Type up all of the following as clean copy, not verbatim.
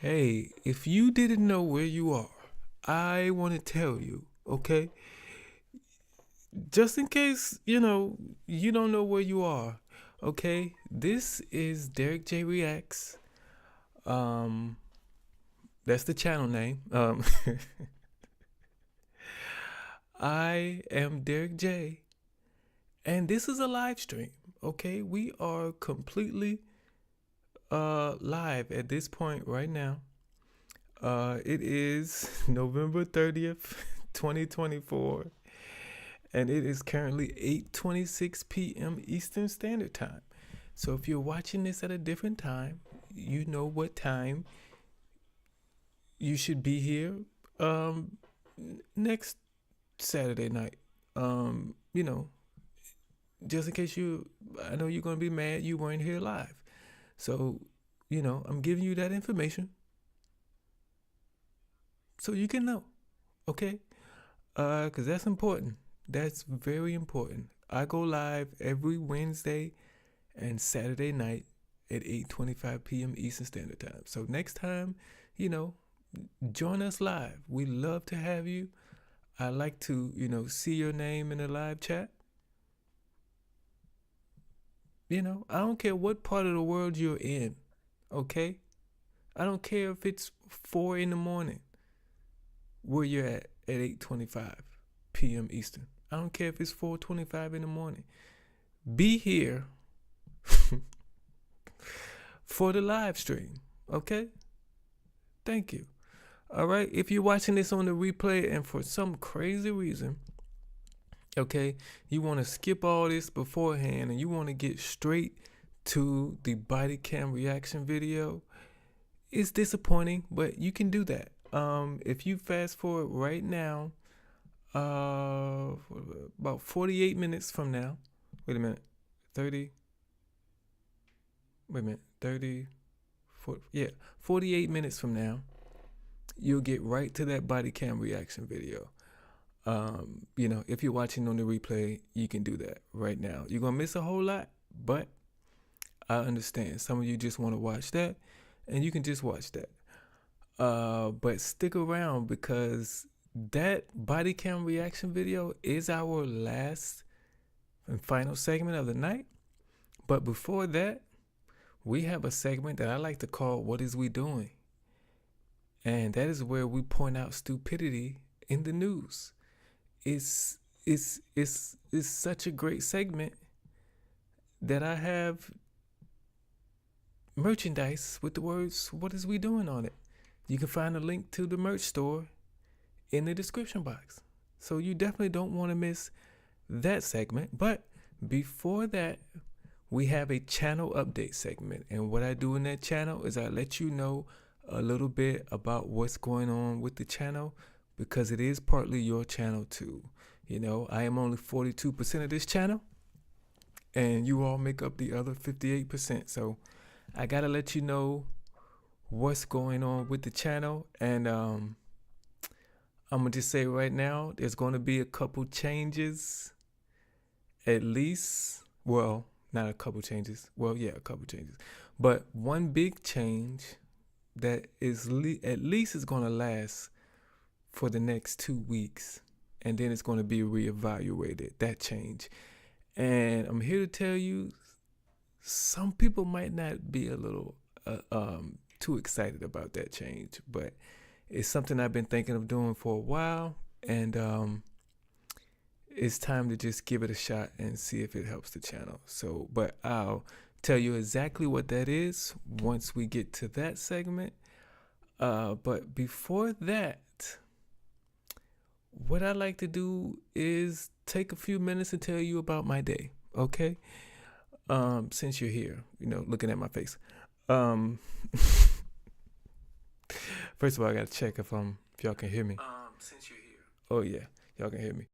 Hey, if you didn't know where you are, I want to tell you, okay? Just in case, you don't know where you are, okay? This is Derrick J Reacts. Um, that's the channel name. I am Derrick J, and this is a live stream, okay? We are completely live at this point right now. It is November 30th, 2024, and it is currently 8:26 p.m. Eastern Standard Time. So if you're watching this at a different time, you know what time you should be here um next Saturday night. Um, you know, just in case I know you're going to be mad you weren't here live. So, I'm giving you that information so you can know, okay? Cuz that's important. That's very important. I go live every Wednesday and Saturday night at 8:25 p.m. Eastern Standard Time. So next time, you know, join us live. We love to have you. I like to, see your name in the live chat. I don't care what part of the world you're in, okay? I don't care if it's 4 in the morning where you're at 8:25 p.m. Eastern. I don't care if it's 4:25 in the morning. Be here for the live stream, okay? Thank you. All right. If you're watching this on the replay and for some crazy reason, okay, you want to skip all this beforehand and you want to get straight to the body cam reaction video, it's disappointing, but you can do that. If you fast forward right now, about 48 minutes from now, wait a minute, 30, wait a minute, 30, 40, yeah, 48 minutes from now, you'll get right to that body cam reaction video. If you're watching on the replay, you can do that right now. You're gonna miss a whole lot, but I understand. Some of you just want to watch that, and you can just watch that. But stick around because that body cam reaction video is our last and final segment of the night. But before that, we have a segment that I like to call "What Is We Doing?" And that is where we point out stupidity in the news. It's such a great segment that I have merchandise with the words "What is we doing?" on it. You can find a link to the merch store in the description box. So you definitely don't want to miss that segment. But before that, we have a channel update segment. And what I do in that channel is I let you know a little bit about what's going on with the channel because it is partly your channel too. I am only 42% of this channel and you all make up the other 58%. So I got to let you know what's going on with the channel. And I'm going to just say right now, there's going to be a couple changes, at least. Well, not a couple changes. Well, yeah, a couple changes. But one big change that is at least is going to last for the next 2 weeks. And then it's going to be reevaluated, that change. And I'm here to tell you, some people might not be a little too excited about that change, but it's something I've been thinking of doing for a while, and it's time to just give it a shot and see if it helps the channel. So, but I'll tell you exactly what that is once we get to that segment. But before that, what I like to do is take a few minutes and tell you about my day, okay? Since you're here, looking at my face. First of all, I gotta check if y'all can hear me. Since you're here. Oh yeah, y'all can hear me.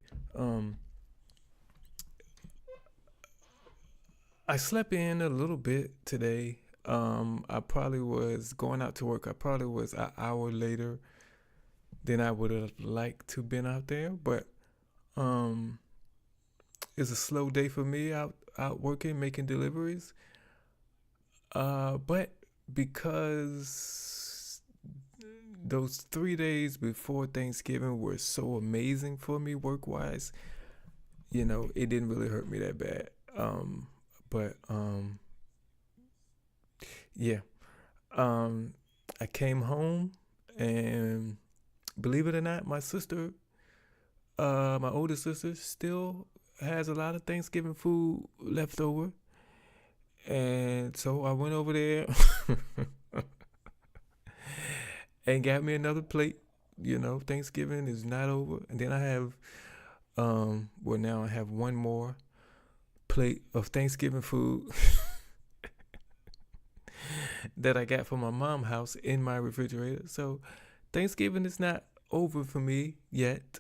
I slept in a little bit today. I probably was going out to work. I probably was an hour later than I would have liked to been out there, but it's a slow day for me out working, making deliveries. But because those 3 days before Thanksgiving were so amazing for me work wise. It didn't really hurt me that bad. But yeah. I came home, and believe it or not, my sister, my older sister, still has a lot of Thanksgiving food left over. And so I went over there and got me another plate. Thanksgiving is not over. And then I have, now I have one more plate of Thanksgiving food that I got from my mom's house in my refrigerator. So Thanksgiving is not over for me yet.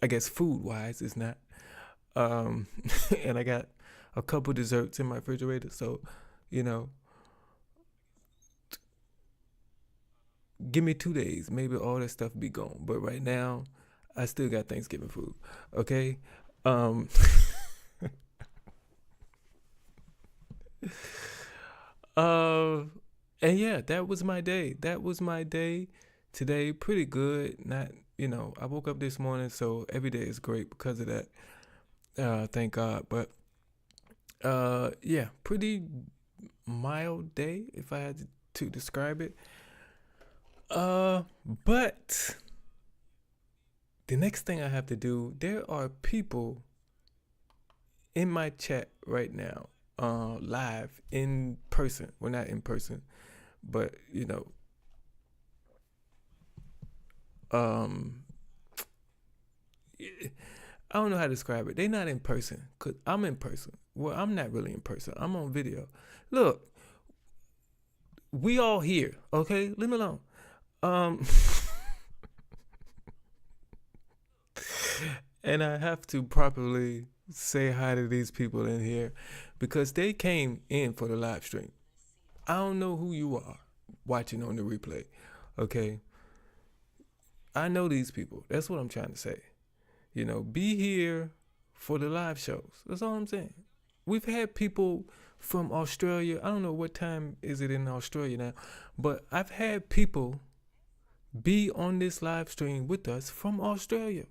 I guess food wise it's not. And I got a couple desserts in my refrigerator. So, give me 2 days, maybe all that stuff be gone. But right now, I still got Thanksgiving food. Okay. And yeah, that was my day. Today. Pretty good. Not, I woke up this morning, so every day is great because of that. Thank God. But yeah, pretty mild day if I had to describe it. But the next thing I have to do, there are people in my chat right now, live in person. Well, not in person, but I don't know how to describe it. They're not in person, cause I'm in person. Well, I'm not really in person. I'm on video. Look, we all here, okay? Leave me alone. And I have to properly say hi to these people in here because they came in for the live stream. I don't know who you are watching on the replay, okay? I know these people. That's what I'm trying to say. Be here for the live shows. That's all I'm saying. We've had people from Australia. I don't know what time is it in Australia now, but I've had people be on this live stream with us from Australia.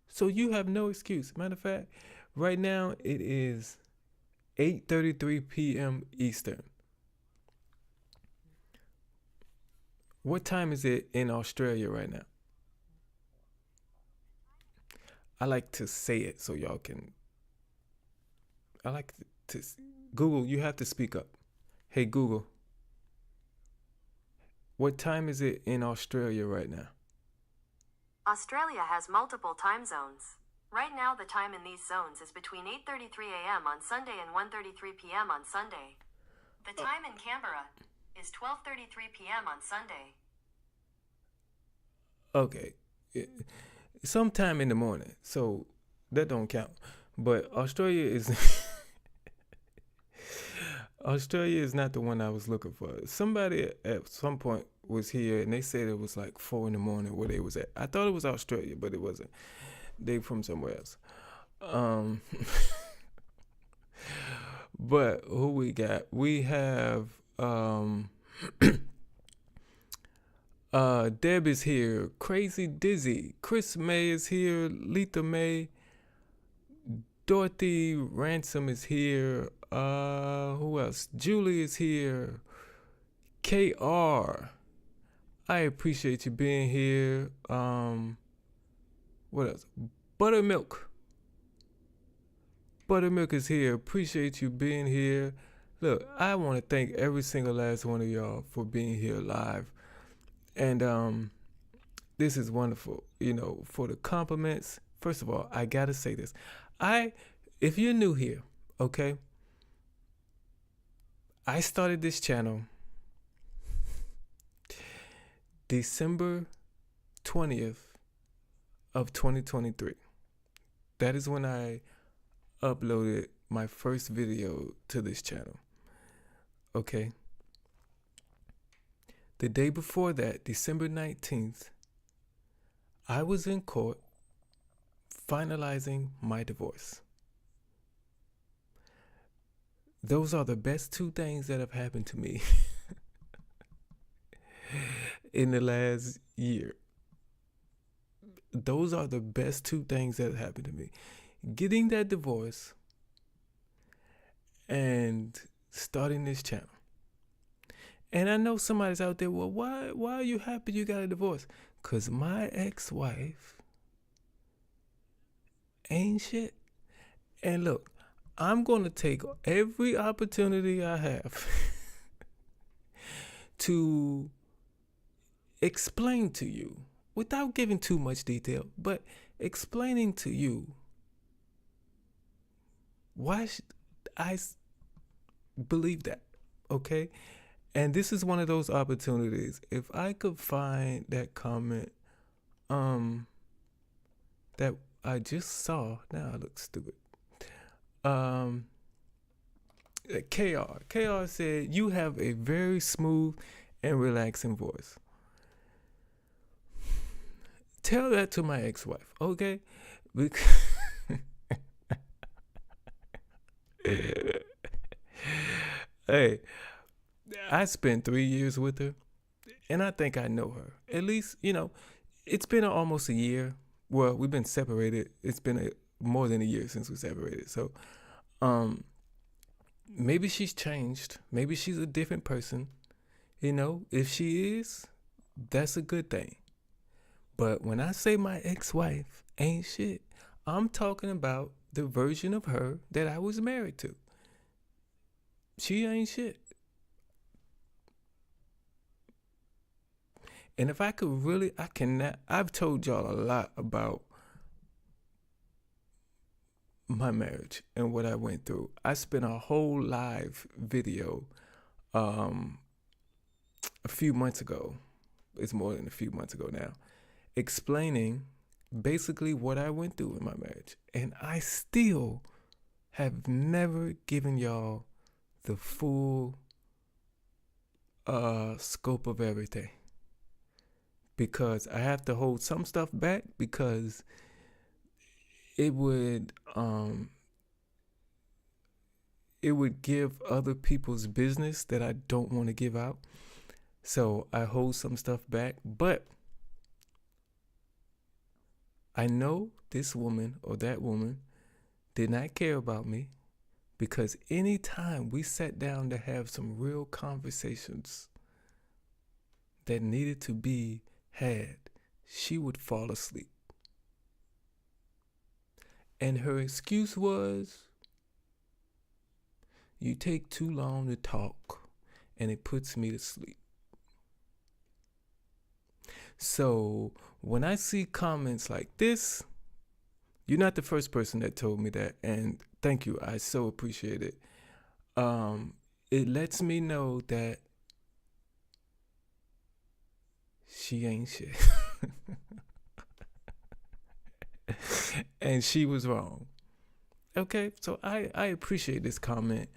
So you have no excuse. Matter of fact, right now it is 8:33 p.m. Eastern. What time is it in Australia right now? I like to say it so y'all can. I like to Google, you have to speak up. Hey Google, what time is it in Australia right now? Australia has multiple time zones. Right now the time in these zones is between 8:33 a.m. on Sunday and 1:33 p.m. on Sunday. The time in Canberra is 12:33 p.m. on Sunday. Okay. Sometime in the morning, so that don't count. But Australia is Australia is not the one I was looking for. Somebody at some point was here and they said it was like 4 in the morning where they was at. I thought it was Australia, but it wasn't. They from somewhere else. But who we got? We have Deb is here. Crazy Dizzy. Chris May is here. Letha May. Dorothy Ransom is here. Who else? Julie is here. KR. I appreciate you being here. What else? Buttermilk. Buttermilk is here. Appreciate you being here. Look, I want to thank every single last one of y'all for being here live. And this is wonderful, for the compliments. First of all, I gotta say this. If you're new here, okay, I started this channel December 20th of 2023. That is when I uploaded my first video to this channel. Okay. The day before that, December 19th, I was in court finalizing my divorce. Those are the best two things that have happened to me in the last year. Those are the best two things that happened to me. Getting that divorce and starting this channel. And I know somebody's out there, well, why are you happy you got a divorce? Because my ex-wife ain't shit. And look, I'm going to take every opportunity I have to explain to you, without giving too much detail, but explaining to you why I believe that, okay? And this is one of those opportunities. If I could find that comment that I just saw, now I look stupid. KR said, you have a very smooth and relaxing voice. Tell that to my ex-wife, okay? Hey, I spent 3 years with her, and I think I know her. At least, it's been almost a year. Well, we've been separated. It's been more than a year since we separated. So, maybe she's changed. Maybe she's a different person. If she is, that's a good thing. But when I say my ex-wife ain't shit, I'm talking about the version of her that I was married to. She ain't shit. And if I could really, I cannot. I've told y'all a lot about my marriage and what I went through. I spent a whole live video a few months ago. It's more than a few months ago now, explaining basically what I went through in my marriage. And I still have never given y'all the full scope of everything, because I have to hold some stuff back, because it would give other people's business that I don't want to give out. So I hold some stuff back. But I know this woman or that woman did not care about me, because anytime we sat down to have some real conversations that needed to be had, she would fall asleep. And her excuse was, you take too long to talk and it puts me to sleep. So when I see comments like this, you're not the first person that told me that, and thank you. I so appreciate it. It lets me know that she ain't shit. And she was wrong. Okay, so I appreciate this comment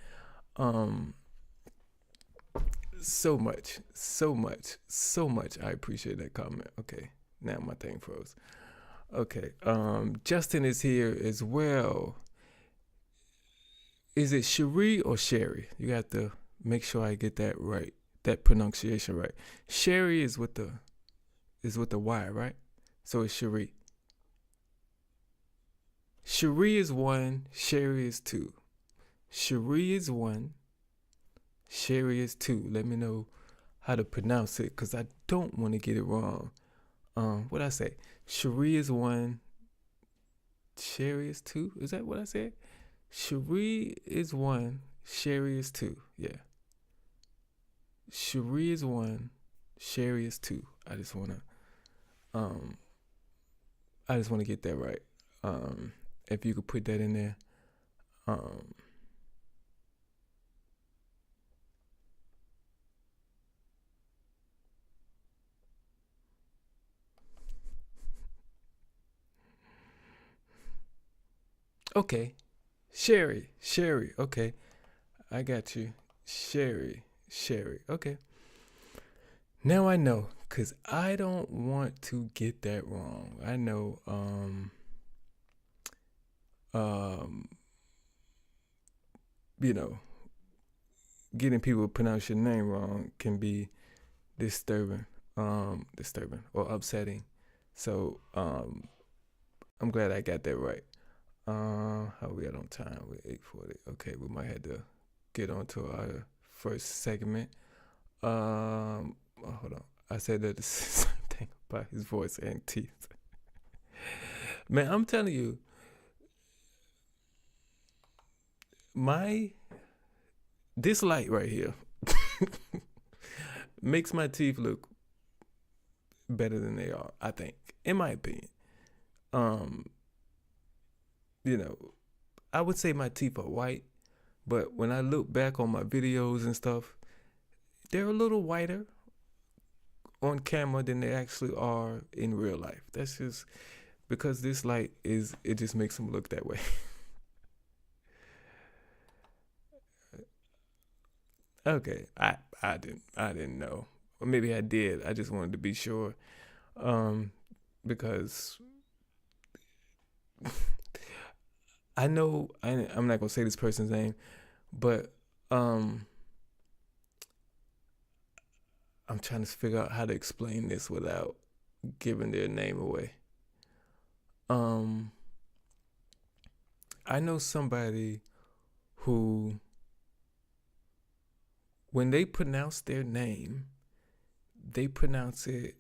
so much. I appreciate that comment. Okay, now my thing froze. Okay, Justin is here as well. Is it Cherie or Sherry? You have to make sure I get that right, that pronunciation right. Sherry is with the Y, right? So it's Cherie. Cherie is 1, Sherry is 2. Cherie is 1, Sherry is 2. Let me know how to pronounce it, because I don't want to get it wrong. What I say? Cherie is 1, Sherry is 2. Is that what I said? Cherie is 1, Sherry is 2. Yeah. Cherie is 1, Sherry is 2. I just wanna get that right. If you could put that in there. Okay. Sherry. Okay. I got you. Sherry. Okay. Now I know, because I don't want to get that wrong. I know getting people to pronounce your name wrong can be disturbing. disturbing or upsetting. So I'm glad I got that right. How we at on time? We're 8:40. Okay, we might have to get on to our first segment. Hold on. I said that the same thing about his voice and teeth. Man, I'm telling you, this light right here makes my teeth look better than they are, I think, in my opinion. You know, I would say my teeth are white, but when I look back on my videos and stuff, they're a little whiter on camera than they actually are in real life. That's just because this light it just makes them look that way. Okay, I didn't know, or maybe I did. I just wanted to be sure, because I know I'm not gonna say this person's name, but I'm trying to figure out how to explain this without giving their name away. I know somebody who, when they pronounce their name, they pronounce it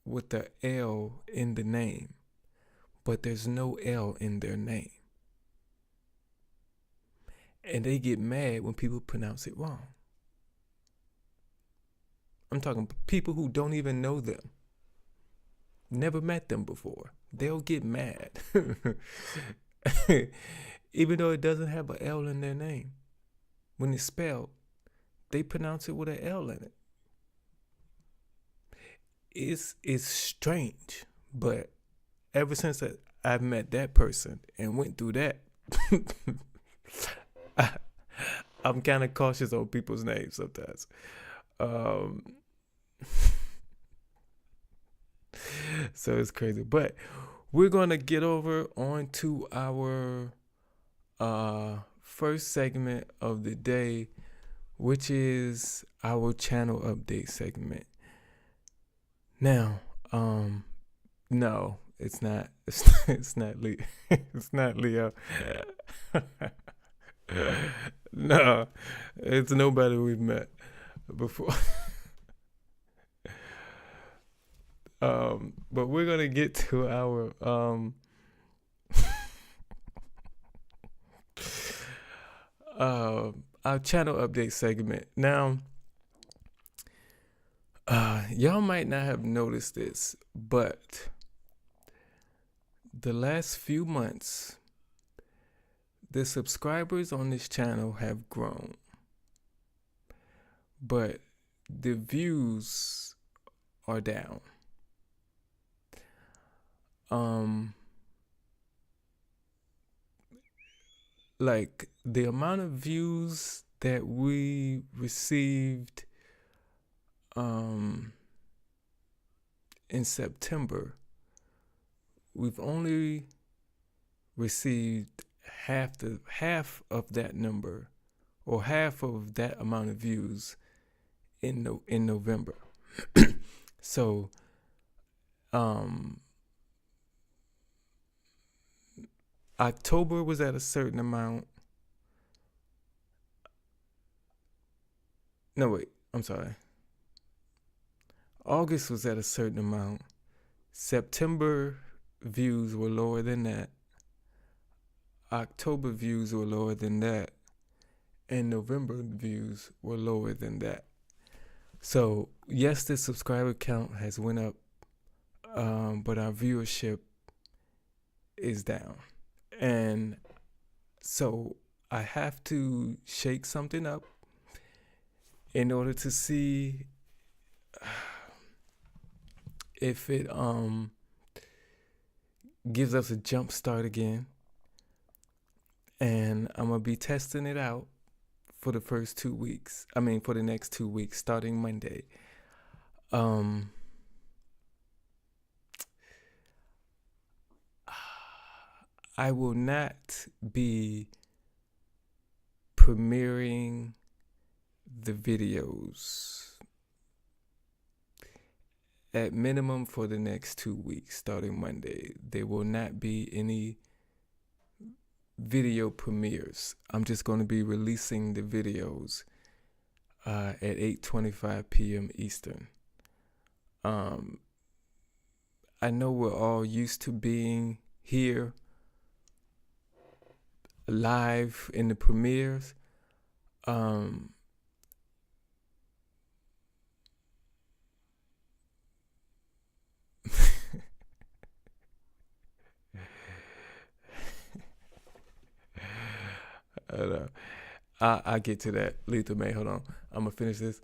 with the L in the name, but there's no L in their name. And they get mad when people pronounce it wrong. I'm talking people who don't even know them, never met them before. They'll get mad, even though it doesn't have an L in their name. When it's spelled, they pronounce it with an L in it. It's strange, but ever since I've met that person and went through that, I'm kind of cautious on people's names sometimes. So it's crazy, but we're gonna get over on to our first segment of the day, which is our channel update segment. Now, no, it's not. It's not Leo. It's not Leo. No, it's nobody we've met before. But we're gonna get to our our channel update segment. Now, y'all might not have noticed this, but the last few months, the subscribers on this channel have grown, but the views are down. Like the amount of views that we received in September, we've only received half of that number, or half of that amount of views in November. So October was at a certain amount. No, wait, I'm sorry. August was at a certain amount. September views were lower than that. October views were lower than that. And November views were lower than that. So yes, the subscriber count has went up, but our viewership is down. And so I have to shake something up in order to see if it gives us a jump start again. And I'm gonna be testing it out for the first 2 weeks. For the next 2 weeks, starting Monday. I will not be premiering the videos at minimum for the next 2 weeks, starting Monday, there will not be any video premieres. I'm just going to be releasing the videos at 8:25 p.m. Eastern. I know we're all used to being here live in the premieres. I get to that. Lethal May, hold on. I'm gonna finish this.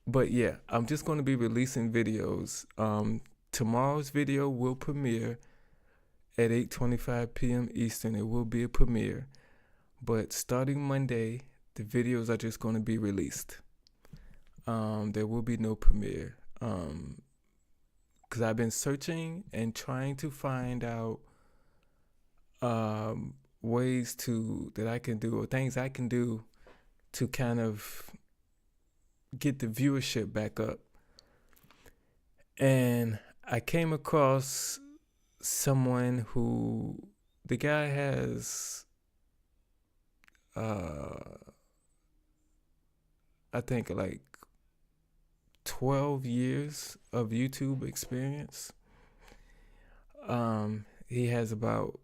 But yeah, I'm just gonna be releasing videos. Tomorrow's video will premiere at 8:25 p.m. Eastern. It will be a premiere. But starting Monday, the videos are just gonna be released. There will be no premiere. Because I've been searching and trying to find out ways that I can do, or things I can do to kind of get the viewership back up. And I came across someone who, the guy has I think like 12 years of YouTube experience. He has about,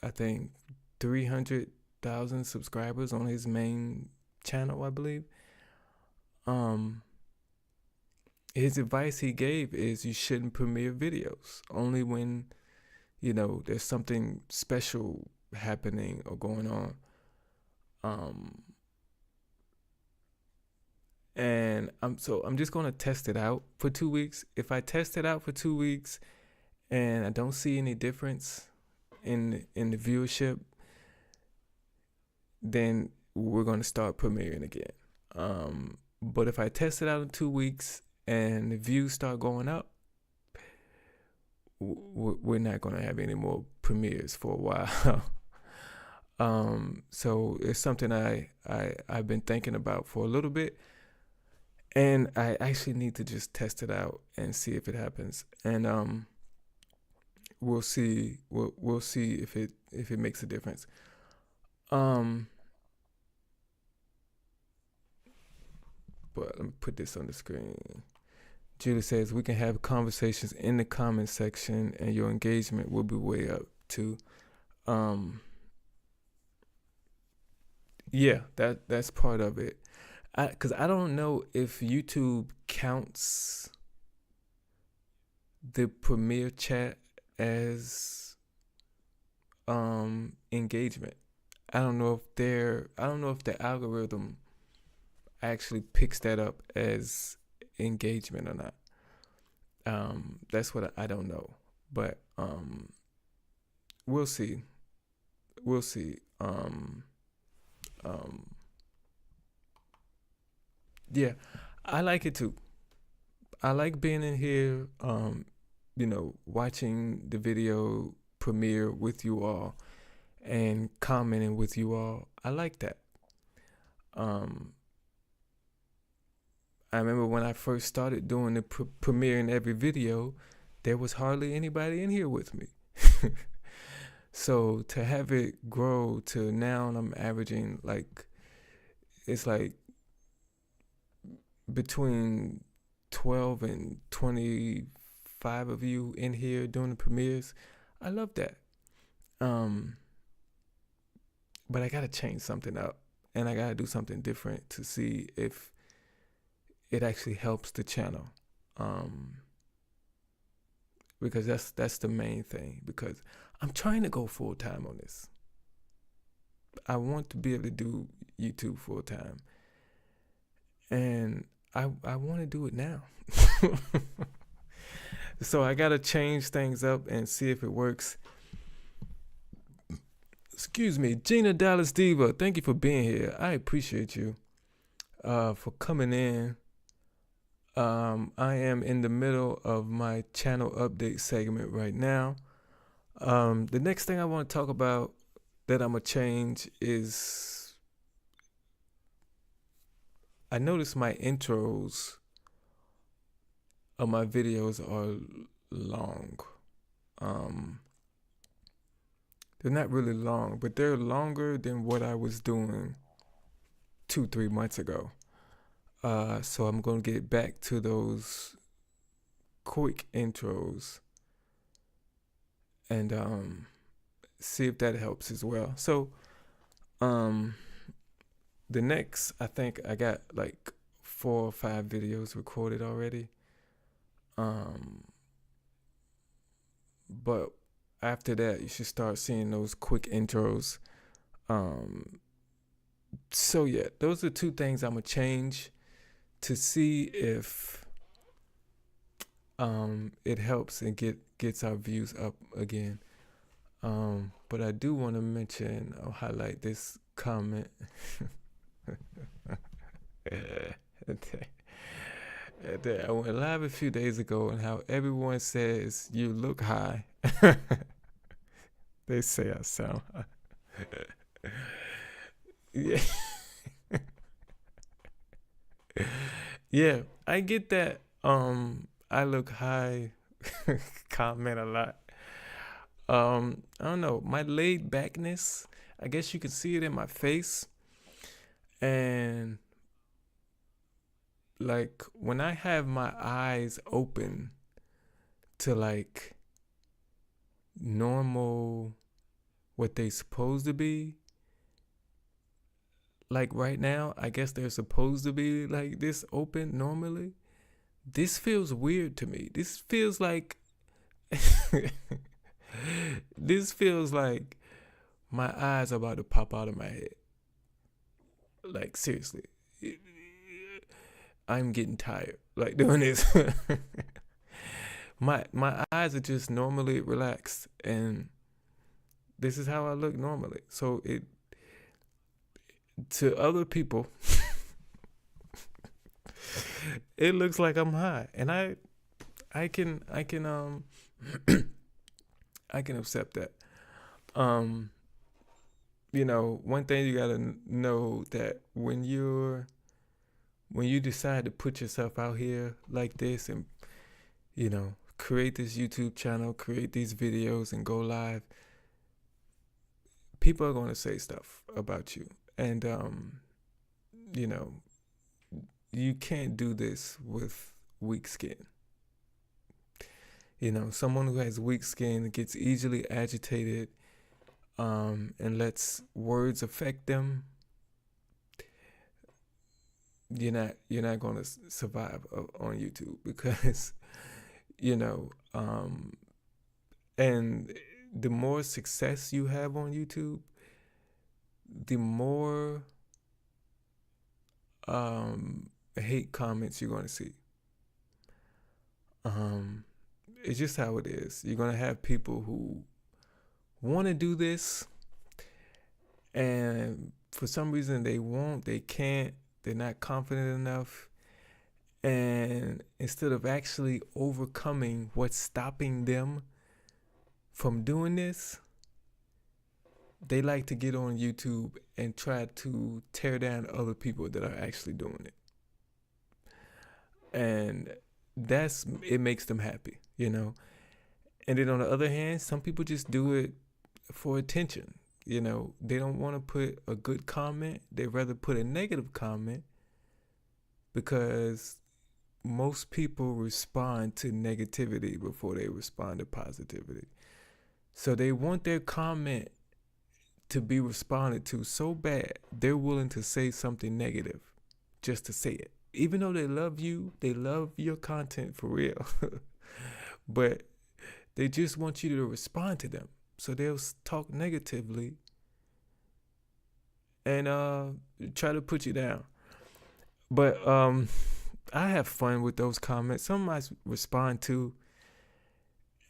I think, 300,000 subscribers on his main channel, I believe. His advice he gave is you shouldn't premiere videos, only when, there's something special happening or going on. And I'm just going to test it out for 2 weeks. If I test it out for 2 weeks and I don't see any difference in the viewership, then we're going to start premiering again. But if I test it out in 2 weeks and the views start going up, we're not going to have any more premieres for a while. So it's something I've been thinking about for a little bit. And I actually need to just test it out and see if it happens. And we'll see. We'll see if it makes a difference. But let me put this on the screen. Julie says we can have conversations in the comment section, and your engagement will be way up too. Yeah, that's part of it. Because I don't know if YouTube counts the premiere chat as engagement. I don't know if the algorithm actually picks that up as engagement or not. That's what I don't know. But we'll see. Yeah, I like it too. I like being in here, watching the video premiere with you all and commenting with you all. I like that. I remember when I first started doing the premiering every video, there was hardly anybody in here with me. So to have it grow to now, I'm averaging it's like between 12 and 25 of you in here doing the premieres. I love that. But I gotta change something up, and I gotta do something different to see if it actually helps the channel. Because that's the main thing, because I'm trying to go full time on this. I want to be able to do YouTube full time. And I want to do it now. So I got to change things up and see if it works. Excuse me, Gina Dallas Diva, thank you for being here. I appreciate you for coming in. I am in the middle of my channel update segment right now. The next thing I want to talk about that I'm going to change is I noticed my intros of my videos are long. They're not really long, but they're longer than what I was doing 2-3 months ago. So I'm gonna get back to those quick intros and see if that helps as well. So the next, I think I got like 4 or 5 videos recorded already. But after that, you should start seeing those quick intros. So yeah, those are 2 things I'm gonna change to see if it helps and gets our views up again. But I do want to mention or highlight this comment. I went live a few days ago and how everyone says you look high. They say I sound high. Yeah. Yeah, I get that I look high comment a lot. I don't know, my laid backness, I guess you can see it in my face. And like when I have my eyes open to like normal, what they supposed to be, like right now, I guess they're supposed to be like this open normally. This feels weird to me. This feels like this feels like my eyes are about to pop out of my head. Like seriously. I'm getting tired like doing this. My eyes are just normally relaxed, and this is how I look normally. So it to other people it looks like I'm high, and I can I can accept that. You know, one thing you gotta know that when you decide to put yourself out here like this and, you know, create this YouTube channel, create these videos and go live, people are going to say stuff about you. And, you know, you can't do this with weak skin. You know, someone who has weak skin gets easily agitated and lets words affect them. You're not going to survive on YouTube because, you know, and the more success you have on YouTube, the more hate comments you're going to see. It's just how it is. You're going to have people who want to do this, and for some reason they can't, they're not confident enough. And instead of actually overcoming what's stopping them from doing this, they like to get on YouTube and try to tear down other people that are actually doing it. And it makes them happy, you know. And then on the other hand, some people just do it for attention. You know, they don't want to put a good comment. They'd rather put a negative comment because most people respond to negativity before they respond to positivity. So they want their comment to be responded to so bad, they're willing to say something negative just to say it. Even though they love you, they love your content for real. But they just want you to respond to them. So they'll talk negatively and try to put you down. But I have fun with those comments. Some I respond to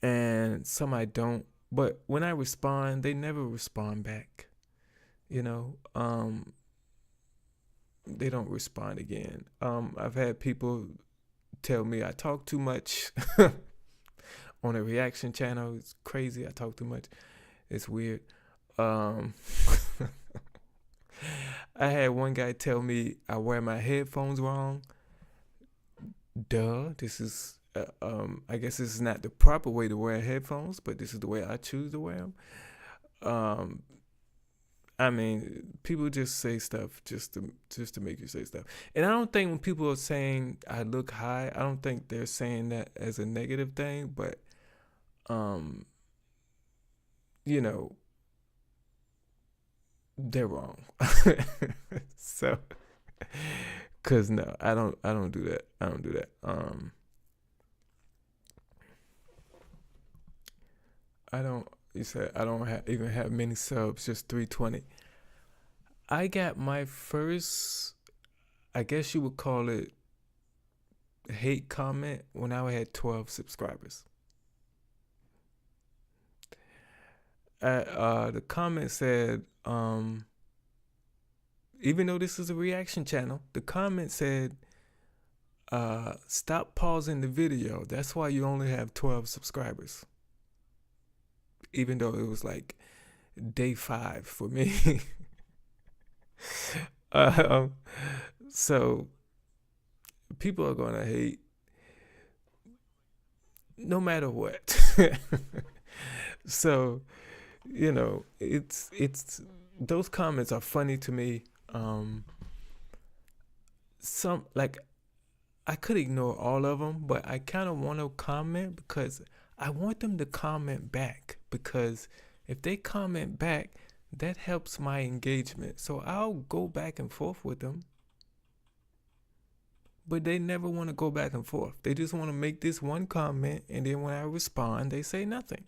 and some I don't. But when I respond, they never respond back. You know, they don't respond again. I've had people tell me I talk too much on a reaction channel. It's crazy. I talk too much. It's weird. I had one guy tell me I wear my headphones wrong. Duh, this is I guess this is not the proper way to wear headphones, but this is the way I choose to wear them. Um, I mean, people just say stuff just to make you say stuff. And I don't think when people are saying I look high, I don't think they're saying that as a negative thing, but um, you know, they're wrong. So, cause no, I don't do that. I don't do that. I don't. You said I don't even have many subs, just 320. I got my first, I guess you would call it, hate comment when I had 12 subscribers. The comment said, even though this is a reaction channel, the comment said, stop pausing the video. That's why you only have 12 subscribers. Even though it was like day 5 for me. So people are gonna hate no matter what. So, you know, it's those comments are funny to me. Some, like, I could ignore all of them, but I kind of want to comment because I want them to comment back, because if they comment back, that helps my engagement. So I'll go back and forth with them. But they never want to go back and forth. They just want to make this one comment, and then when I respond, they say nothing.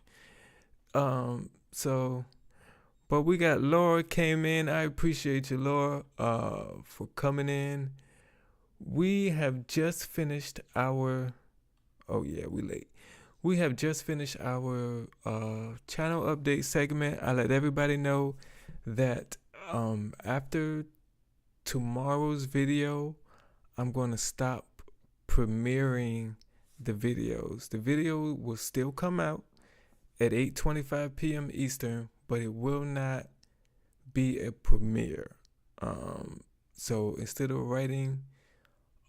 So, but we got Laura came in. I appreciate you, Laura, for coming in. We have just finished our, oh yeah, we late. We have just finished our channel update segment. I let everybody know that after tomorrow's video, I'm going to stop premiering the videos. The video will still come out at 8:25 p.m. Eastern, but it will not be a premiere. So instead of writing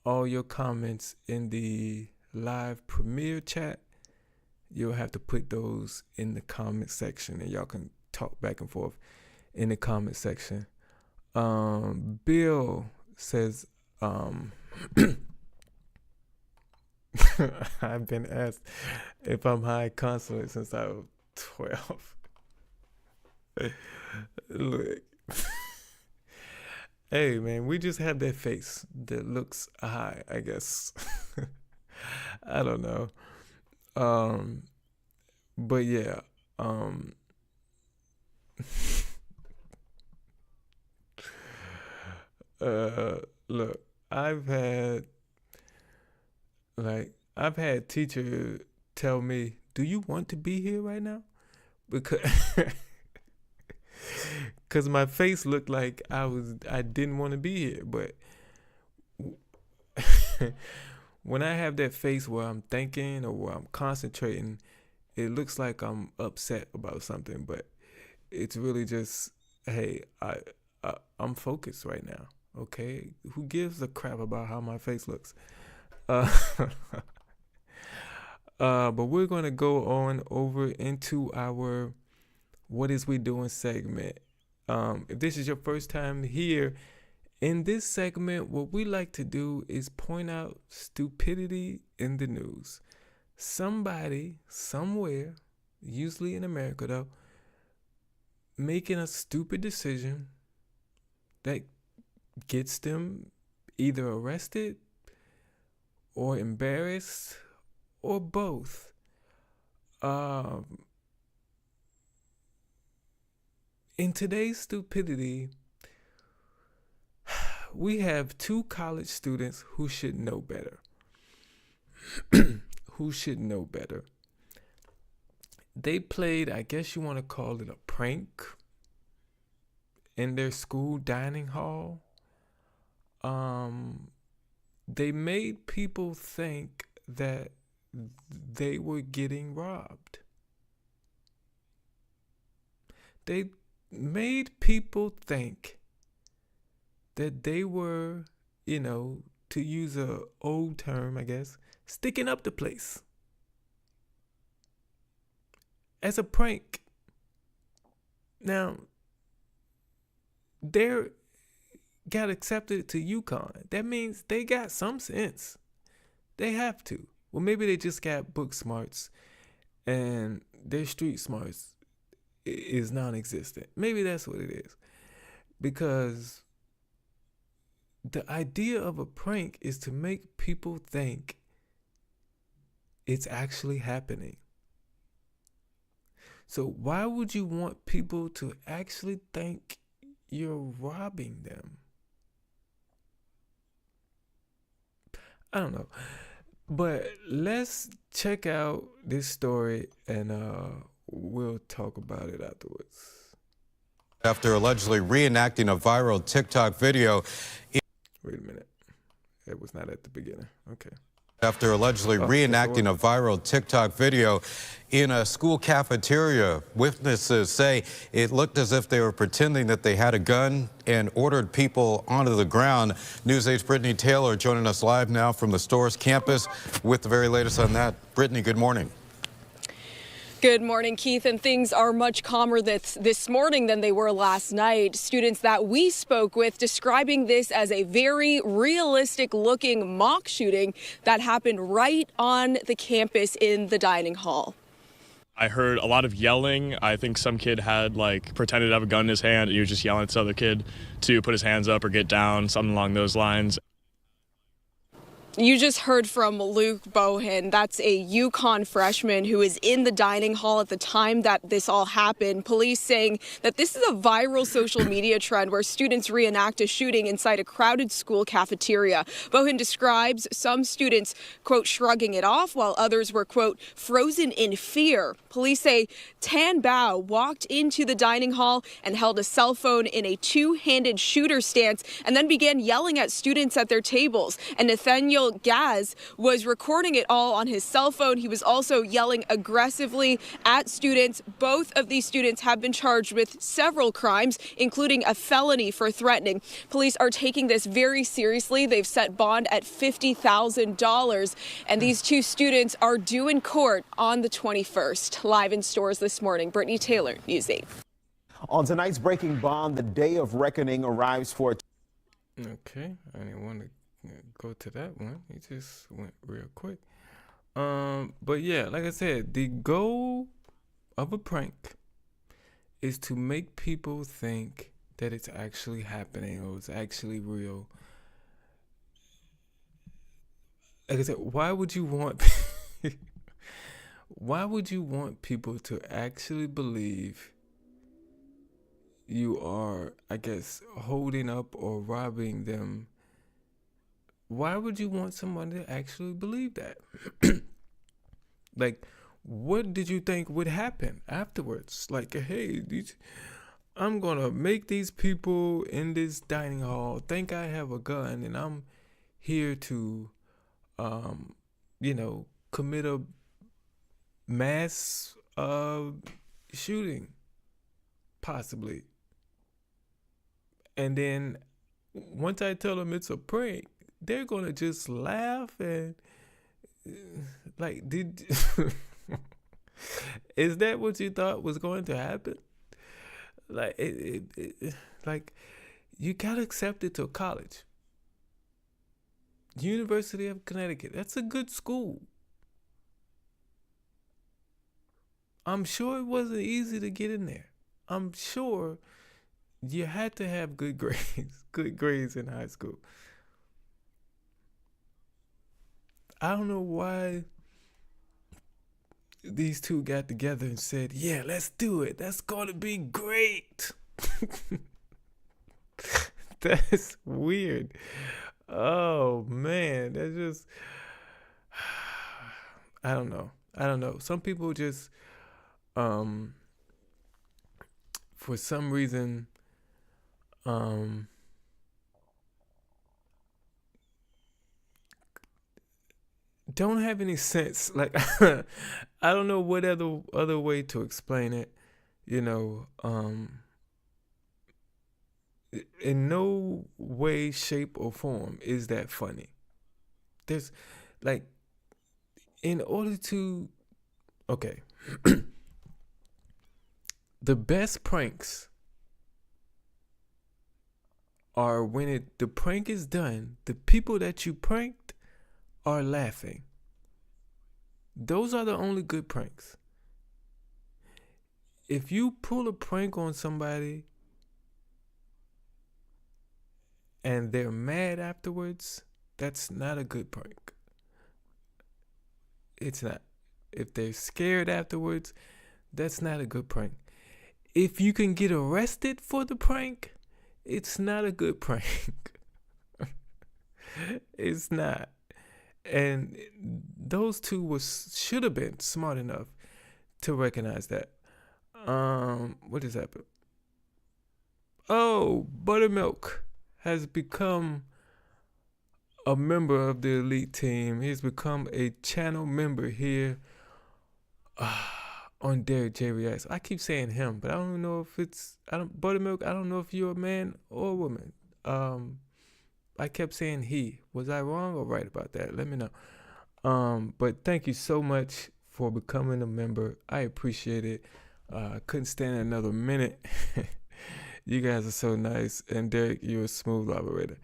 all your comments in the live premiere chat, you'll have to put those in the comment section, and y'all can talk back and forth in the comment section. Bill says, I've been asked if I'm high constantly since I was 12. Look. Hey man, we just have that face that looks high, I guess. I don't know. But yeah, look, I've had teachers tell me, "Do you want to be here right now?" Because cause my face looked like I didn't want to be here, but when I have that face where I'm thinking or where I'm concentrating, it looks like I'm upset about something, but it's really just, hey, I'm focused right now. Okay, who gives a crap about how my face looks? But we're gonna go on over into our "What Is We Doing" segment. If this is your first time here, in this segment, what we like to do is point out stupidity in the news. Somebody, somewhere, usually in America though, making a stupid decision that gets them either arrested or embarrassed or both. In today's stupidity, we have 2 college students who should know better. Who should know better. They played, I guess you want to call it a prank, in their school dining hall. They made people think that they were getting robbed. They made people think that they were, to use a old term, I guess, sticking up the place as a prank. Now, they got accepted to UConn. That means they got some sense. They have to. Well, maybe they just got book smarts and their street smarts is non-existent. Maybe that's what it is. Because the idea of a prank is to make people think it's actually happening. So why would you want people to actually think you're robbing them? I don't know. But let's check out this story and we'll talk about it afterwards. After allegedly reenacting a viral TikTok video. Wait a minute. It was not at the beginning. Okay. After allegedly reenacting a viral TikTok video in a school cafeteria, witnesses say it looked as if they were pretending that they had a gun and ordered people onto the ground. News 8's Brittany Taylor joining us live now from the store's campus with the very latest on that. Brittany, good morning. Good morning, Keith, and things are much calmer this morning than they were last night. Students that we spoke with describing this as a very realistic looking mock shooting that happened right on the campus in the dining hall. I heard a lot of yelling. I think some kid had pretended to have a gun in his hand and he was just yelling at this other kid to put his hands up or get down, something along those lines. You just heard from Luke Bohan. That's a UConn freshman who is in the dining hall at the time that this all happened. Police saying that this is a viral social media trend where students reenact a shooting inside a crowded school cafeteria. Bohan describes some students, quote, shrugging it off, while others were, quote, frozen in fear. Police say Tan Bao walked into the dining hall and held a cell phone in a two-handed shooter stance and then began yelling at students at their tables. And Nathaniel Gaz was recording it all on his cell phone. He was also yelling aggressively at students. Both of these students have been charged with several crimes, including a felony for threatening. Police are taking this very seriously. They've set bond at $50,000, and these two students are due in court on the 21st. Live in stores this morning, Brittany Taylor, News 8. On tonight's Breaking Bond, the day of reckoning arrives for... Okay, I didn't want to go to that one. It just went real quick. But yeah, like I said, the goal of a prank is to make people think that it's actually happening or it's actually real. Like I said, why would you want people to actually believe you are, I guess, holding up or robbing them? Why would you want someone to actually believe that? Like, what did you think would happen afterwards? Like, hey, I'm going to make these people in this dining hall think I have a gun and I'm here to, commit a mass shooting, possibly. And then once I tell them it's a prank, they're going to just laugh and is that what you thought was going to happen? Like you got accepted to college. University of Connecticut. That's a good school. I'm sure it wasn't easy to get in there. I'm sure you had to have good grades in high school. I don't know why these two got together and said, yeah, let's do it. That's going to be great. That's weird. Oh, man. That's just, I don't know. Some people just, for some reason, don't have any sense. Like, I don't know what other way to explain it. in no way, shape, or form is that funny. There's like, in order to, okay, the best pranks are when the prank is done, the people that you pranked are laughing. Those are the only good pranks. If you pull a prank on somebody and they're mad afterwards, that's not a good prank. It's not. If they're scared afterwards, that's not a good prank. If you can get arrested for the prank, it's not a good prank. It's not. And those two should have been smart enough to recognize that. What just happened? Oh, Buttermilk has become a member of the elite team. He's become a channel member here on Derrick J Reacts. I keep saying him, but I don't know if it's Buttermilk. I don't know if you're a man or a woman. I kept saying he. Was I wrong or right about that? Let me know. But thank you so much for becoming a member. I appreciate it. Couldn't stand another minute. You guys are so nice, and Derrick, you're a smooth operator.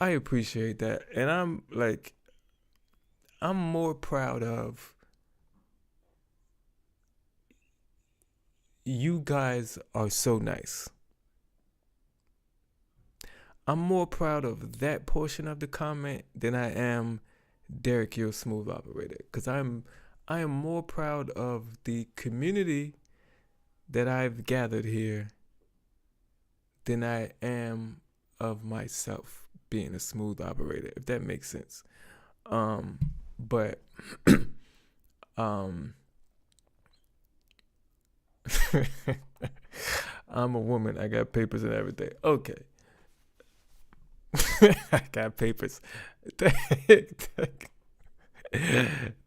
I appreciate that, and I'm more proud of you guys. Are so nice. I'm more proud of that portion of the comment than I am Derrick, you're a smooth operator, because I am more proud of the community that I've gathered here than I am of myself being a smooth operator, if that makes sense. But I'm a woman. I got papers and everything. Okay. I got papers.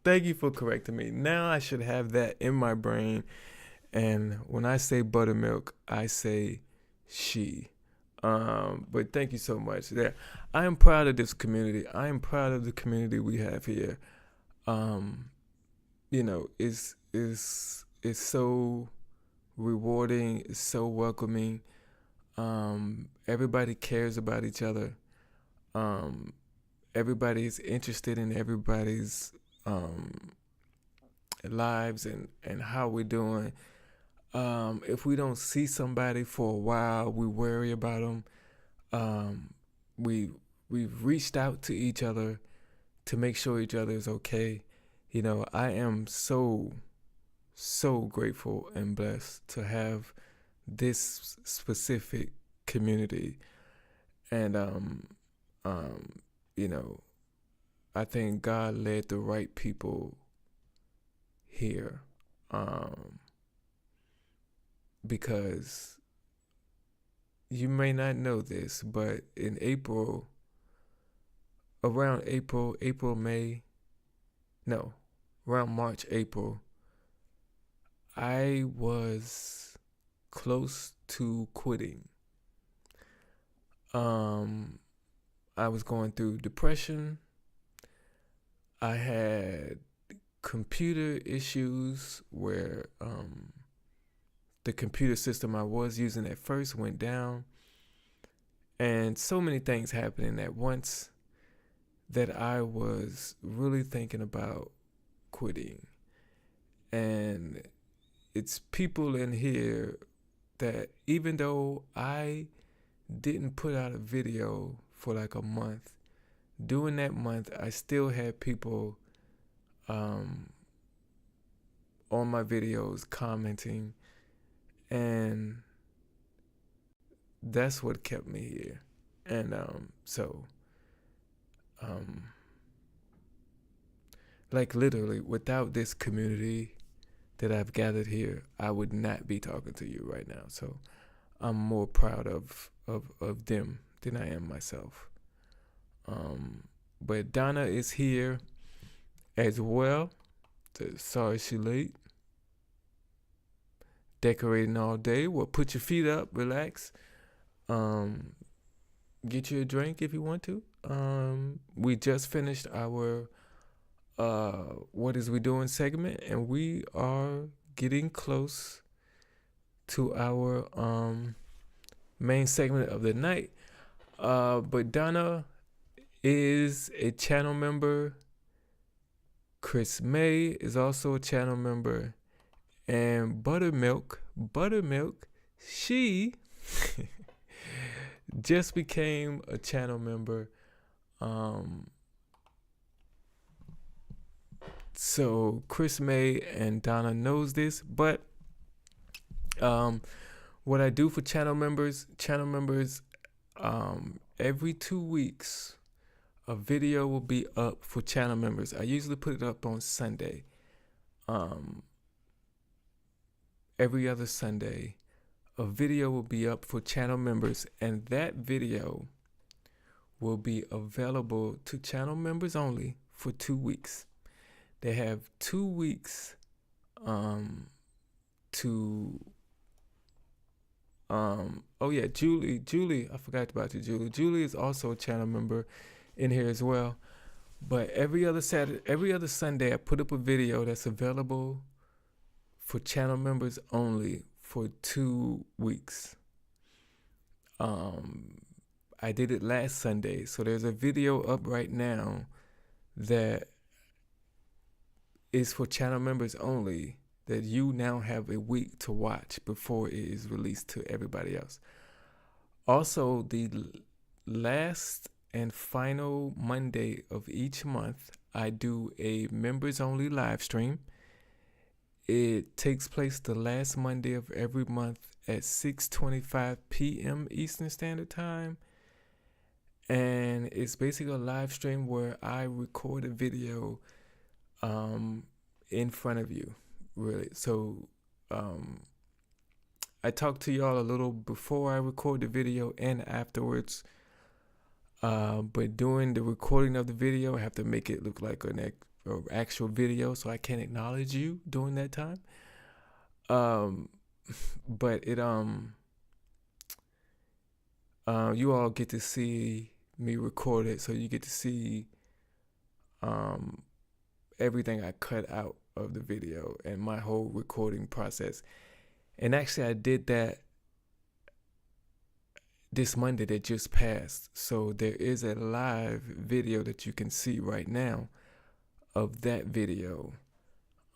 Thank you for correcting me. Now I should have that in my brain. And when I say Buttermilk, I say she. But thank you so much. There, I am proud of this community. I am proud of the community we have here. It's so rewarding. It's so welcoming. Everybody cares about each other. Everybody's interested in everybody's lives and how we're doing. If we don't see somebody for a while, we worry about them. We've reached out to each other to make sure each other is okay. I am so grateful and blessed to have this specific community. And I think God led the right people here. Because you may not know this, but in around March, April, I was close to quitting. I was going through depression. I had computer issues where the computer system I was using at first went down, and so many things happening at once that I was really thinking about quitting. And it's people in here that, even though I didn't put out a video for like a month, during that month I still had people on my videos commenting, and that's what kept me here. And like literally, without this community that I've gathered here, I would not be talking to you right now. So I'm more proud of them than I am myself. But Donna is here as well. Sorry she late. Decorating all day. Well, put your feet up, relax. get you a drink if you want to. We just finished our what is we doing segment, and we are getting close to our main segment of the night. But Donna is a channel member. Chris May is also a channel member, and Buttermilk, she just became a channel member. So Chris May and Donna knows this, but what I do for channel members, every 2 weeks, a video will be up for channel members. I usually put it up on Sunday. Every other Sunday, a video will be up for channel members, and that video will be available to channel members only for 2 weeks. They have 2 weeks to oh yeah, Julie, I forgot about you, Julie. Julie is also a channel member in here as well. But every other Sunday, I put up a video that's available for channel members only for 2 weeks. I did it last Sunday, so there's a video up right now that is for channel members only that you now have a week to watch before it is released to everybody else. Also, the last and final Monday of each month, I do a members only live stream. It takes place the last Monday of every month at 6:25 p.m. Eastern Standard Time. And it's basically a live stream where I record a video in front of you, really. So I talk to y'all a little before I record the video and afterwards. But during the recording of the video, I have to make it look like an actual video, so I can't acknowledge you during that time. But it you all get to see me record it, so you get to see everything I cut out of the video and my whole recording process. And actually, I did that this Monday that just passed. So there is a live video that you can see right now of that video.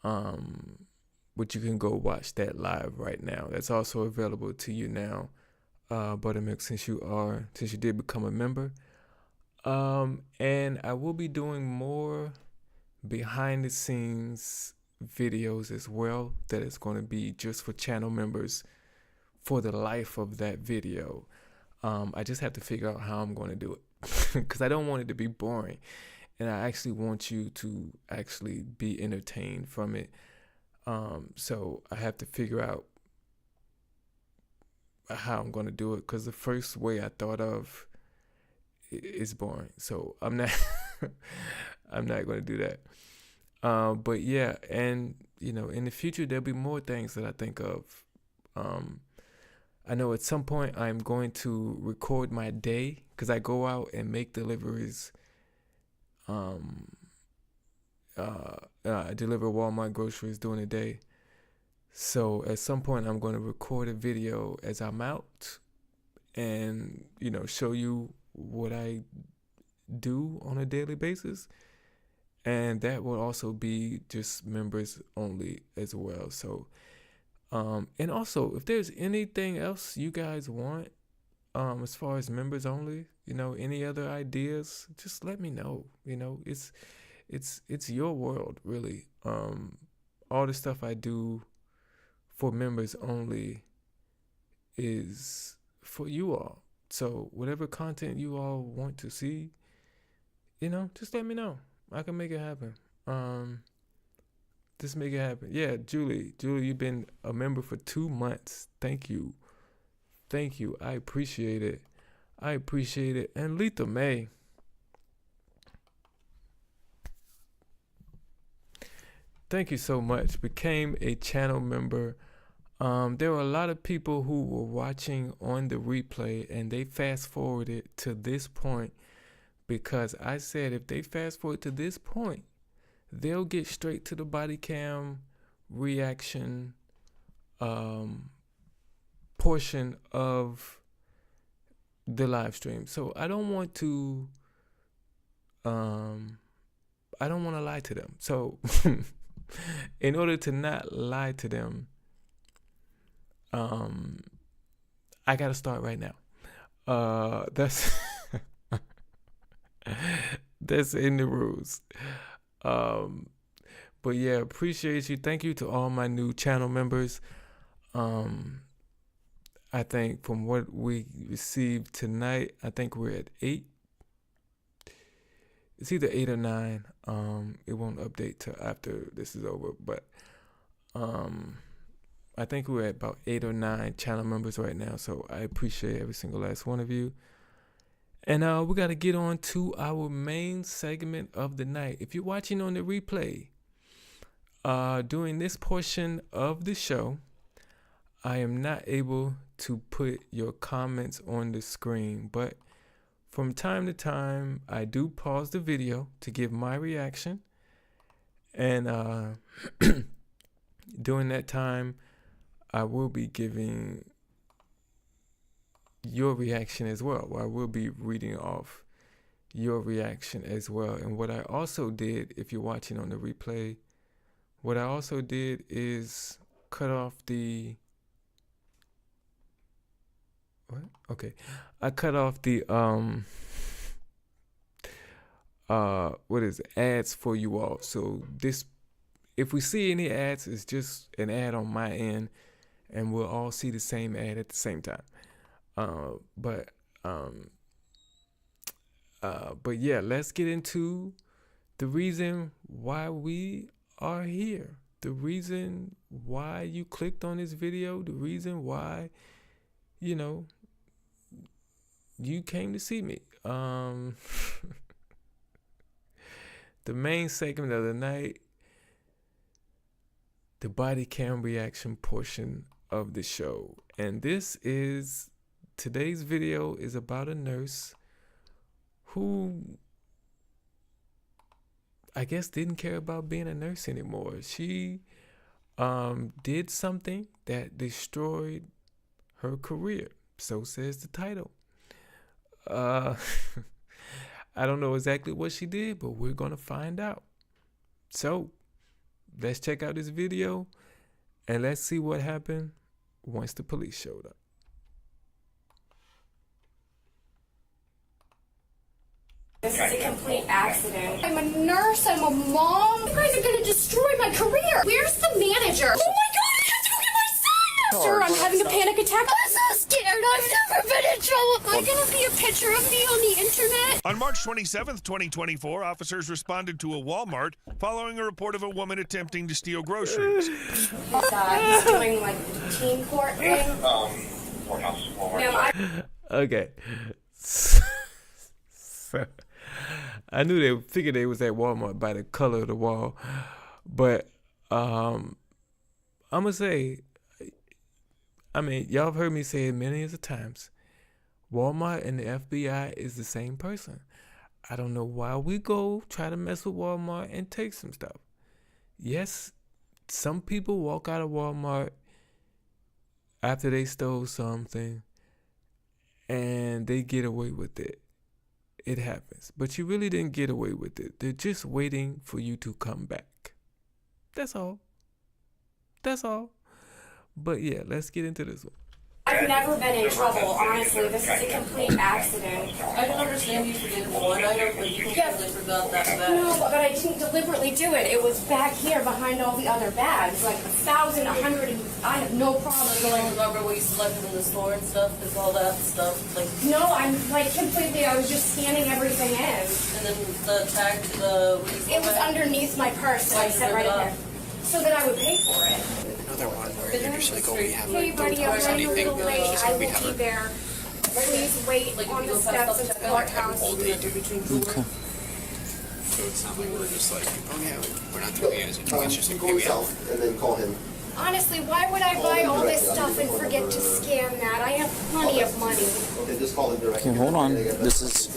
But you can go watch that live right now. That's also available to you now, Buttermilk, since you did become a member. And I will be doing more behind the scenes videos as well, that is going to be just for channel members for the life of that video. I just have to figure out how I'm going to do it because I don't want it to be boring, and I actually want you to actually be entertained from it. So I have to figure out how I'm going to do it, because the first way I thought of is boring. So I'm not going to do that. But yeah, and in the future there'll be more things that I think of. I know at some point I'm going to record my day, because I go out and make deliveries. I deliver Walmart groceries during the day. So at some point I'm going to record a video as I'm out and, show you what I do on a daily basis. And that will also be just members only as well. So, and also if there's anything else you guys want, as far as members only, any other ideas, just let me know. It's your world, really. All the stuff I do for members only is for you all. So whatever content you all want to see, just let me know. I can make it happen. Just make it happen. Yeah, Julie, you've been a member for 2 months. Thank you. I appreciate it. And Letha May, thank you so much. Became a channel member There were a lot of people who were watching on the replay and they fast forwarded to this point because I said if they fast forward to this point, they'll get straight to the body cam reaction portion of the live stream. So I don't want to lie to them. So in order to not lie to them, I gotta start right now. That's that's in the rules. But yeah, appreciate you. Thank you to all my new channel members. I think from what we received tonight, I think we're at 8. It's either 8 or 9. It won't update till after this is over, but I think we're at about 8 or 9 channel members right now. So I appreciate every single last one of you. And we got to get on to our main segment of the night. If you're watching on the replay, during this portion of the show, I am not able to put your comments on the screen, but from time to time, I do pause the video to give my reaction. And during that time, I will be giving your reaction as well. I will be reading off your reaction as well. And what I also did, if you're watching on the replay, what I also did is cut off the... What? Okay. I cut off the what is it? Ads for you all. So this, if we see any ads, it's just an ad on my end and we'll all see the same ad at the same time. But yeah, let's get into the reason why we are here. The reason why you clicked on this video, the reason why, you know, you came to see me. The main segment of the night, the body cam reaction portion of the show. And today's video is about a nurse who I guess didn't care about being a nurse anymore. She did something that destroyed her career. So says the title. I don't know exactly what she did, but we're going to find out. So let's check out this video and let's see what happened once the police showed up. This is a complete accident. I'm a nurse, I'm a mom. You guys are gonna destroy my career. Where's the manager? Oh my god, I have to go get my son! Sir, I'm having a panic attack. I'm so scared. I've never been in trouble. Am I gonna see a picture of me on the internet? On March 27th, 2024, officers responded to a Walmart following a report of a woman attempting to steal groceries. He's doing like the teen court thing. Okay. So, I knew they figured they was at Walmart by the color of the wall, but I'm gonna say, I mean, y'all have heard me say it many of the times. Walmart and the FBI is the same person. I don't know why we go try to mess with Walmart and take some stuff. Yes, some people walk out of Walmart after they stole something and they get away with it. It happens. But you really didn't get away with it. They're just waiting for you to come back. That's all. That's all. But yeah, let's get into this one. I've never been in trouble, honestly. This is a complete accident. I can understand you forgetting one item, but you completely forgot that bag. No, but I didn't deliberately do it. It was back here behind all the other bags. Like 1,000, 100, and I have no problem. So like remember what you selected in the store and stuff? Is all that stuff like? No, I'm like completely. I was just scanning everything in. And then the tag to the. It was underneath my purse, so I set right in there, so that I would pay for it. Another one where you're just like, oh, we have Hey, buddy, I'm running a little late. I will be there. Please wait Like on you the go past steps at the self-checkout, courthouse. hold it between jewelry. So it's not like we're just like, oh yeah, we're not doing it as a choice. It's just like, Call hey, we have. yourself and then call him. Honestly, why would I buy all this stuff and forget to scan that? I have plenty of money. Okay, hold on. This is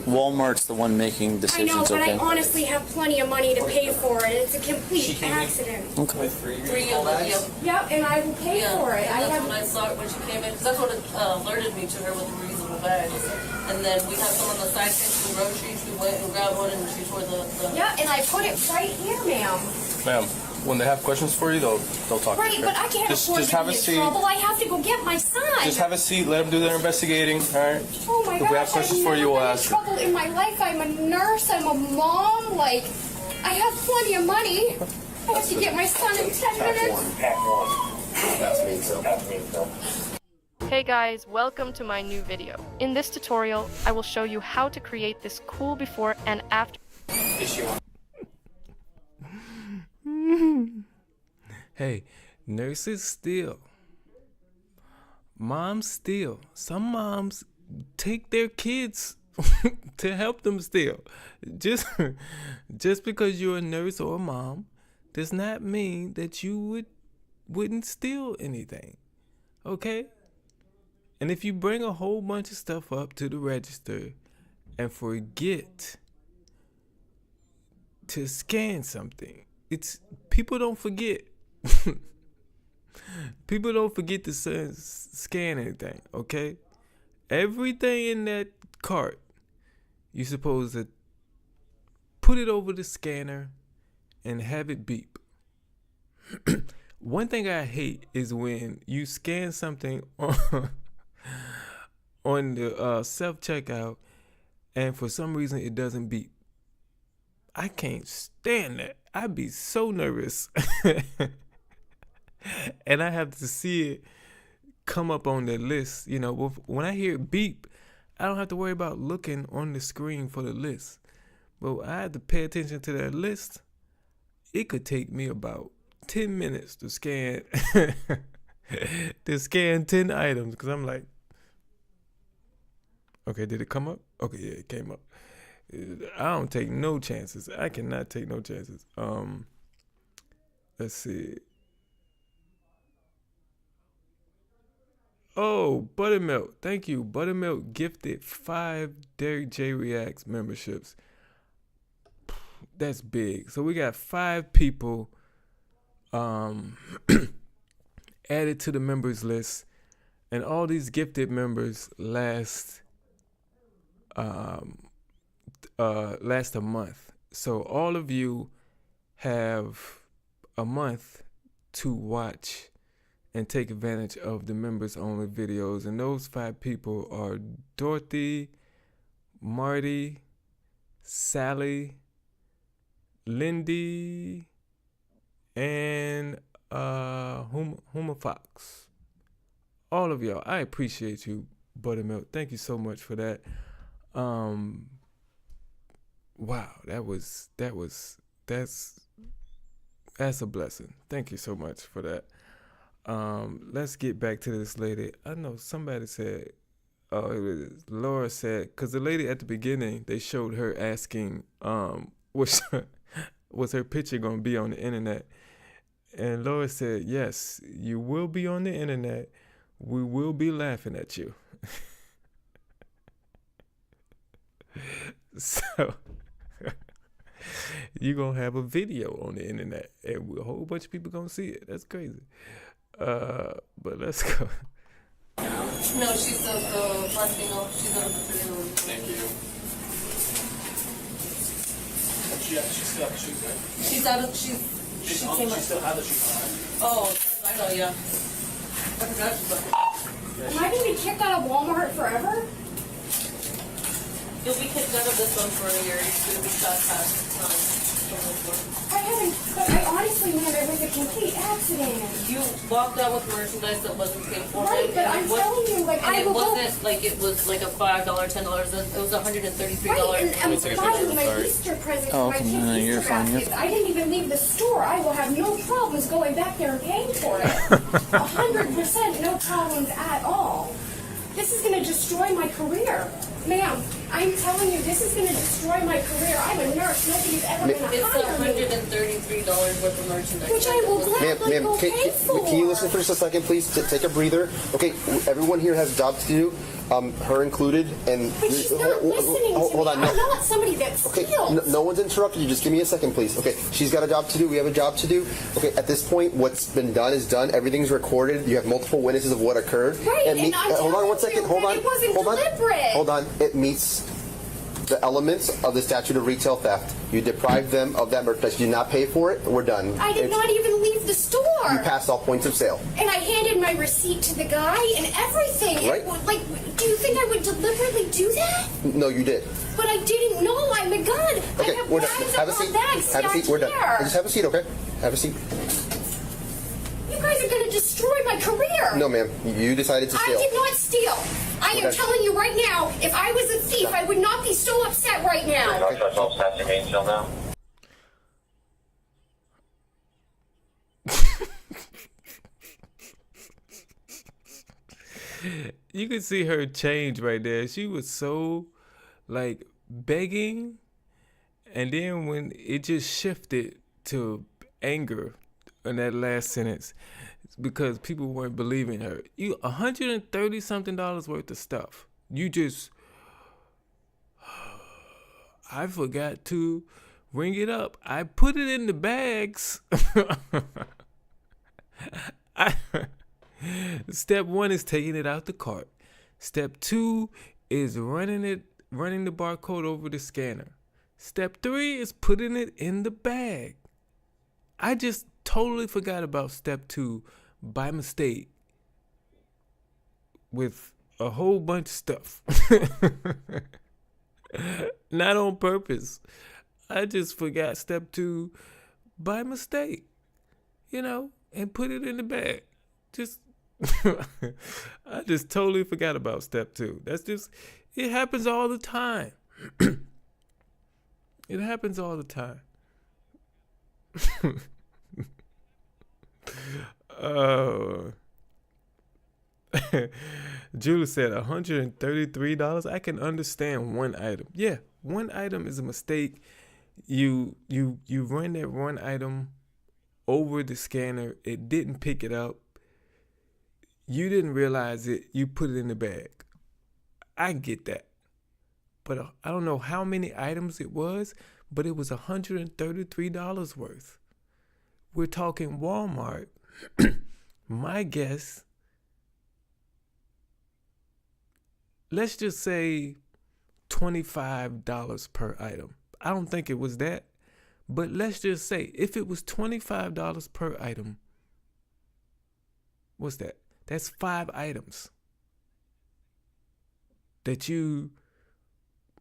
Walmart's the one making decisions. I know, but okay? I honestly have plenty of money to pay for it. It's a complete accident. Okay. For you, Lydia. Yep, and I will pay for it. And that's when I saw it when she came in, because that's what alerted me to her with the reusable bags. And then we have some on the side things for groceries. She went and grabbed one and she tore the... Yeah, and I put it right here, ma'am. Ma'am, when they have questions for you, they'll talk Right, to you. but I can't afford just to have be a in seat. trouble. I have to go get my son. Just have a seat. Let them do their investigating. All right. Oh my If gosh, we have questions I've for you, never we'll been in ask. trouble in my life. I'm a nurse. I'm a mom. Like, I have plenty of money. I have to get my son in 10 minutes. Hey guys, welcome to my new video. In this tutorial, I will show you how to create this cool before and after. Hey, nurses steal. Moms steal. Some moms take their kids to help them steal. Just because you're a nurse or a mom does not mean that you wouldn't steal anything. Okay? And if you bring a whole bunch of stuff up to the register and forget to scan something, people don't forget. People don't forget to scan anything, okay? Everything in that cart, you're supposed to put it over the scanner and have it beep. One thing I hate is when you scan something on the self-checkout and for some reason it doesn't beep. I can't stand that. I'd be so nervous. And I have to see it come up on the list. You know, when I hear it beep, I don't have to worry about looking on the screen for the list. But I have to pay attention to that list. It could take me about 10 minutes to scan to scan 10 items, because I'm like, okay, did it come up? Okay, yeah, it came up. I don't take no chances. I cannot take no chances. Let's see. Oh, Buttermilk. Thank you. Buttermilk gifted 5 Derrick J Reacts memberships. That's big. So we got 5 people added to the members list, and all these gifted members last a month. So all of you have a month to watch and take advantage of the members only videos. And those 5 people are Dorothy, Marty, Sally, Lindy, and Huma Fox. All of y'all, I appreciate you, Buttermilk. Thank you so much for that. Wow, that's a blessing. Thank you so much for that. Let's get back to this lady. I know somebody said, it was Laura said, because the lady at the beginning, they showed her asking, was her picture going to be on the internet? And Laura said, yes, you will be on the internet. We will be laughing at you. So you're going to have a video on the internet and a whole bunch of people going to see it. That's crazy. But let's go. No, she's the Latino. She's the Filipino. Thank you. She still has the shoes, right? She's out of, she still has the shoes on, right? Oh, I know, yeah. I forgot she's like, Am I going to be kicked out of Walmart forever? you'll be kicked out of this one for a year. It's going to be past time. I haven't, but I honestly, man, it was a complete accident. You walked out with merchandise that wasn't paid for. Right, but I'm telling you, like, and I it will go. wasn't like it was like a $5, $10. It was $133. Right, and I'm take a buying picture. my Sorry. Easter presents Oh, for my okay, kids' no, you're Easter fine, you're baskets. I didn't even leave the store. I will have no problems going back there and paying for it. 100% no problems at all. This is going to destroy my career. Ma'am, I'm telling you, this is going to destroy my career. I'm a nurse. Nobody's ever going to hire me. It's $133 worth of merchandise. Which I will gladly go pay for. Can you listen for just a second, please? Take a breather. Okay, everyone here has a job to do, her included. And but she's not listening to hold me. on, I'm not somebody that steals. No one's interrupted you. Just give me a second, please. Okay, she's got a job to do. We have a job to do. Okay, at this point, what's been done is done. Everything's recorded. You have multiple witnesses of what occurred. Right, and I'm hold on one second. Hold on. It wasn't deliberate. Hold on. It meets the elements of the statute of retail theft. You deprived them of that merchandise. You did not pay for it. We're done. I did not even leave the store. You passed all points of sale. And I handed my receipt to the guy and everything. Right. Do you think I would deliberately do that? No, you did. But I didn't know. I'm a gun. Okay, we're done. Have a seat. Have a seat. We're done. Just have a seat, okay? Have a seat. You guys are going to destroy my career. No, ma'am. You decided to steal. I did not steal. I am telling you right now, if I was a thief, I would not be so upset right now. You could see her change right there. She was so like begging, and then when it just shifted to anger in that last sentence, because people weren't believing her. You $130 something worth of stuff. You just, I forgot to ring it up. I put it in the bags. Step 1 is taking it out the cart. Step 2 is running the barcode over the scanner. Step 3 is putting it in the bag. I just totally forgot about step 2 by mistake with a whole bunch of stuff. Not on purpose. I just forgot step 2 by mistake, and put it in the bag. I just totally forgot about step 2. It happens all the time. It happens all the time. Julie said $133. I can understand one item. Yeah, one item is a mistake. You run that one item over the scanner. It didn't pick it up. You didn't realize it. You put it in the bag. I get that. But I don't know how many items it was, but it was $133 worth. We're talking Walmart. My guess, let's just say $25 per item. I don't think it was that, but let's just say if it was $25 per item, what's that? That's 5 items that you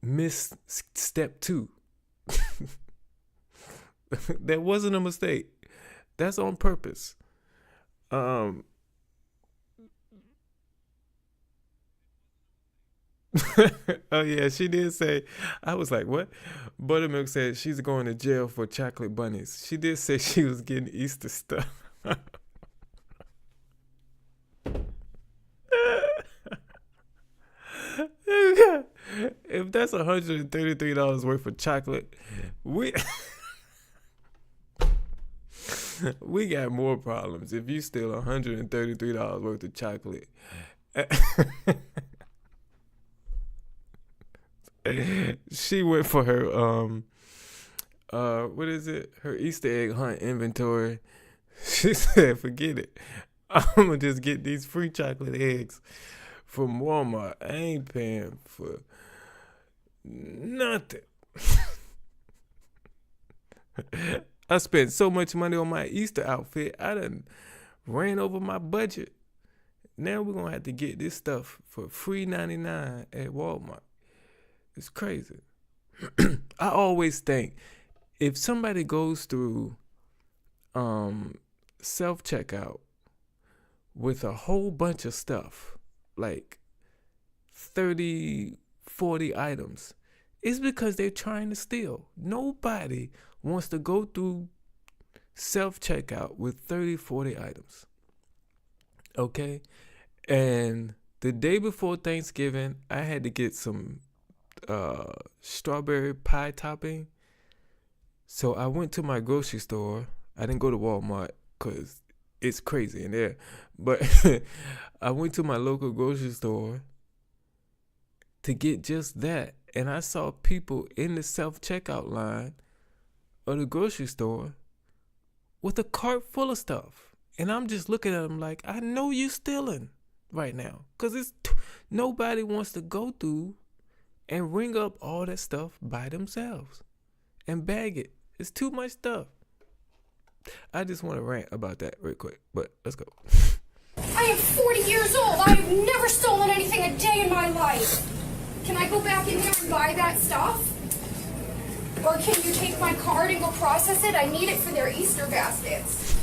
missed step 2. That wasn't a mistake. That's on purpose. Oh yeah, she did say, I was like, what? Buttermilk said she's going to jail for chocolate bunnies. She did say she was getting Easter stuff. If that's $133 worth of chocolate, we got more problems. If you steal $133 worth of chocolate, she went for her what is it? Her Easter egg hunt inventory. She said, "Forget it. I'm gonna just get these free chocolate eggs from Walmart. I ain't paying for nothing." I spent so much money on my Easter outfit, I done ran over my budget. Now we're gonna have to get this stuff for free $99 at Walmart. It's crazy. I always think if somebody goes through self-checkout with a whole bunch of stuff, like 30, 40 items, it's because they're trying to steal. Nobody wants to go through self-checkout with 30, 40 items. Okay? And the day before Thanksgiving, I had to get some strawberry pie topping. So I went to my grocery store. I didn't go to Walmart because it's crazy in there. But I went to my local grocery store to get just that. And I saw people in the self-checkout line of the grocery store with a cart full of stuff. And I'm just looking at them like, I know you stealing right now. Because nobody wants to go through and ring up all that stuff by themselves and bag it. It's too much stuff. I just want to rant about that real quick, but let's go. I am 40 years old. I have never stolen anything a day in my life. Can I go back in there and buy that stuff? Or can you take my card and go process it? I need it for their Easter baskets.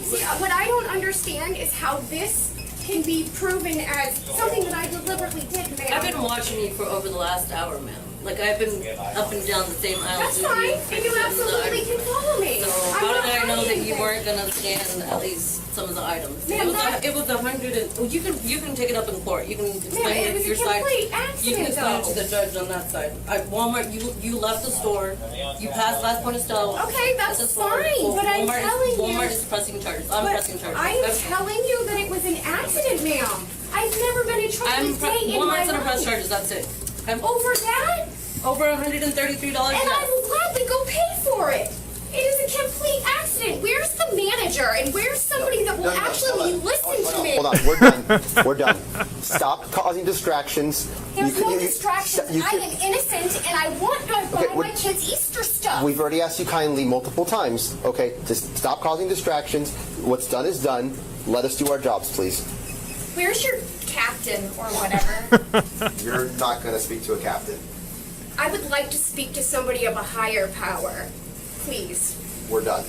See, what I don't understand is how this can be proven as something that I deliberately did, ma'am. I've been watching you for over the last hour, ma'am. Like, I've been up and down the same aisle. That's fine, and you absolutely can follow me. So how did I know that you weren't gonna scan at least some of the items? Ma'am, it was 100 and well, you can take it up in court. You can explain it was your a side. complete You can accident, explain it though. to the judge on that side. Walmart, you left the store. You passed last point of sale. Okay, that's fine, but I'm telling you. Walmart is pressing charges. I'm pressing charges. I'm telling you that it was an accident, ma'am. I've never been in trouble a day in my Walmart's gonna press life. charges. That's it. Over that? Over $133. And I will gladly go pay for it. It is a complete accident. Where's the manager? And where's somebody that will actually listen to me? Hold on, we're done. We're done. Stop causing distractions. There's no distractions. I am innocent, and I want to buy my kids' Easter stuff. We've already asked you kindly multiple times, okay, to stop causing distractions. What's done is done. Let us do our jobs, please. Where's your captain or whatever? You're not going to speak to a captain. I would like to speak to somebody of a higher power. Please. We're done.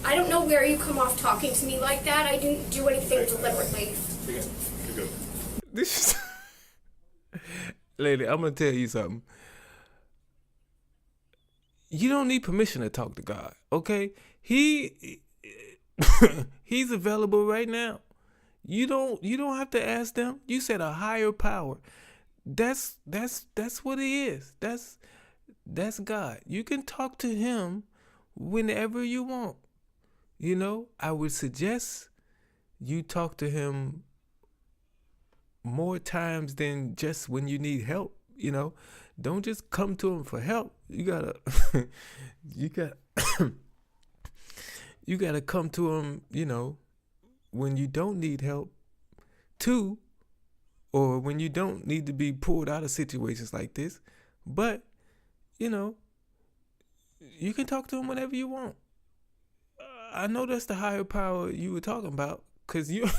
I don't know where you come off talking to me like that. I didn't do anything deliberately. This lady, I'm gonna tell you something. You don't need permission to talk to God, okay? He's available right now. You don't have to ask them. You said a higher power. That's what he is. That's God. You can talk to him whenever you want. You know, I would suggest you talk to him more times than just when you need help. You know, don't just come to him for help. You gotta you gotta come to him, you know, when you don't need help too, or when you don't need to be pulled out of situations like this. But, you know, you can talk to him whenever you want. I know that's the higher power you were talking about, because you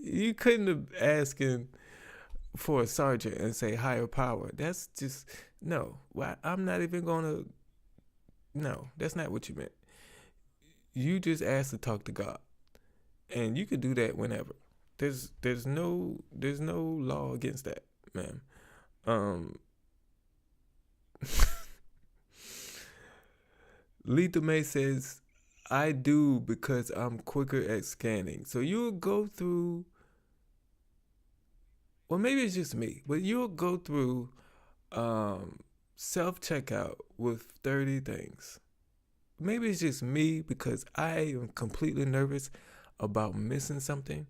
you couldn't have asking for a sergeant and say higher power. That's just, no. I'm not even going to, no, that's not what you meant. You just asked to talk to God. And you could do that whenever. There's no law against that, man. Lita May says, I do because I'm quicker at scanning. So you'll go through, well, maybe it's just me, but you'll go through self-checkout with 30 things. Maybe it's just me because I am completely nervous about missing something,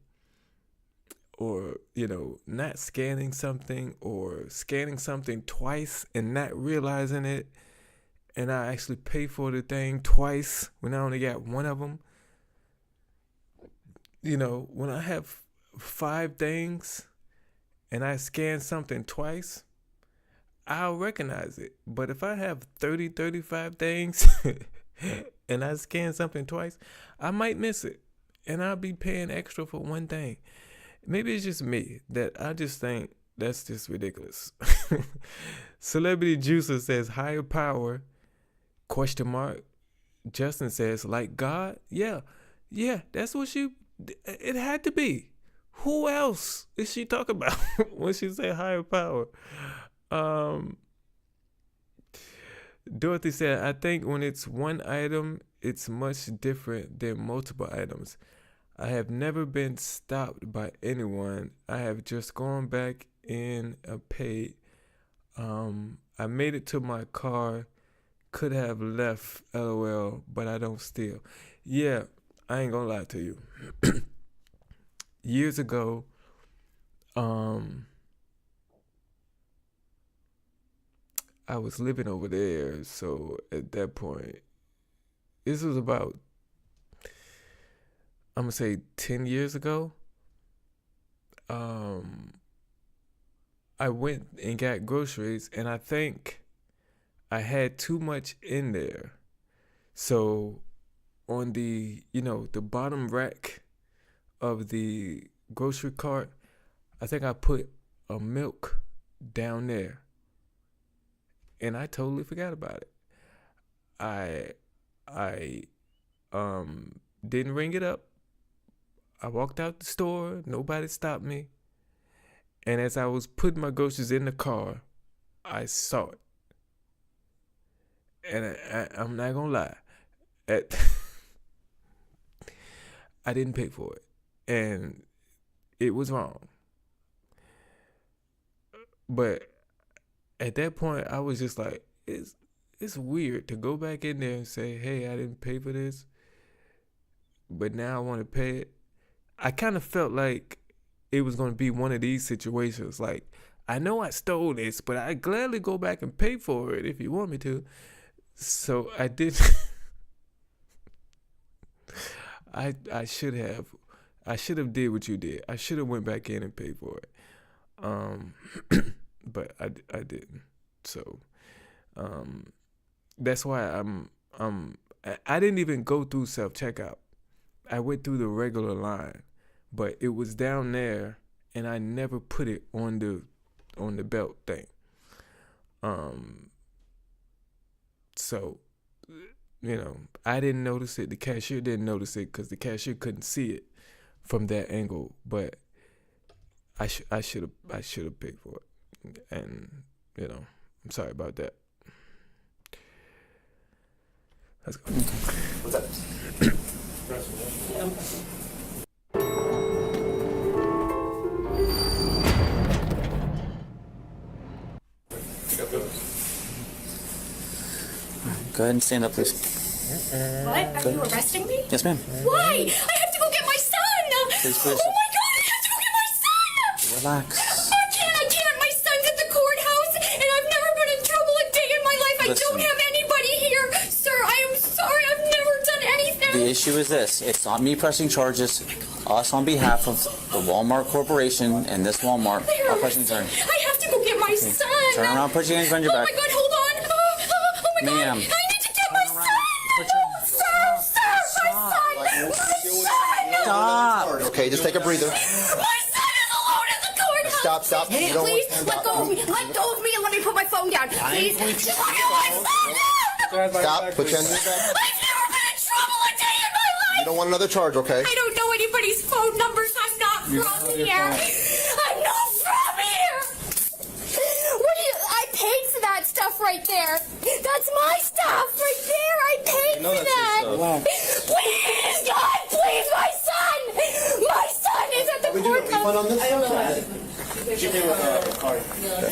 or, you know, not scanning something, or scanning something twice and not realizing it, and I actually pay for the thing twice when I only got one of them. You know, when I have 5 things and I scan something twice, I'll recognize it. But if I have 30, 35 things and I scan something twice, I might miss it. And I'll be paying extra for one thing. Maybe it's just me that I just think that's just ridiculous. Celebrity Juicer says higher power, ? Justin says, like God? Yeah, that's what it had to be. Who else is she talking about when she say higher power? Dorothy said, I think when it's one item, it's much different than multiple items. I have never been stopped by anyone. I have just gone back in and paid. I made it to my car. Could have left, LOL, but I don't steal. Yeah, I ain't gonna lie to you. Years ago, I was living over there, so at that point, this was about, I'm gonna say 10 years ago. I went and got groceries, and I think I had too much in there. So on the, the bottom rack of the grocery cart, I think I put a milk down there. And I totally forgot about it. I didn't ring it up. I walked out the store. Nobody stopped me. And as I was putting my groceries in the car, I saw it. And I'm not gonna lie, I didn't pay for it, and it was wrong. But at that point, I was just like, it's weird to go back in there and say, hey, I didn't pay for this, but now I want to pay it. I kind of felt like it was going to be one of these situations. Like, I know I stole this, but I'd gladly go back and pay for it if you want me to. So I did. I should have did what you did. I should have went back in and paid for it. But I didn't. So that's why I didn't even go through self-checkout. I went through the regular line, but it was down there, and I never put it on the belt thing. So, I didn't notice it. The cashier didn't notice it because the cashier couldn't see it from that angle. But I should have paid for it, and I'm sorry about that. Let's go. What's that? Go ahead and stand up, please. What? Are you arresting me? Yes, ma'am. Why? I have to go get my son! Please, oh my god, I have to go get my son! Relax. I can't. My son's at the courthouse, and I've never been in trouble a day in my life. Listen. I don't have anybody here. Sir, I am sorry. I've never done anything. The issue is this. It's not me pressing charges. Us on behalf of the Walmart Corporation and this Walmart are pressing charges. I have to go get my son. Turn around, put your hands behind your back. Oh my god, hold on. Oh my god. Ma'am. I need to get my son. Sir, my son. Stop. Okay, just take a breather. My son is alone in the courthouse. Stop. You don't Please, want- let go of me. Let go of me and let me put my phone down. Please. Just look at my son. Stop. Put your hands in your back. I've never been in trouble a day in my life. You don't want another charge, okay? I don't know anybody's phone numbers. I'm not from here. I'm not from here. I paid for that stuff right there. That's my stuff right there. I paid for that. Please, God, please, my son. My son is at the We do a refund on this? I don't know. She came with a card.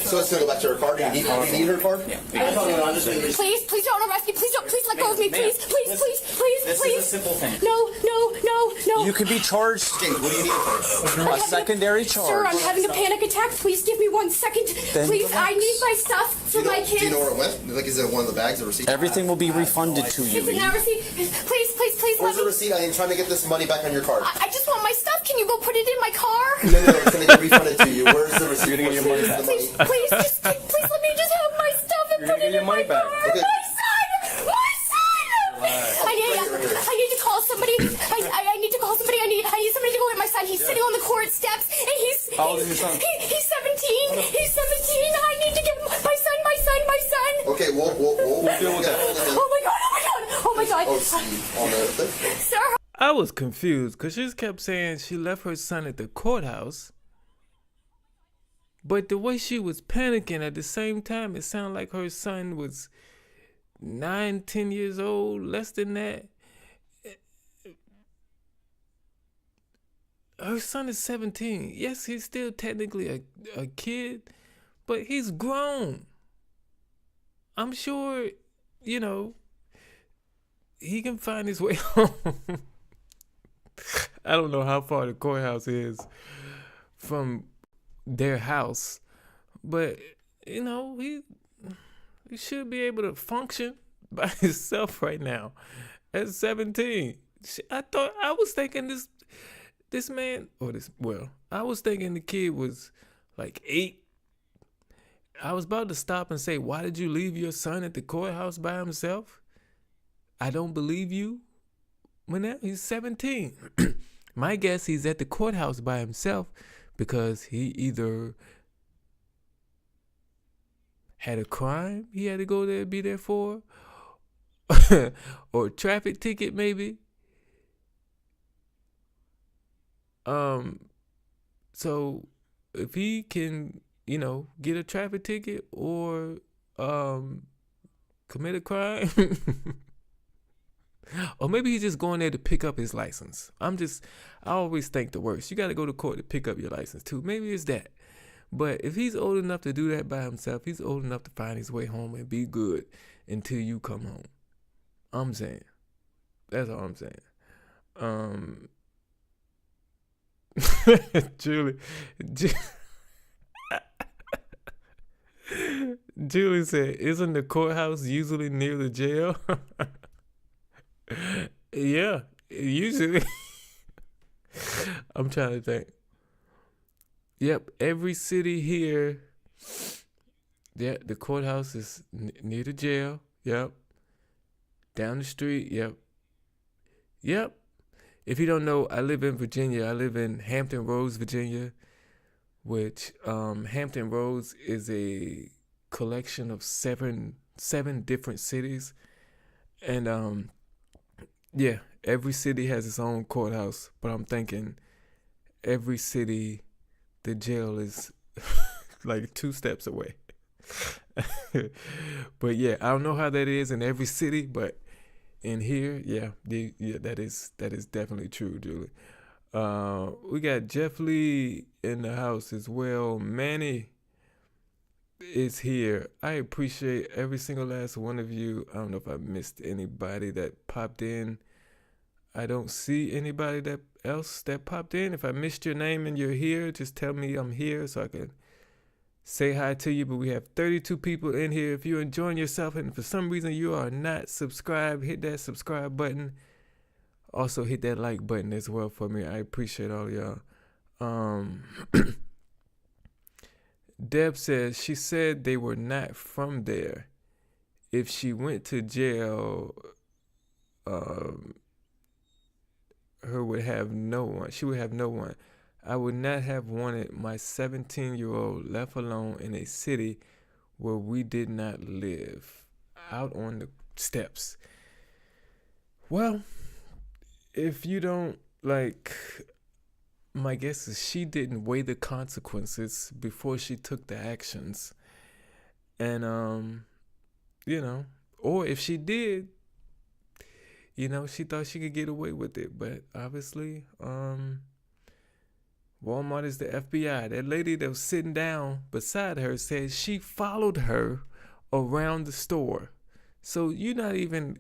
So it's going to go back to her card. Do you need her card? Please don't arrest me. Please let go of me. Please. This is a simple thing. No. You could be charged James, what do you need her for? a secondary charge. Sir, I'm having a panic attack. Please give me 1 second. Please, I need my stuff for my kids. Do you know where it went? Like, is it one of the bags, the receipt? Everything will be refunded to you. Is it not receipt? Please, Where's let the me. receipt? I am trying to get this money back on your card. I just want my stuff. Can you go put it in my car? No, it's going to get refunded to you. Where's the receipt? You're gonna get your money back. Please, let me just have my stuff and put it in my car. Okay. My son! I need to call somebody. I need to call somebody. I need somebody to go get my son. He's sitting on the court steps, and he's. How old is your son? He's 17. He's 17. I need to get my son. Okay, we'll deal with that. Oh my god. Oh, see, on the thing? Sir. I was confused because she just kept saying she left her son at the courthouse. But the way she was panicking at the same time, it sounded like her son was 9, 10 years old, less than that. her son is 17. Yes, he's still technically a kid, but he's grown. I'm sure, you know, he can find his way home. I don't know how far the courthouse is from their house, but you know, he should be able to function by himself right now at 17. I was thinking this man, I was thinking the kid was like 8. I was about to stop and say, why did you leave your son at the courthouse by himself? I don't believe you. When he's 17. My guess, he's at the courthouse by himself because he either had a crime he had to go there, be there for, or a traffic ticket maybe. So if he can, you know, get a traffic ticket or commit a crime, or maybe he's just going there to pick up his license. I always think the worst. You got to go to court to pick up your license too. Maybe it's that. But if he's old enough to do that by himself, he's old enough to find his way home and be good until you come home. I'm saying. That's all I'm saying. Julie said, isn't the courthouse usually near the jail? Yeah, usually. I'm trying to think. Yep, every city here. Yeah, the courthouse is near the jail. Yep. Down the street. Yep. If you don't know, I live in Virginia. I live in Hampton Roads, Virginia, which Hampton Roads is a collection of seven different cities. And yeah, every city has its own courthouse, but I'm thinking every city, the jail is like 2 steps away. But yeah, I don't know how that is in every city, but in here, yeah, that is definitely true, Julie. We got Jeff Lee in the house as well. Manny is here. I appreciate every single last one of you. I don't know if I missed anybody that popped in. I don't see anybody else that popped in. If I missed your name and you're here, just tell me I'm here so I can say hi to you. But we have 32 people in here. If you're enjoying yourself and for some reason you are not subscribed, hit that subscribe button. Also hit that like button as well for me. I appreciate all y'all. Deb says she said they were not from there. If she went to jail, she would have no one. I would not have wanted my 17-year-old left alone in a city where we did not live, out on the steps. Well, if you don't, my guess is she didn't weigh the consequences before she took the actions. And, or if she did, she thought she could get away with it. But obviously, Walmart is the FBI. That lady that was sitting down beside her said she followed her around the store. So you're not even...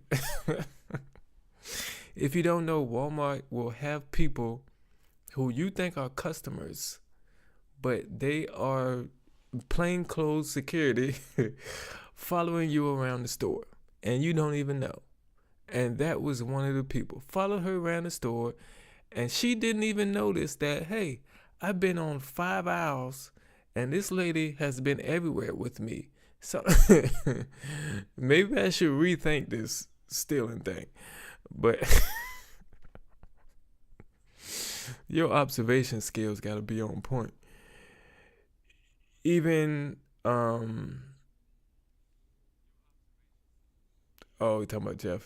If you don't know, Walmart will have people who you think are customers, but they are plainclothes security following you around the store, and you don't even know. And that was one of the people. Followed her around the store, and she didn't even notice that, hey, I've been on 5 aisles, and this lady has been everywhere with me. So maybe I should rethink this stealing thing. But your observation skills got to be on point. Even, we're talking about Jeff.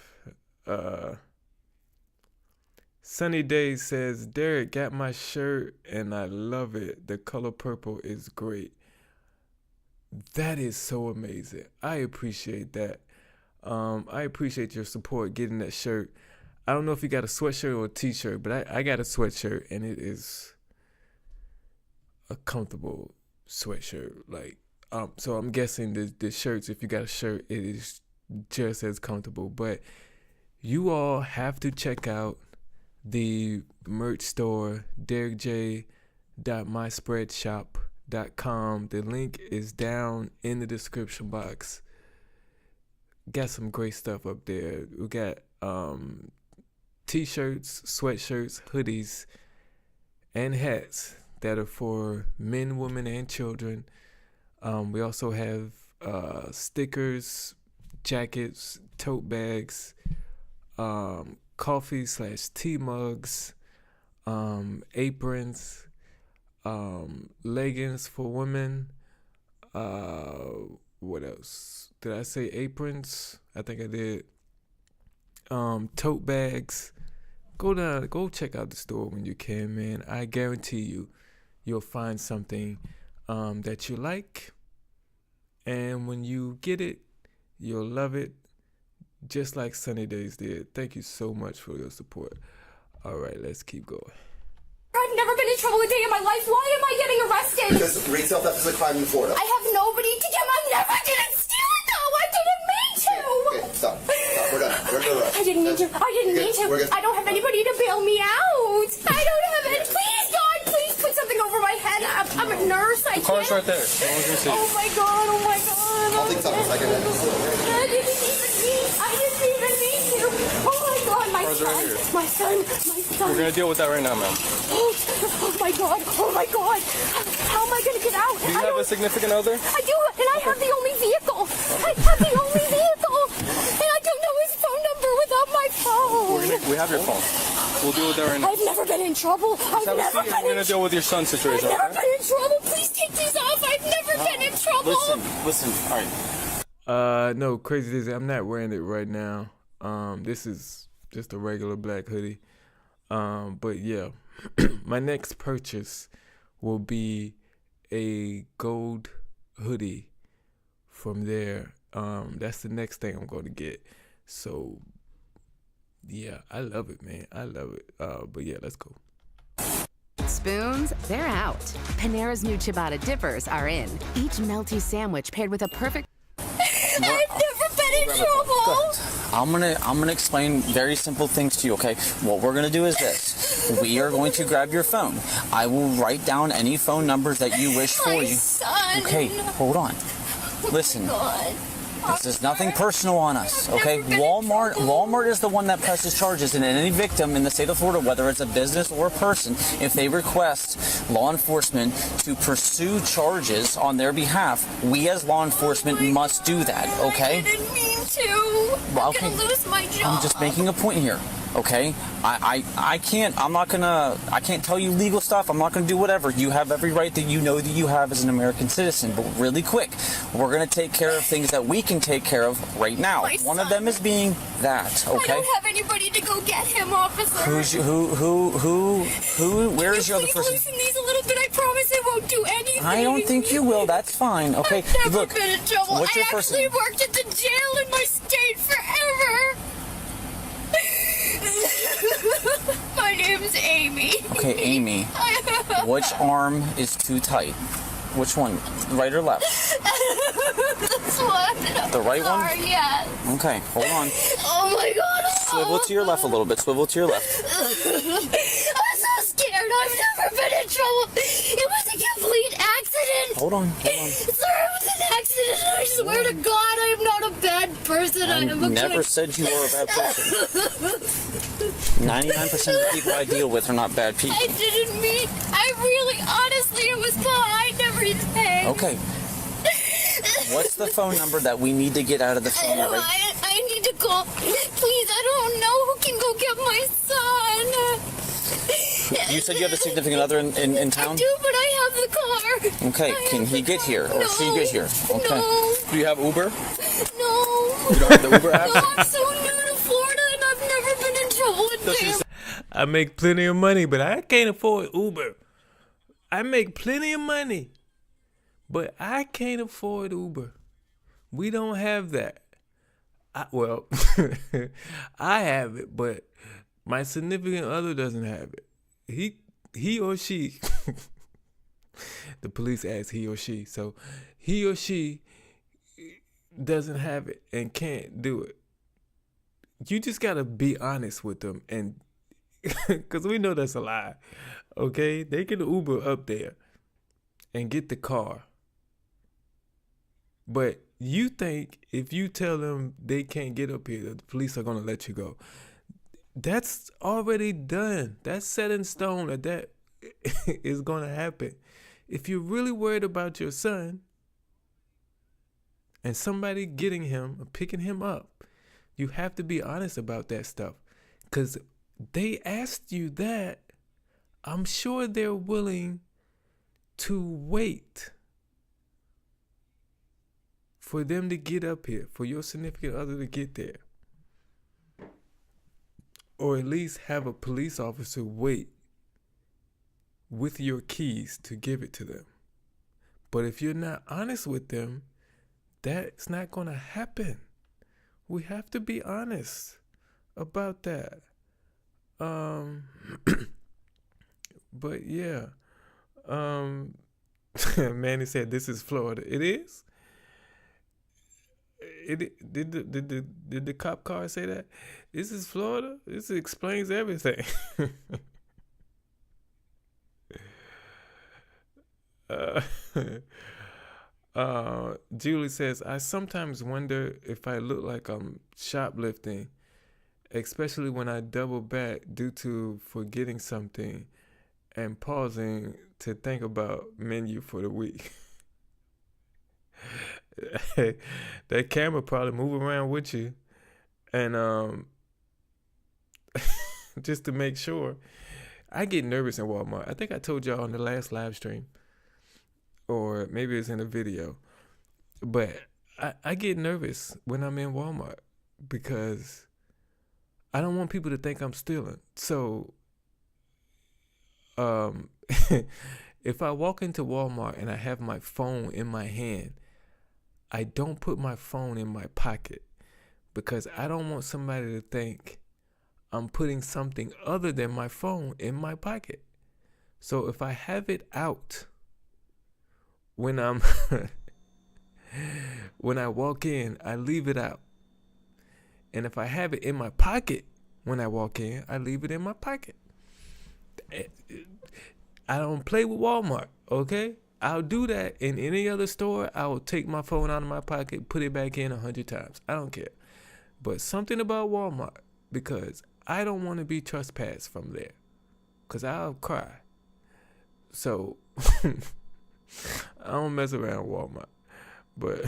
Sunny Day says, Derrick, got my shirt and I love it. The color purple is great. That is so amazing. I appreciate that. I appreciate your support getting that shirt. I don't know if you got a sweatshirt or a t-shirt, but I got a sweatshirt, and it is a comfortable sweatshirt. Like, so I'm guessing the shirts, if you got a shirt, it is just as comfortable. But you all have to check out the merch store, DerrickJ.myspreadshop.com. The link is down in the description box. Got some great stuff up there. We got t-shirts, sweatshirts, hoodies, and hats that are for men, women, and children. We also have stickers, jackets, tote bags, coffee/tea mugs, aprons, leggings for women. What else? Did I say aprons? I think I did. Tote bags. Go check out the store when you can, man. I guarantee you'll find something that you like, and when you get it, you'll love it, just like Sunny Days did. Thank you so much for your support. All right, let's keep going. I've never been in trouble a day in my life. Why am I getting arrested? Because retail theft is a crime in Florida. I have nobody to get my never didn't steal it though. I didn't mean to. Okay, stop. We're done. We're done. I didn't mean to. I didn't mean to. I don't have anybody to bail me out. I don't have it. Please, God, please put something over my head. I'm a nurse. I can't. The car's right there. Oh my God. Oh my God. I'll take something. I didn't even mean to. Oh my God, my son. We're gonna deal with that right now, ma'am. Oh my God. Oh my God. How am I gonna get out? Do you have a significant other? I do, and I have the only vehicle. I have the only vehicle, and I don't know his phone number without my phone. We have your phone. We'll deal with that right now. I've never been in trouble. We're gonna deal with your son's situation. I've never been in trouble. Please take these off. I've never been in trouble. Listen. All right. No, Crazy Dizzy, I'm not wearing it right now. This is just a regular black hoodie. But yeah, my next purchase will be a gold hoodie from there. That's the next thing I'm going to get. So yeah, I love it, man. I love it. But yeah, let's go. Spoons, they're out. Panera's new ciabatta dippers are in. Each melty sandwich paired with a perfect... I've never been in trouble. I'm gonna explain very simple things to you, okay? What we're gonna do is this. We are going to grab your phone. I will write down any phone numbers that you wish for you. Son. Okay, hold on. Listen. God. This is nothing personal on us, okay? Walmart is the one that presses charges, and any victim in the state of Florida, whether it's a business or a person, if they request law enforcement to pursue charges on their behalf, we as law enforcement must do that, okay? I didn't mean to. Well, I'm gonna lose my job. I'm just making a point here. Okay, I can't tell you legal stuff. I'm not gonna do whatever. You have every right that you know that you have as an American citizen. But really quick, we're gonna take care of things that we can take care of right now. One of them is being that. Okay. I don't have anybody to go get him, officer. Where is your other person? Loosen these a little bit. I promise I won't do anything. I don't think you will. That's fine. Okay. I've never Look, been in trouble. what's your I first actually name? worked at the jail in my state forever. My name's Amy. Okay, Amy. Which arm is too tight? Which one? Right or left? This one. The right one? Sorry, yes. Okay, hold on. Oh my God. Swivel to your left a little bit. Swivel to your left. I'm so scared. I've never been in trouble. It was a complete accident. Hold on. Sir, it was an accident. I swear to God, I am not a bad person. I am a never good... said you were a bad person. 99% of the people I deal with are not bad people. I didn't mean... I really, honestly, it was behind everything. Okay. What's the phone number that we need to get out of the phone? I need to call. Please, I don't know who can go get my son. You said you have a significant other in town? I do, but I have the car. Okay, can he get here or she get here? Okay. No. Do you have Uber? No. You don't have the Uber app? No, I'm so new to Florida and I've never been in trouble with them. I make plenty of money, but I can't afford Uber. I make plenty of money, but I can't afford Uber. We don't have that. I have it, but My significant other doesn't have it. He or she, the police asked he or she, so he or she doesn't have it and can't do it. You just gotta be honest with them, and because we know that's a lie, okay? They can Uber up there and get the car. But you think if you tell them they can't get up here, the police are gonna let you go. That's already done. That's set in stone that is gonna happen. If you're really worried about your son and somebody getting him or picking him up, you have to be honest about that stuff. Because they asked you that. I'm sure they're willing to wait for them to get up here, for your significant other to get there. Or at least have a police officer wait with your keys to give it to them. But if you're not honest with them, that's not going to happen. We have to be honest about that. But yeah. Manny said this is Florida. It is? Did the cop car say that? This is Florida? This explains everything. Julie says, I sometimes wonder if I look like I'm shoplifting, especially when I double back due to forgetting something and pausing to think about menu for the week. That camera probably move around with you, and just to make sure. I get nervous in Walmart. I think I told y'all on the last live stream, or maybe it's in a video, but I get nervous when I'm in Walmart because I don't want people to think I'm stealing. So if I walk into Walmart and I have my phone in my hand, I don't put my phone in my pocket because I don't want somebody to think I'm putting something other than my phone in my pocket. So if I have it out when I'm when I walk in, I leave it out. And if I have it in my pocket when I walk in, I leave it in my pocket. I don't play with Walmart, okay? I'll do that in any other store. I will take my phone out of my pocket, put it back in 100 times. I don't care. But something about Walmart, because I don't want to be trespassed from there, because I'll cry. So I don't mess around Walmart. But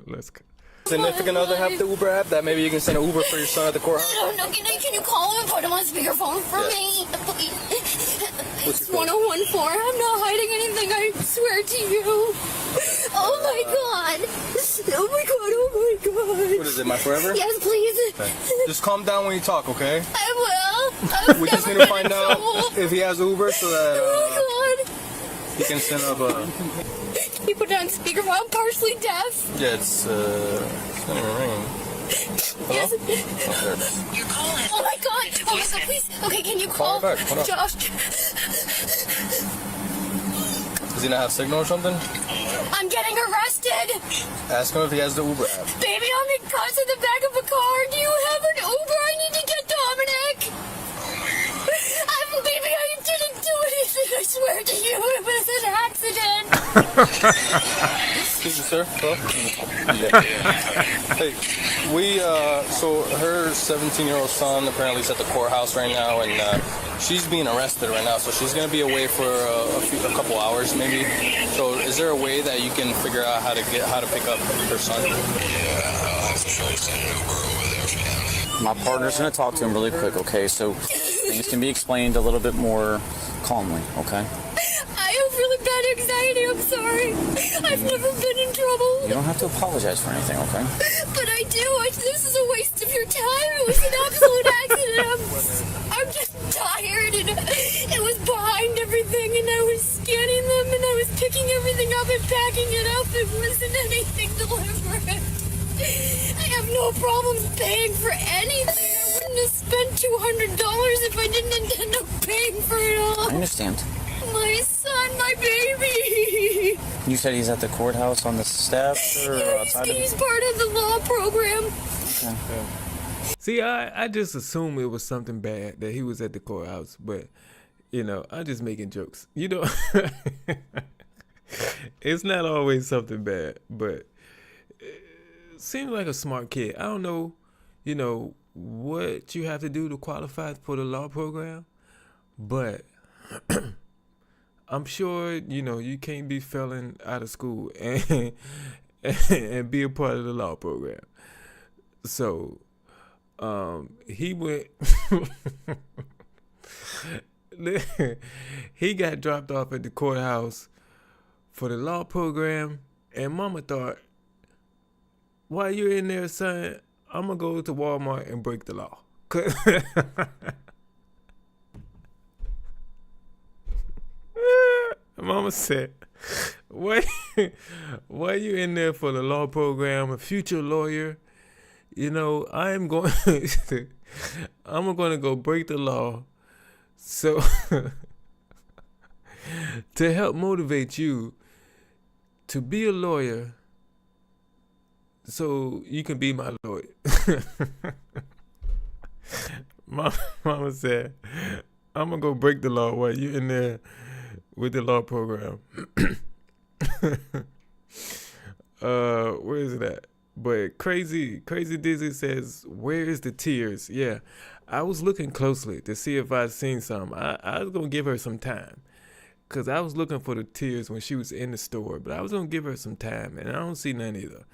let's go. Significant other have the Uber app that maybe you can send an Uber for your son at the courthouse? No, can you call him and put him on speakerphone for me? It's 1014. I'm not hiding anything, I swear to you. Oh my god. Oh my god, oh my god. What is it, my forever? Yes, please. Okay. Just calm down when you talk, okay? I will. We just need to find out if he has Uber so that oh my god. he can send up a... You put it on speakerphone. I'm partially deaf. Yeah, it's not even ringing. Hello? Yes. Oh, there it is. You're calling. Oh my god. Oh my god, please. Okay, can you call back. Hold on. Josh? Does he not have signal or something? I'm getting arrested. Ask him if he has the Uber app. Baby, I'm in cuffs in the back of a car. Do you have an Uber? I need to get Dominic. Baby, I didn't do anything. I swear to you, it was an accident. Excuse me, sir. Hello? Yeah. Hey, so her 17-year-old son apparently is at the courthouse right now, and she's being arrested right now, so she's going to be away for a couple hours maybe. So is there a way that you can figure out how to pick up her son? Yeah, I'll have to try to send an Uber over there for him. My partner's going to talk to him really quick, okay? So things can be explained a little bit more calmly, okay? I have really bad anxiety. I'm sorry. I've never been in trouble. You don't have to apologize for anything, okay? But I do. This is a waste of your time. It was an absolute accident. I'm just tired, and it was behind everything, and I was scanning them, and I was picking everything up and packing it up. It wasn't anything deliberate. I have no problems paying for anything. I wouldn't to spend $200 if I didn't end up paying for it all. I understand. My son, my baby. You said he's at the courthouse on the steps or outside of He's part of the law program. Okay. See, I just assumed it was something bad that he was at the courthouse, but you know, I'm just making jokes. You know, it's not always something bad, but it seems like a smart kid. I don't know, you know, what you have to do to qualify for the law program, but I'm sure, you know, you can't be failing out of school and be a part of the law program. So, he went, he got dropped off at the courthouse for the law program, and mama thought, while you're in there, son, I'm gonna go to Walmart and break the law. Mama said, why you in there for the law program, a future lawyer? You know, I'm going to go break the law so to help motivate you to be a lawyer so you can be my lawyer. Mama said, I'm going to go break the law while you in there with the law program. Where is it at? But Crazy Dizzy says, where is the tears? Yeah, I was looking closely to see if I'd seen some. I was going to give her some time, because I was looking for the tears when she was in the store, but I was going to give her some time, and I don't see none either.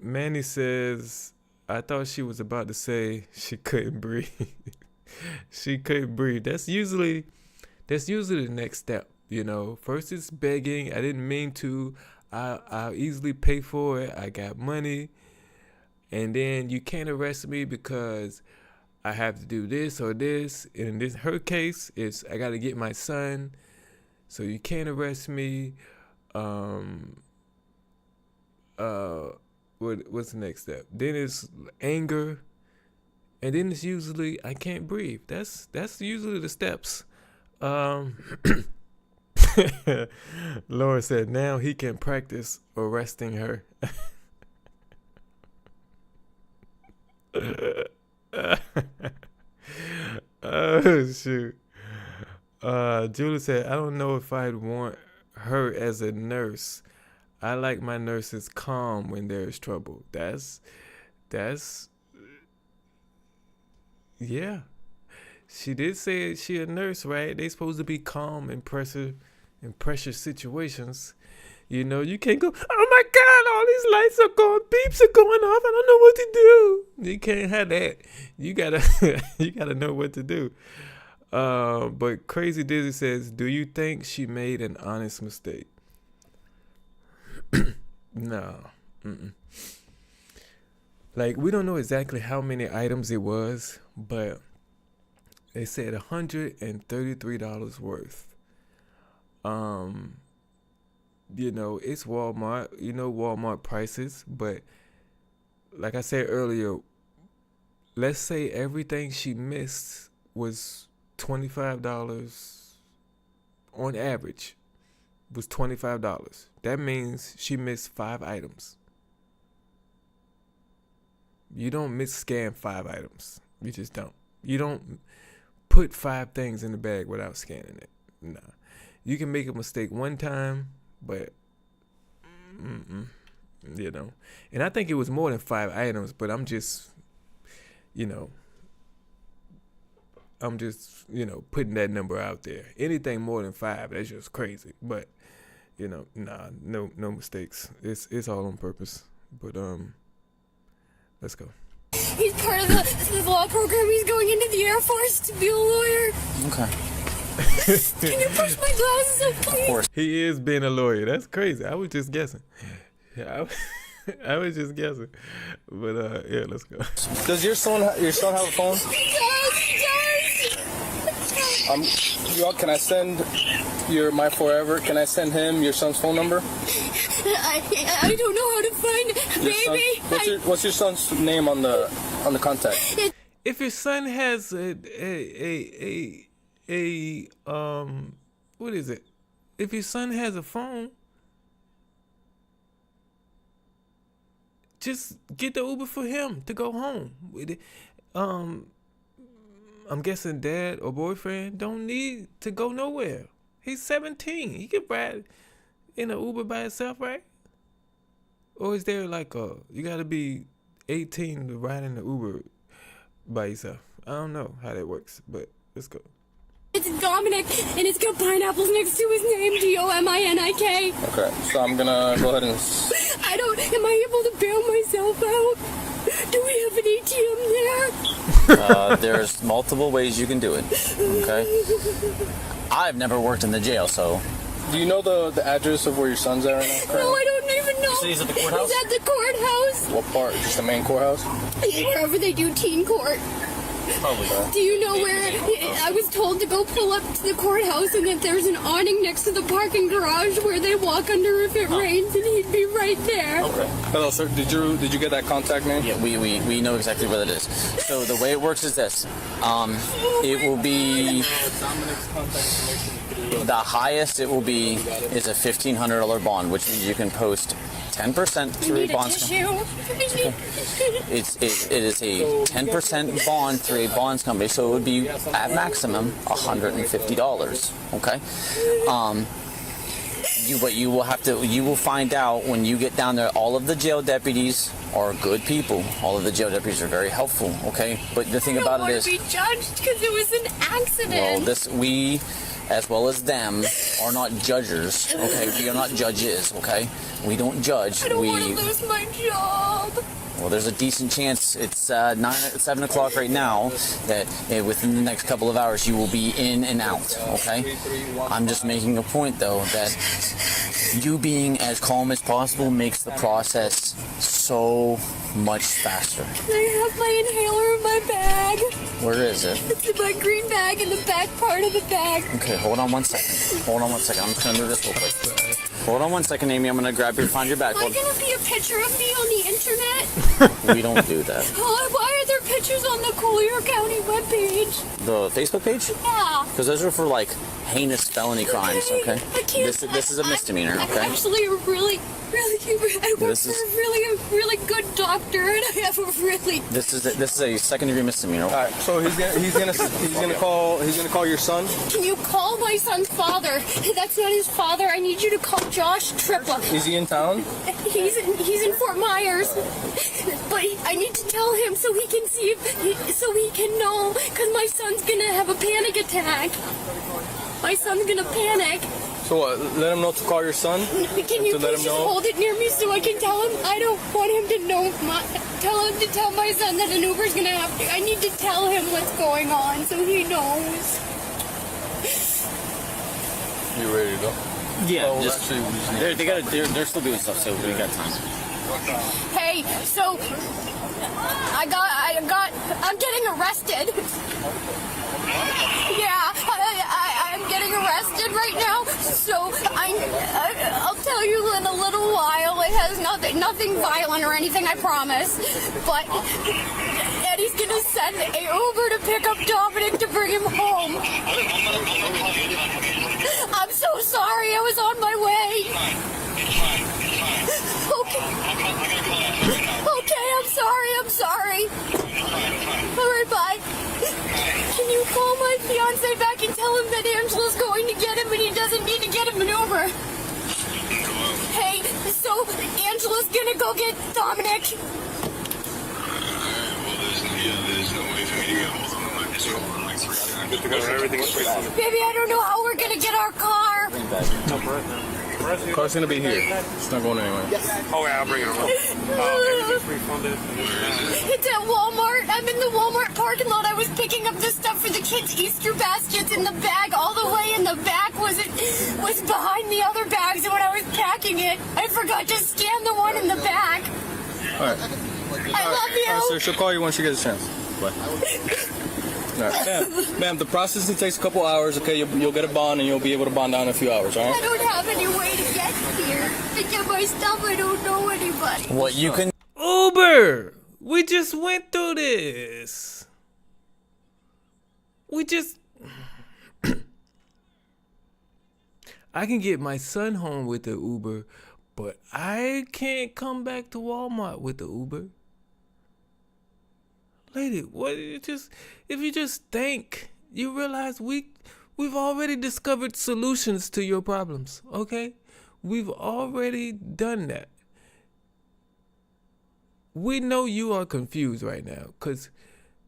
Manny says, I thought she was about to say she couldn't breathe. She couldn't breathe. That's usually the next step, you know. First it's begging. I didn't mean to. I'll easily pay for it. I got money. And then you can't arrest me because I have to do this or this. In her case, it's I got to get my son. So you can't arrest me. What's the next step? Then it's anger. And then it's usually I can't breathe. That's usually the steps. Laura said now he can practice arresting her. Oh shoot. Julie said, I don't know if I'd want her as a nurse. I like my nurses calm when there's trouble. That's yeah. She did say she a nurse, right? They supposed to be calm in pressure situations. You know, you can't go, oh my God, all these lights are going, beeps are going off. I don't know what to do. You can't have that. You gotta know what to do. But Crazy Dizzy says, do you think she made an honest mistake? No. Mm-mm. Like, we don't know exactly how many items it was, but they said $133 worth. You know, it's Walmart. You know Walmart prices, but like I said earlier, let's say everything she missed was $25 on average. Was $25. That means she missed 5 items. You don't scan 5 items. You just don't. You don't put 5 things in the bag without scanning it. Nah. You can make a mistake one time, but you know. And I think it was more than 5 items, but I'm just, you know, putting that number out there. Anything more than 5, that's just crazy. But, you know, nah, no mistakes. It's all on purpose. But let's go. He's part of the law program. He's going into the Air Force to be a lawyer. Okay. Can you push my glasses up, please? Of course. He is being a lawyer. That's crazy. I was just guessing. I was just guessing. But yeah, let's go. Does your son have a phone? He does. Can I send you're my forever, can I send him your son's phone number? I don't know how to find baby. What's your son's name on the contact? If your son has what is it? If your son has a phone, just get the Uber for him to go home with it. I'm guessing dad or boyfriend don't need to go nowhere. He's 17. He can ride in an Uber by himself, right? Or is there like you gotta be 18 to ride in the Uber by yourself? I don't know how that works, but let's go. It's Dominic, and it's got pineapples next to his name, Dominik. Okay, so I'm gonna go ahead and... Am I able to bail myself out? Do we have an ATM there? There's multiple ways you can do it, okay? I've never worked in the jail, so... Do you know the address of where your son's at right now? No, I don't even know. So he's at the courthouse? He's at the courthouse. What part? Just the main courthouse? Wherever they do teen court. Probably not. Do you know where? I was told to go pull up to the courthouse and that there's an awning next to the parking garage where they walk under if it rains, and he'd be right there. Okay. Hello, sir. Did you get that contact name? Yeah, we know exactly where that is. So the way it works is this. It will be... The highest it will be is a $1,500 bond, which means you can post 10% through a bond company. It is a 10% bond through a bonds company, so it would be at maximum $150. Okay. You will find out when you get down there. All of the jail deputies are good people. All of the jail deputies are very helpful. Okay. But the thing about it is, I don't want to be judged because it was an accident. Well, we, as well as them, are not judges. Okay. We are not judges. Okay. We don't judge. I don't want to lose my job. Well, there's a decent chance. It's 7 o'clock right now that within the next couple of hours you will be in and out, okay? I'm just making a point, though, that you being as calm as possible makes the process so much faster. I have my inhaler in my bag. Where is it? It's in my green bag in the back part of the bag. Okay, hold on one second. Hold on one second. I'm just going to do this real quick. Hold on one second, Amy. I'm going to find your bag. Am I going to be a picture of me on the internet? We don't do that. Why are there pictures on the Collier County webpage? The Facebook page? Yeah. Because those are for, like, heinous felony crimes, okay? This is a misdemeanor, okay? I'm actually I work for a really good doctor, and I have a really... This is a second-degree misdemeanor. All right, so he's gonna call your son. Can you call my son's father? That's not his father. I need you to call Josh Trippa. Is he in town? He's in Fort Myers, but I need to tell him so he can see so he can know, because my son's gonna have a panic attack. My son's gonna panic. So what? Let him know to call your son? Can you please just hold it near me so I can tell him? I don't want him to know. Tell him to tell my son that an Uber's gonna have to. I need to tell him what's going on so he knows. You ready to go? Yeah. They're still doing stuff, so we got time. Hey, so I'm getting arrested. Yeah, I'm getting arrested right now. So I'll tell you in a little while. It has nothing violent or anything, I promise. But Eddie's gonna send an Uber to pick up Dominic to bring him home. I'm so sorry. I was on my way. Okay, I'm sorry. All right, bye. Can you call my fiance back and tell him that Angela's going to get him and he doesn't need to get him an Uber? Hey, so Angela's gonna go get Dominic. There's no way for me to get hold of him. I'm just rolling like 3 times. Baby, I don't know how we're gonna get our car. The car's gonna be here. It's not going anywhere. Oh, yeah, I'll bring it over. It's at Walmart. I'm in the Walmart parking lot. I was picking up the stuff for the kids' Easter baskets in the bag. All the way in the back was behind the other bags, and when I was packing it, I forgot to scan the one in the back. All right. I love you. So she'll call you when she gets a chance. Bye. All right. Ma'am, the processing takes a couple hours, okay? You'll get a bond, and you'll be able to bond down in a few hours, all right? I don't have any way to get here. To get my stuff, I don't know anybody. What you can... Uber! We just went through this. We just... I can get my son home with the Uber, but I can't come back to Walmart with the Uber. Lady, what if you just think, you realize we've already discovered solutions to your problems, okay? We've already done that. We know you are confused right now, because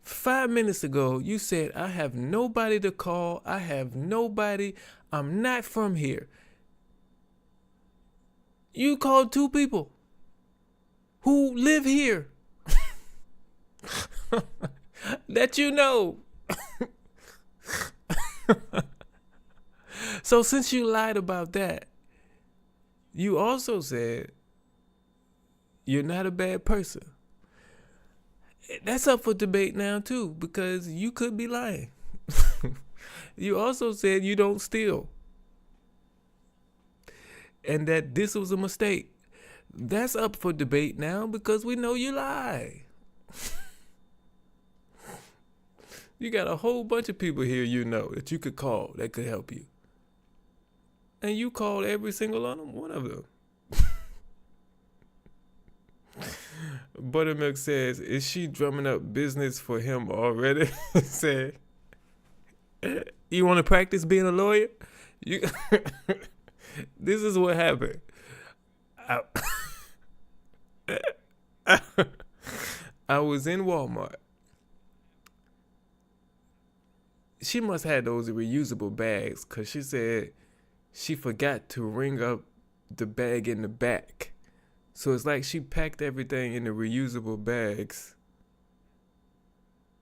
5 minutes ago you said, I have nobody to call, I have nobody, I'm not from here. You called 2 people who live here. That you know. So since you lied about that, you also said you're not a bad person. That's up for debate now too, because you could be lying. You also said you don't steal, and that this was a mistake. That's up for debate now, because we know you lie. You got a whole bunch of people here you know that you could call that could help you. And you called every single one of them. Buttermilk says, is she drumming up business for him already? Said, you want to practice being a lawyer? This is what happened. I was in Walmart. She must have had those reusable bags, because she said she forgot to ring up the bag in the back. So it's like she packed everything in the reusable bags.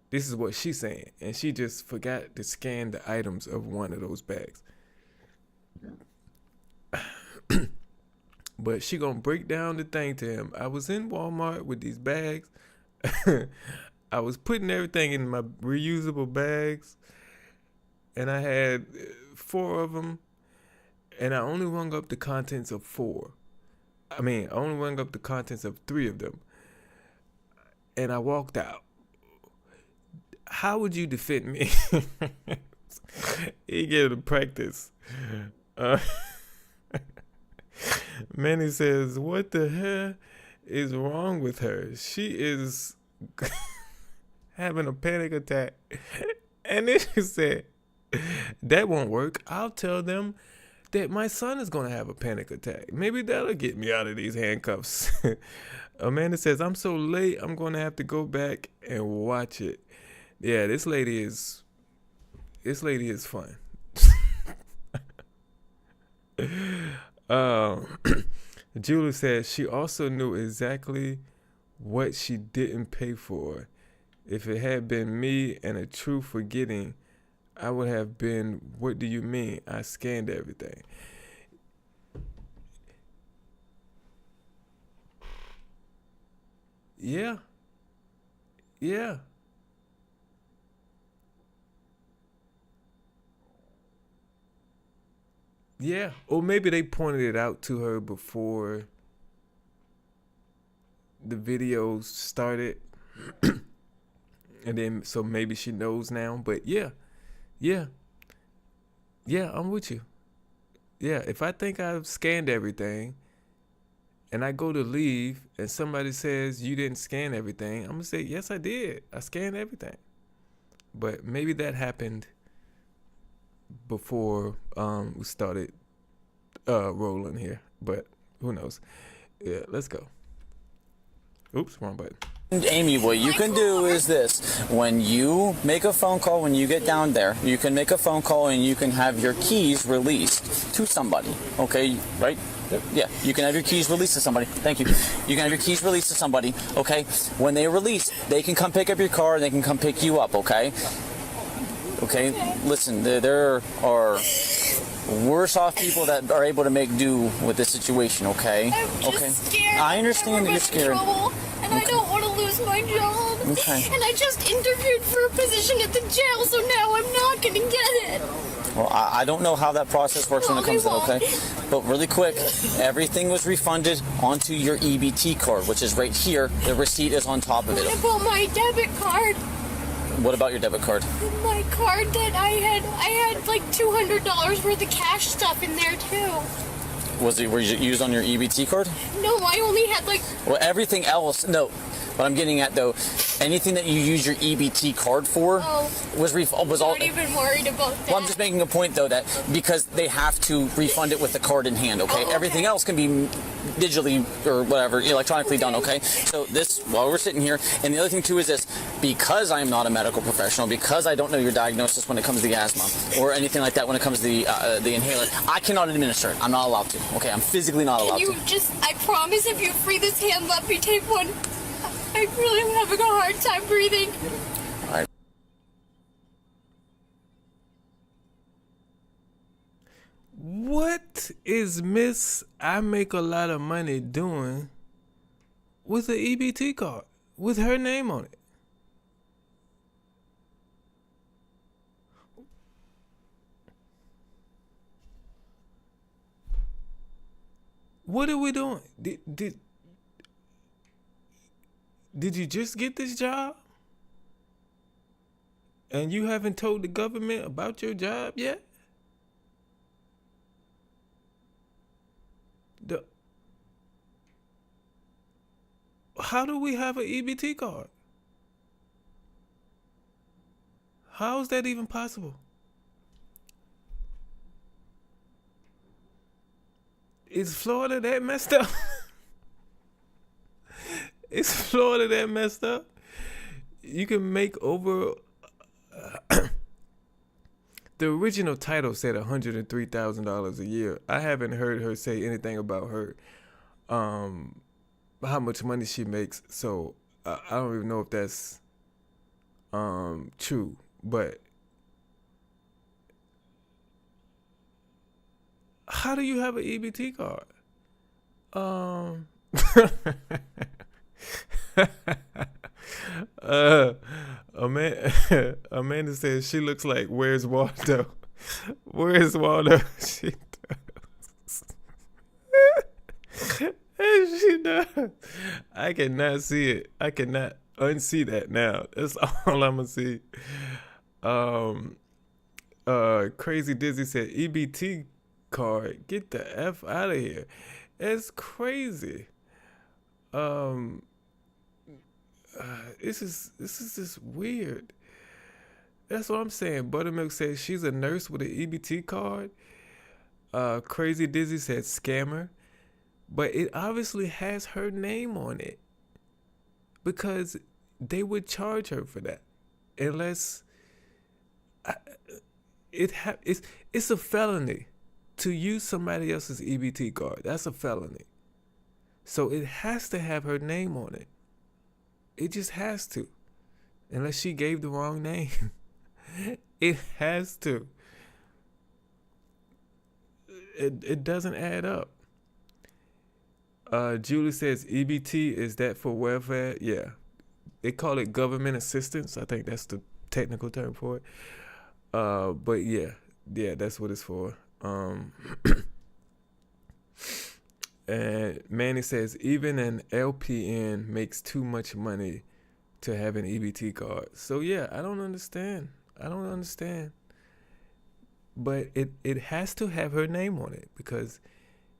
This is what she's saying. And she just forgot to scan the items of one of those bags. But she gonna break down the thing to him. I was in Walmart with these bags. I was putting everything in my reusable bags. And I had 4 of them. And I only rung up the contents of 4. I only rung up the contents of 3 of them. And I walked out. How would you defend me? He gave it a practice. Manny says, what the hell is wrong with her? She is having a panic attack. And then she said, that won't work. I'll tell them that my son is going to have a panic attack. Maybe that'll get me out of these handcuffs. Amanda says, I'm so late, I'm going to have to go back and watch it. Yeah, this lady is fun. Julie says she also knew exactly what she didn't pay for. If it had been me and a true forgetting, I would have been, what do you mean? I scanned everything. Yeah. Yeah. Yeah. Or maybe they pointed it out to her before the videos started. And then, so maybe she knows now. But yeah. Yeah, I'm with you. Yeah, if I think I've scanned everything and I go to leave and somebody says you didn't scan everything, I'm going to say, yes, I did. I scanned everything. But maybe that happened before we started rolling here. But who knows? Yeah, let's go. Oops, wrong button. Amy, what you can do is this. When you make a phone call, when you get down there, you can make a phone call and you can have your keys released to somebody. Okay, right? Yeah, you can have your keys released to somebody. Thank you. You can have your keys released to somebody, okay? When they release, they can come pick up your car and they can come pick you up, okay? Okay, listen, there are worse off people that are able to make do with this situation, okay? I'm just scared. I understand that you're scared. And I don't want to lose lose my job. Okay. And I just interviewed for a position at the jail, so now I'm not going to get it. Well, I don't know how that process works when it comes to it, okay? But really quick, everything was refunded onto your EBT card, which is right here. The receipt is on top of it. What about my debit card? What about your debit card? My card that I had like $200 worth of cash stuff in there too. Were you used on your EBT card? No, I only had like... Well, everything else, no. What I'm getting at, though, anything that you use your EBT card for was all... I'm not even worried about that. Well, I'm just making a point, though, that because they have to refund it with the card in hand, okay? Everything else can be digitally or whatever, electronically done, okay? So this, while we're sitting here, and the other thing, too, is this. Because I'm not a medical professional, because I don't know your diagnosis when it comes to the asthma or anything like that when it comes to the inhaler, I cannot administer it. I'm not allowed to, okay? I'm physically not allowed to. I promise if you free this hand, let me take one. I really am having a hard time breathing. All right. What is Miss I make a lot of money doing with an EBT card with her name on it? What are we doing? Did you just get this job? And you haven't told the government about your job yet? How do we have an EBT card? How is that even possible? Is Florida that messed up? Is Florida that messed up? You can make over... the original title said $103,000 a year. I haven't heard her say anything about her, how much money she makes. So I don't even know if that's true. But how do you have an EBT card? Amanda says she looks like Where's Waldo? Where's Waldo? She does. And she does. I cannot see it. I cannot unsee that now. That's all I'm gonna see. Crazy Dizzy said EBT card. Get the F out of here. It's crazy. This is just weird. That's what I'm saying. Buttermilk says she's a nurse with an EBT card. Crazy Dizzy said scammer. But it obviously has her name on it. Because they would charge her for that. Unless it's a felony to use somebody else's EBT card. That's a felony. So it has to have her name on it. It just has to. Unless she gave the wrong name. It has to. It doesn't add up. Julie says EBT, is that for welfare? Yeah. They call it government assistance. I think that's the technical term for it. But yeah, that's what it's for. And Manny says, even an LPN makes too much money to have an EBT card. So yeah, I don't understand. But it has to have her name on it because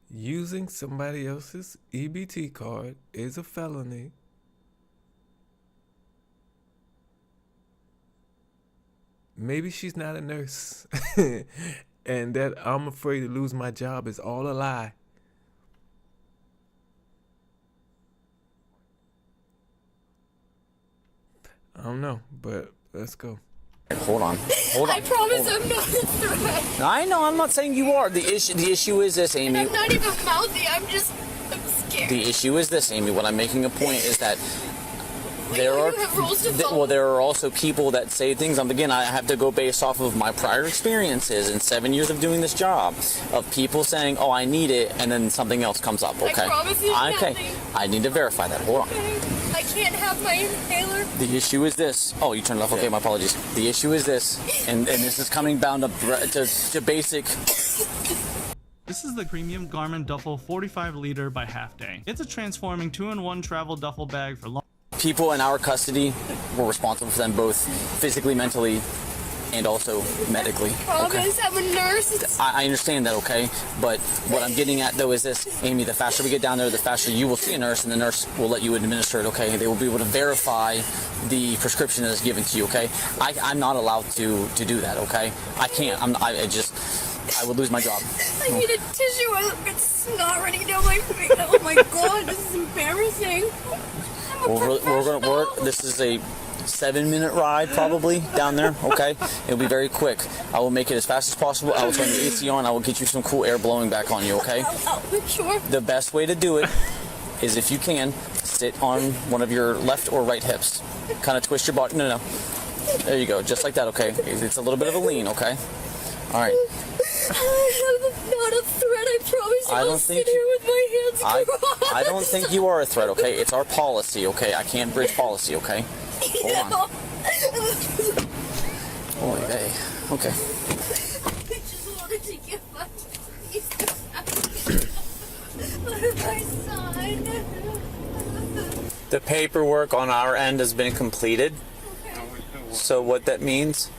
using somebody else's EBT card is a felony. Maybe she's not a nurse. And that I'm afraid to lose my job is all a lie. I don't know, but let's go. Hold on. I promise I'm not a threat. I know, I'm not saying you are. The issue is this, Amy. And I'm not even mouthy. I'm scared. The issue is this, Amy. What I'm making a point is that there are You have rules to follow. well, there are also people that say things. Again, I have to go based off of my prior experiences and 7 years of doing this job, of people saying, "Oh, I need it," and then something else comes up. Okay. I promise you Okay. nothing. I need to verify that. Hold on. Okay. I can't have my inhaler. The issue is this. Oh, you turned it off. Okay, my apologies. The issue is this, and this is coming down to basic. This is the Premium Garmin Duffel 45 liter by Half Day. It's a transforming 2-in-1 travel duffel bag for long. People in our custody, we're responsible for them both physically, mentally, and also medically. Promise, I'm a nurse. I understand that, okay? But what I'm getting at, though, is this, Amy, the faster we get down there, the faster you will see a nurse, and the nurse will let you administer it, okay? They will be able to verify the prescription that is given to you, okay? I'm not allowed to do that, okay? I can't. I would lose my job. I need a tissue. I've got snot running down my face. Oh my god, this is embarrassing. This is a 7-minute ride probably down there, okay? It'll be very quick. I will make it as fast as possible. I will turn the AC on. I will get you some cool air blowing back on you, okay? Sure. The best way to do it is, if you can, sit on one of your left or right hips. Kind of twist your body. No. There you go. Just like that, okay? It's a little bit of a lean, okay? All right. I'm not a threat, I promise you. I'll sit here with my hands crossed. I don't think you are a threat, okay? It's our policy, okay? I can't bridge policy, okay? Hold on. Oh, okay. Okay. I just wanted to get my son. The paperwork on our end has been completed. So what that means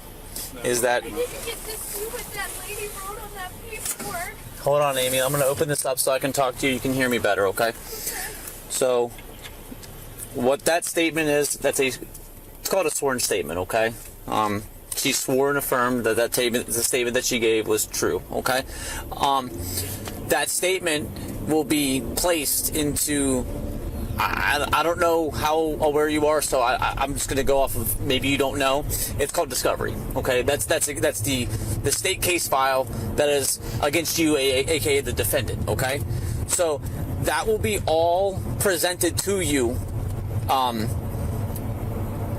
is that... I need to get to see what that lady wrote on that paperwork. Hold on, Amy. I'm going to open this up so I can talk to you. You can hear me better, okay? So what that statement is, it's called a sworn statement, okay? She swore and affirmed that the statement that she gave was true, okay? That statement will be placed into... I don't know how aware you are, so I'm just going to go off of maybe you don't know. It's called discovery. Okay, that's the state case file that is against you, aka the defendant. Okay, so that will be all presented to you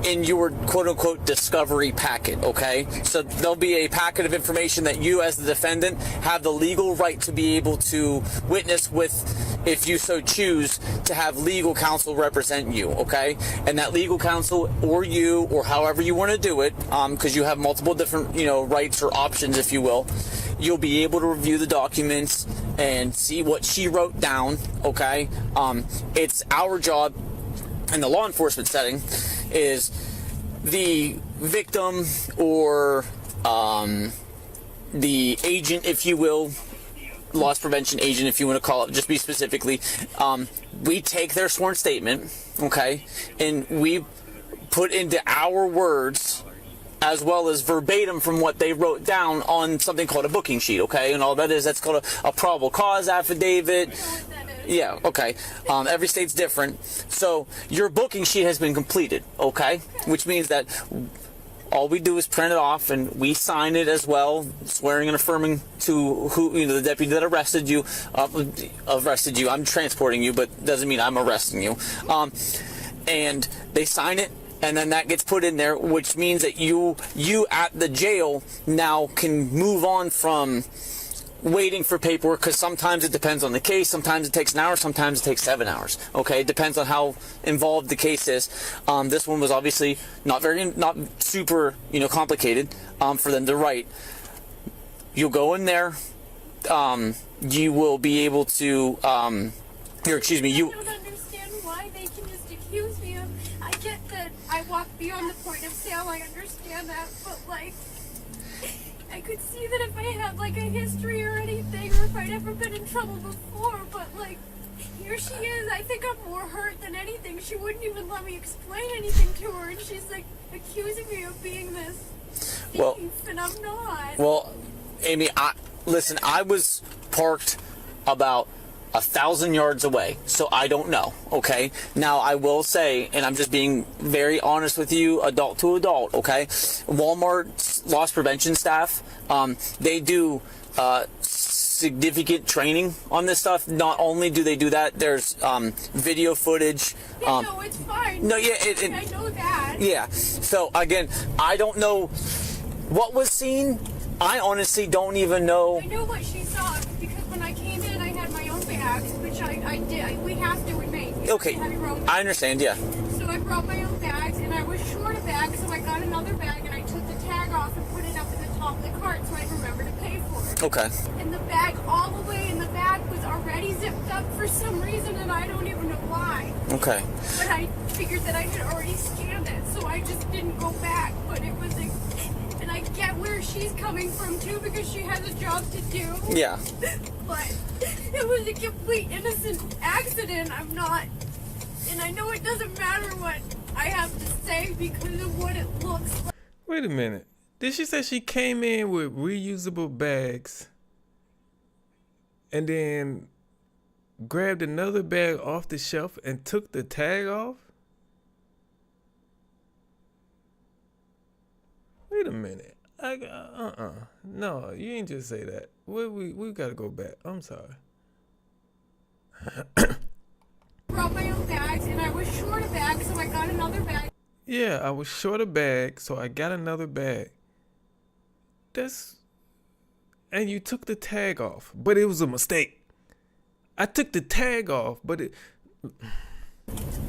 in your quote-unquote discovery packet, okay? So there'll be a packet of information that you as the defendant have the legal right to be able to witness with, if you so choose, to have legal counsel represent you, okay? And that legal counsel, or you, or however you want to do it, because you have multiple different, rights or options, if you will, you'll be able to review the documents and see what she wrote down, okay? It's our job in the law enforcement setting is the victim or the agent, if you will, loss prevention agent, if you want to call it, just be specifically, we take their sworn statement, okay, and we put into our words as well as verbatim from what they wrote down on something called a booking sheet, okay? And all that is, that's called a probable cause affidavit. Yeah, okay. Every state's different. So your booking sheet has been completed, okay? Which means that all we do is print it off and we sign it as well, swearing and affirming to who, the deputy that arrested you. I'm transporting you, but doesn't mean I'm arresting you. And they sign it. And then that gets put in there, which means that you at the jail now can move on from waiting for paperwork, because sometimes it depends on the case. Sometimes it takes an hour. Sometimes it takes 7 hours. Okay, it depends on how involved the case is. This one was obviously not super complicated for them to write. You'll go in there. You will be able to. I don't understand why they can just accuse me of. I get that I walk beyond the point of sale. I understand that, but I could see that if I had a history or anything, or if I'd ever been in trouble before, but here she is. I think I'm more hurt than anything. She wouldn't even let me explain anything to her, and she's accusing me of being this thief, and I'm not. Well, Amy, listen, I was parked about 1,000 yards away, so I don't know, okay? Now, I will say, and I'm just being very honest with you, adult to adult, okay? Walmart's loss prevention staff, they do significant training on this stuff. Not only do they do that, there's video footage. No, it's fine. No, yeah, I know that. Yeah. So again, I don't know what was seen. I honestly don't even know. I know what she saw because when I came in, I had my own bags, which I did. We have to remain. Okay, I understand. Yeah. So I brought my own bags, and I was short a bag, so I got another bag, and I took the tag off and put it up at the top of the cart so I'd remember to pay for it. Okay. And the bag, all the way in the bag, was already zipped up for some reason, and I don't even know why. Okay. But I figured that I had already scanned it, so I just didn't go back. But it was a, and I get where she's coming from too, because she has a job to do. Yeah. But it was a complete innocent accident. I'm not, and I know it doesn't matter what I have to say because of what it looks like. Wait a minute. Did she say she came in with reusable bags and then grabbed another bag off the shelf and took the tag off? Wait a minute. No, you ain't just say that. We gotta go back. I'm sorry. Brought my own bags, and I was short a bag, so I got another bag. Yeah, I was short a bag, so I got another bag. And you took the tag off, but it was a mistake. I took the tag off, but it...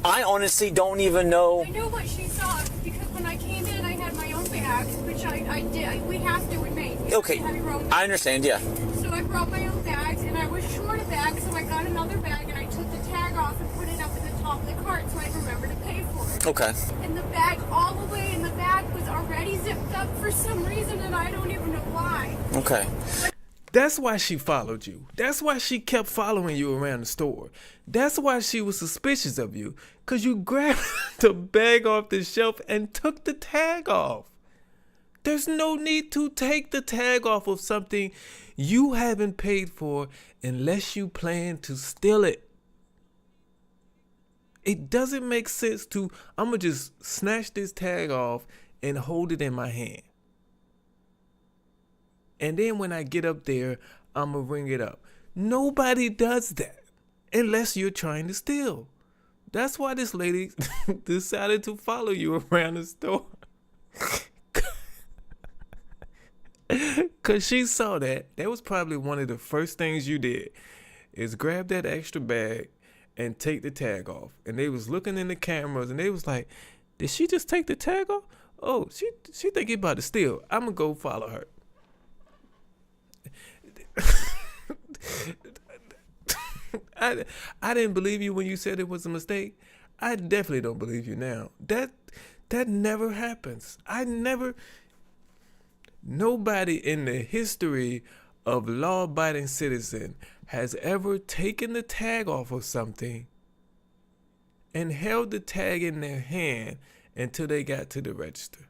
I honestly don't even know. I know what she saw because when I came in, I had my own bags, which I did. We have to remain. Okay, I understand. Yeah. So I brought my own bags, and I was short a bag, so I got another bag, and I took the tag off and put it up at the top of the cart so I'd remember to pay for it. Okay. And the bag, all the way in the bag, was already zipped up for some reason, and I don't even know why. Okay. That's why she followed you. That's why she kept following you around the store. That's why she was suspicious of you. Because you grabbed the bag off the shelf and took the tag off. There's no need to take the tag off of something you haven't paid for unless you plan to steal it. It doesn't make sense to, I'm going to just snatch this tag off and hold it in my hand. And then when I get up there, I'm going to ring it up. Nobody does that unless you're trying to steal. That's why this lady decided to follow you around the store. Because she saw that. That was probably one of the first things you did is grab that extra bag and take the tag off. And they was looking in the cameras and they was like, did she just take the tag off? Oh, she think he about to steal. I'm going to go follow her. I didn't believe you when you said it was a mistake. I definitely don't believe you now. That never happens. Nobody in the history of law-abiding citizen has ever taken the tag off of something and held the tag in their hand until they got to the register.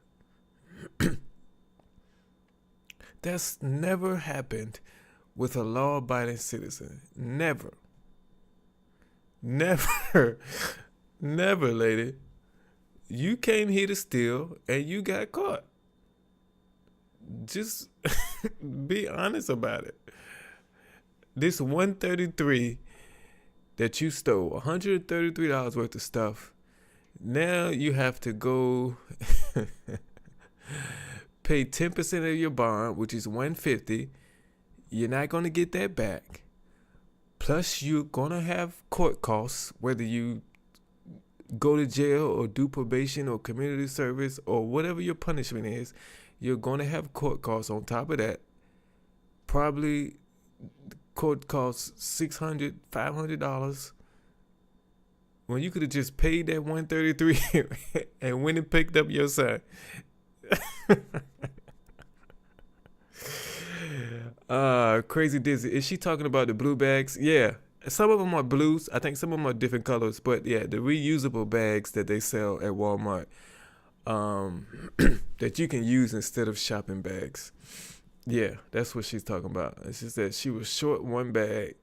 That's never happened with a law-abiding citizen. Never. Never. Never, lady. You came here to steal and you got caught. Just be honest about it. This 133 that you stole, $133 worth of stuff. Now you have to go pay 10% of your bond, which is $150. You're not going to get that back. Plus, you're going to have court costs, whether you go to jail or do probation or community service or whatever your punishment is. You're going to have court costs on top of that. Probably court costs $600, $500. When you could have just paid that $133 and went and picked up your son. Crazy Dizzy. Is she talking about the blue bags? Yeah. Some of them are blues. I think some of them are different colors. But yeah, the reusable bags that they sell at Walmart that you can use instead of shopping bags. Yeah, that's what she's talking about. It's just that she was short one bag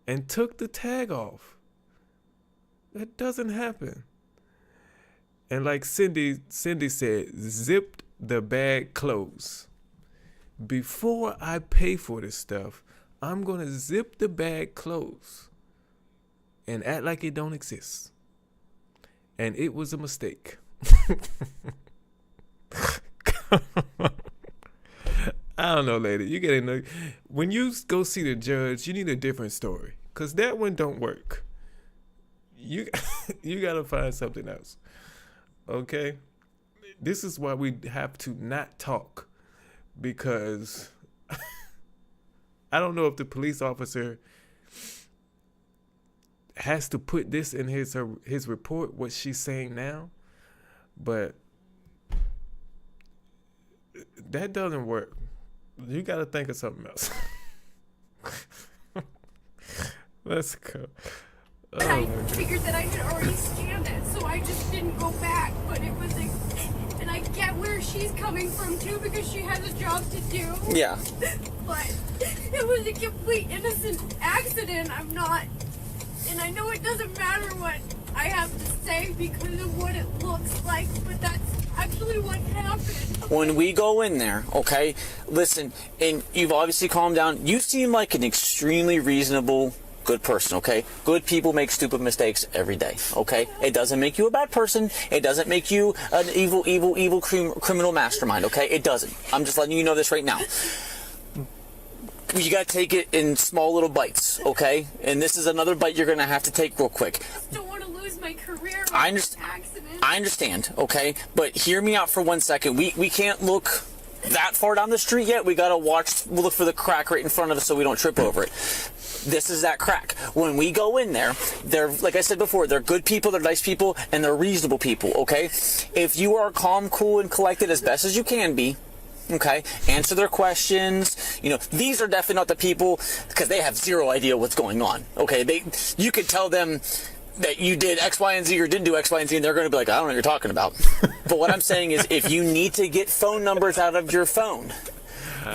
and took the tag off. That doesn't happen. And like Cindy said, zipped the bag closed. Before I pay for this stuff, I'm going to zip the bag closed and act like it don't exist. And it was a mistake. I don't know, lady. You gotta know. When you go see the judge, you need a different story. Because that one don't work. You gotta find something else. Okay? This is why we have to not talk. Because I don't know if the police officer has to put this in his report, what she's saying now. But that doesn't work. You got to think of something else. Let's go. Oh, I figured that I had already scanned it, so I just didn't go back. But it was and I get where she's coming from too, because she has a job to do. Yeah. But it was a complete innocent accident. I'm not, and I know it doesn't matter what I have to say because of what it looks like, but that's actually what happened. When we go in there, okay, listen, and you've obviously calmed down. You seem like an extremely reasonable, good person, okay? Good people make stupid mistakes every day, okay? It doesn't make you a bad person. It doesn't make you an evil criminal mastermind, okay? It doesn't. I'm just letting you know this right now. You got to take it in small little bites, okay? And this is another bite you're going to have to take real quick. I don't want to lose my career. I understand, okay? But hear me out for 1 second. We can't look that far down the street yet. We got to look for the crack right in front of us so we don't trip over it. This is that crack. When we go in there, they're, like I said before, they're good people, they're nice people, and they're reasonable people, okay? If you are calm, cool, and collected as best as you can be, okay, answer their questions. You know, these are definitely not the people, because they have zero idea what's going on, okay? You could tell them that you did X, Y, and Z or didn't do X, Y, and Z, and they're going to be like, I don't know what you're talking about. But what I'm saying is, if you need to get phone numbers out of your phone,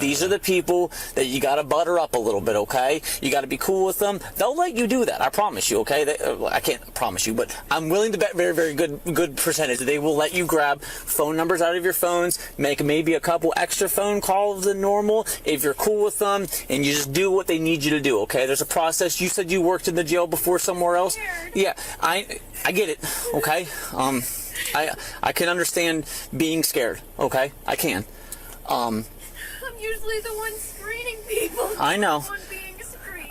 these are the people that you got to butter up a little bit, okay? You got to be cool with them. They'll let you do that, I promise you, okay? I can't promise you, but I'm willing to bet very, very good percentage that they will let you grab phone numbers out of your phones, make maybe a couple extra phone calls than normal if you're cool with them, and you just do what they need you to do, okay? There's a process. You said you worked in the jail before somewhere else. Yeah, I get it, okay? I can understand being scared, okay? I can. I'm usually the one screening people. I know.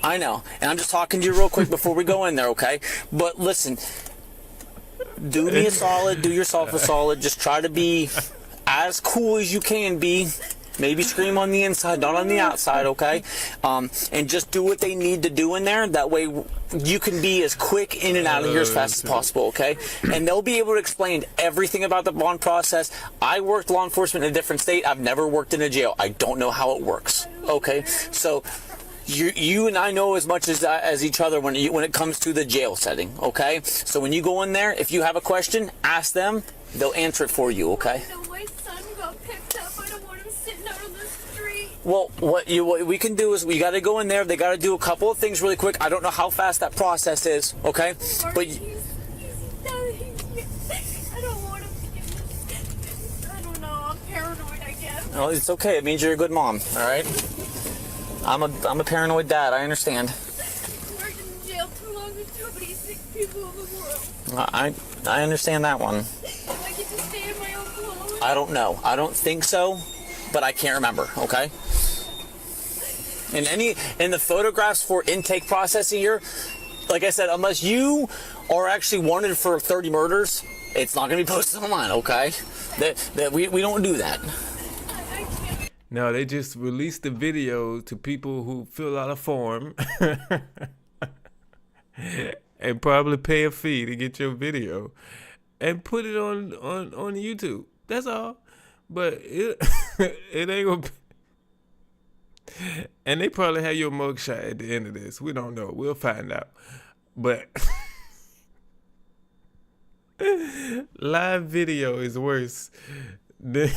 I know. And I'm just talking to you real quick before we go in there, okay? But listen, do me a solid, do yourself a solid. Just try to be as cool as you can be. Maybe scream on the inside, not on the outside, okay? And just do what they need to do in there. That way you can be as quick in and out of here as fast as possible, okay? And they'll be able to explain everything about the bond process. I worked law enforcement in a different state. I've never worked in a jail. I don't know how it works, okay? So you and I know as much as each other when it comes to the jail setting, okay? So when you go in there, if you have a question, ask them. They'll answer it for you, okay? My son got picked up. I don't want him sitting out on the street. Well, what we can do is we got to go in there. They got to do a couple of things really quick. I don't know how fast that process is, okay? But I don't want him to I don't know. I'm paranoid, I guess. oh, it's okay. It means you're a good mom, all right? I'm a paranoid dad. I understand. I've worked in jail too long with too many sick people in the world. I understand that one. Do I get to stay in my own clothes? I don't know. I don't think so, but I can't remember, okay? In the photographs for intake processing here, like I said, unless you are actually wanted for 30 murders, it's not going to be posted online, okay? We don't do that. No, they just released the video to people who fill out a form and probably pay a fee to get your video and put it on YouTube. That's all. But it ain't gonna be. And they probably have your mugshot at the end of this. We don't know. We'll find out. But live video is worse than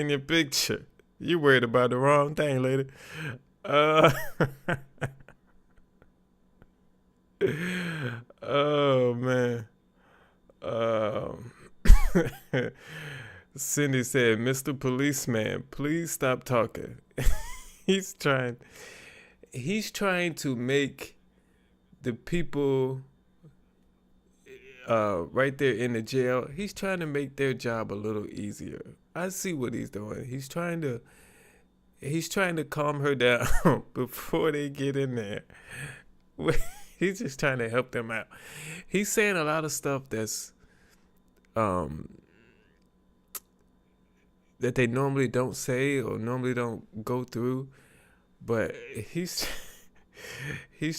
your picture. You worried about the wrong thing, lady. Oh, man. Cindy said, Mr. Policeman, please stop talking. He's trying he's trying to make the people right there in the jail, he's trying to make their job a little easier. I see what he's doing. He's trying to calm her down before they get in there. He's just trying to help them out. He's saying a lot of stuff that's that they normally don't say or normally don't go through, but he's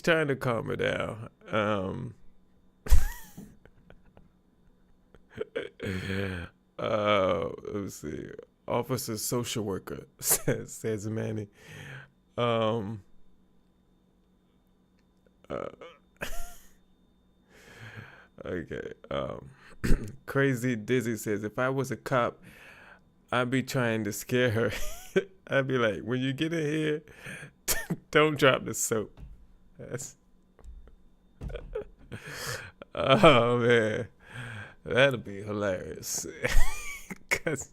trying to calm her down. Let's see. Officer social worker says Manny. Okay. Crazy Dizzy says, if I was a cop, I'd be trying to scare her. I'd be like, when you get in here, don't drop the soap. That's oh man, that'll be hilarious. 'Cause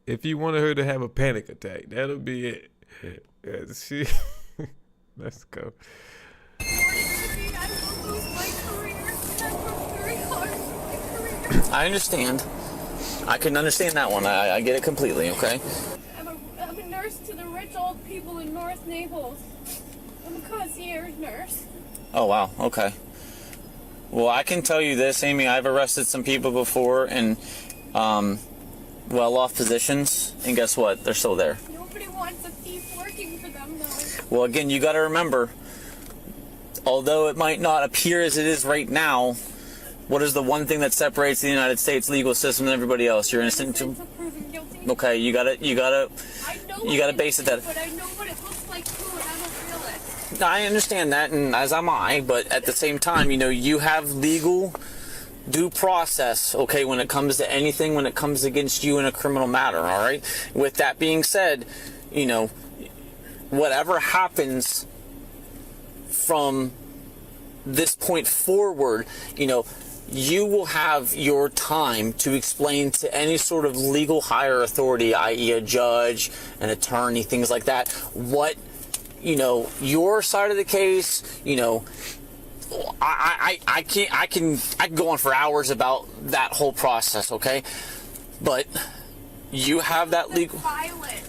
if you wanted her to have a panic attack, that'll be it. Yeah, let's go. I understand. I can understand that one. I get it completely, okay? I'm a nurse to the rich old people in North Naples. I'm a concierge nurse. Oh, wow. Okay. Well, I can tell you this, Amy. I've arrested some people before in well-off positions, and guess what? They're still there. Nobody wants a thief working for them, though. Well, again, you got to remember, although it might not appear as it is right now, what is the one thing that separates the United States legal system and everybody else? You're innocent. Okay, you gotta base it that. But I know what it looks like too, and I'm a realist. I understand that, and as am I. But at the same time, you have legal due process. Okay, when it comes to anything, when it comes against you in a criminal matter. All right. With that being said, whatever happens from this point forward, you will have your time to explain to any sort of legal higher authority, i.e. a judge, an attorney, things like that, what, your side of the case. I can go on for hours about that whole process, okay? But you have that legal... File it.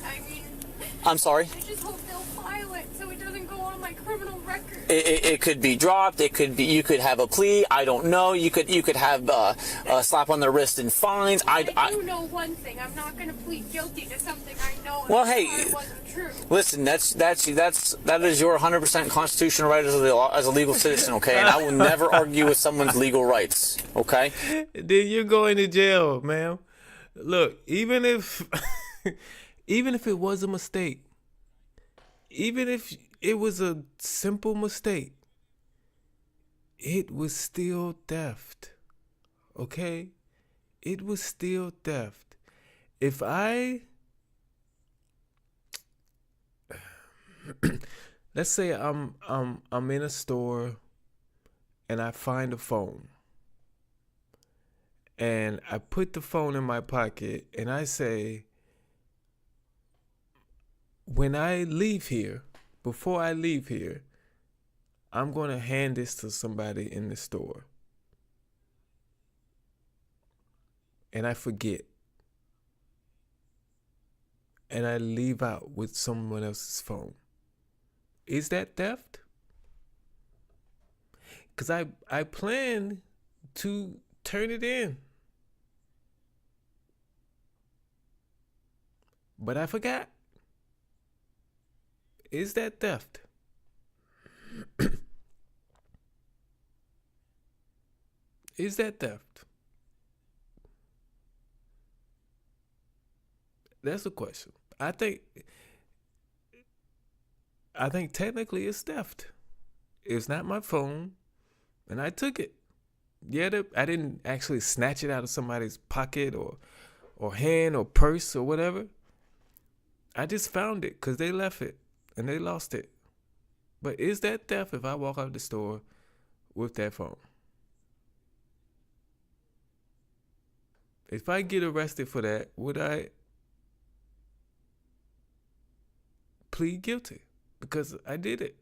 I'm sorry? I just hope they'll file it so it doesn't go on my criminal record. It could be dropped. It could be. You could have a plea. I don't know. You could have a slap on the wrist and fines. I do know one thing. I'm not going to plead guilty to something I know. Well, hey, wasn't true. Listen. That is your 100% constitutional right as a legal citizen. Okay, and I will never argue with someone's legal rights. Okay. Then you're going to jail, ma'am. Look, even if it was a mistake, even if it was a simple mistake, it was still theft. Okay? It was still theft. If I let's say I'm in a store and I find a phone. And I put the phone in my pocket and I say, when I leave here, before I leave here, I'm going to hand this to somebody in the store. And I forget. And I leave out with someone else's phone. Is that theft? Because I plan to turn it in. But I forgot. Is that theft? Is that theft? That's the question. I think technically it's theft. It's not my phone, and I took it. Yeah, I didn't actually snatch it out of somebody's pocket or hand or purse or whatever. I just found it because they left it and they lost it. But is that theft if I walk out the store with that phone? If I get arrested for that, would I plead guilty because I did it.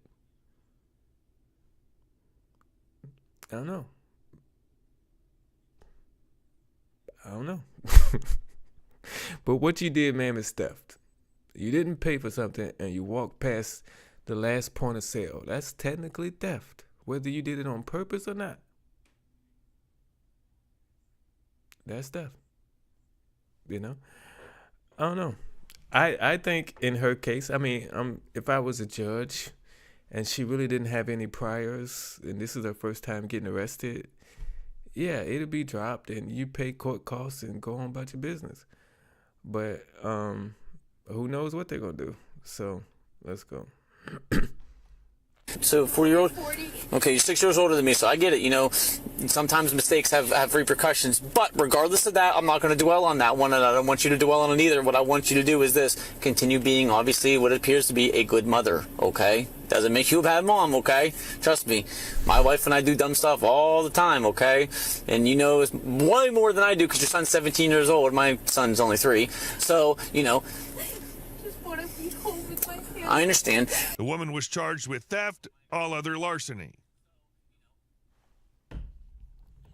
I don't know. But what you did, ma'am, is theft. You didn't pay for something and you walked past the last point of sale. That's technically theft, whether you did it on purpose or not. That's theft. You know? I don't know. I think in her case, I mean, if I was a judge and she really didn't have any priors and this is her first time getting arrested, yeah, it'll be dropped and you pay court costs and go on about your business. But who knows what they're going to do. So let's go. So 40-year-old? Okay, you're 6 years older than me, so I get it. You know, sometimes mistakes have repercussions. But regardless of that, I'm not going to dwell on that one, and I don't want you to dwell on it either. What I want you to do is this. Continue being, obviously, what appears to be a good mother, okay? Doesn't make you a bad mom, okay? Trust me. My wife and I do dumb stuff all the time, okay? And you know it's way more than I do because your son's 17 years old. My son's only 3. So, you know, I understand. The woman was charged with theft, all other larceny.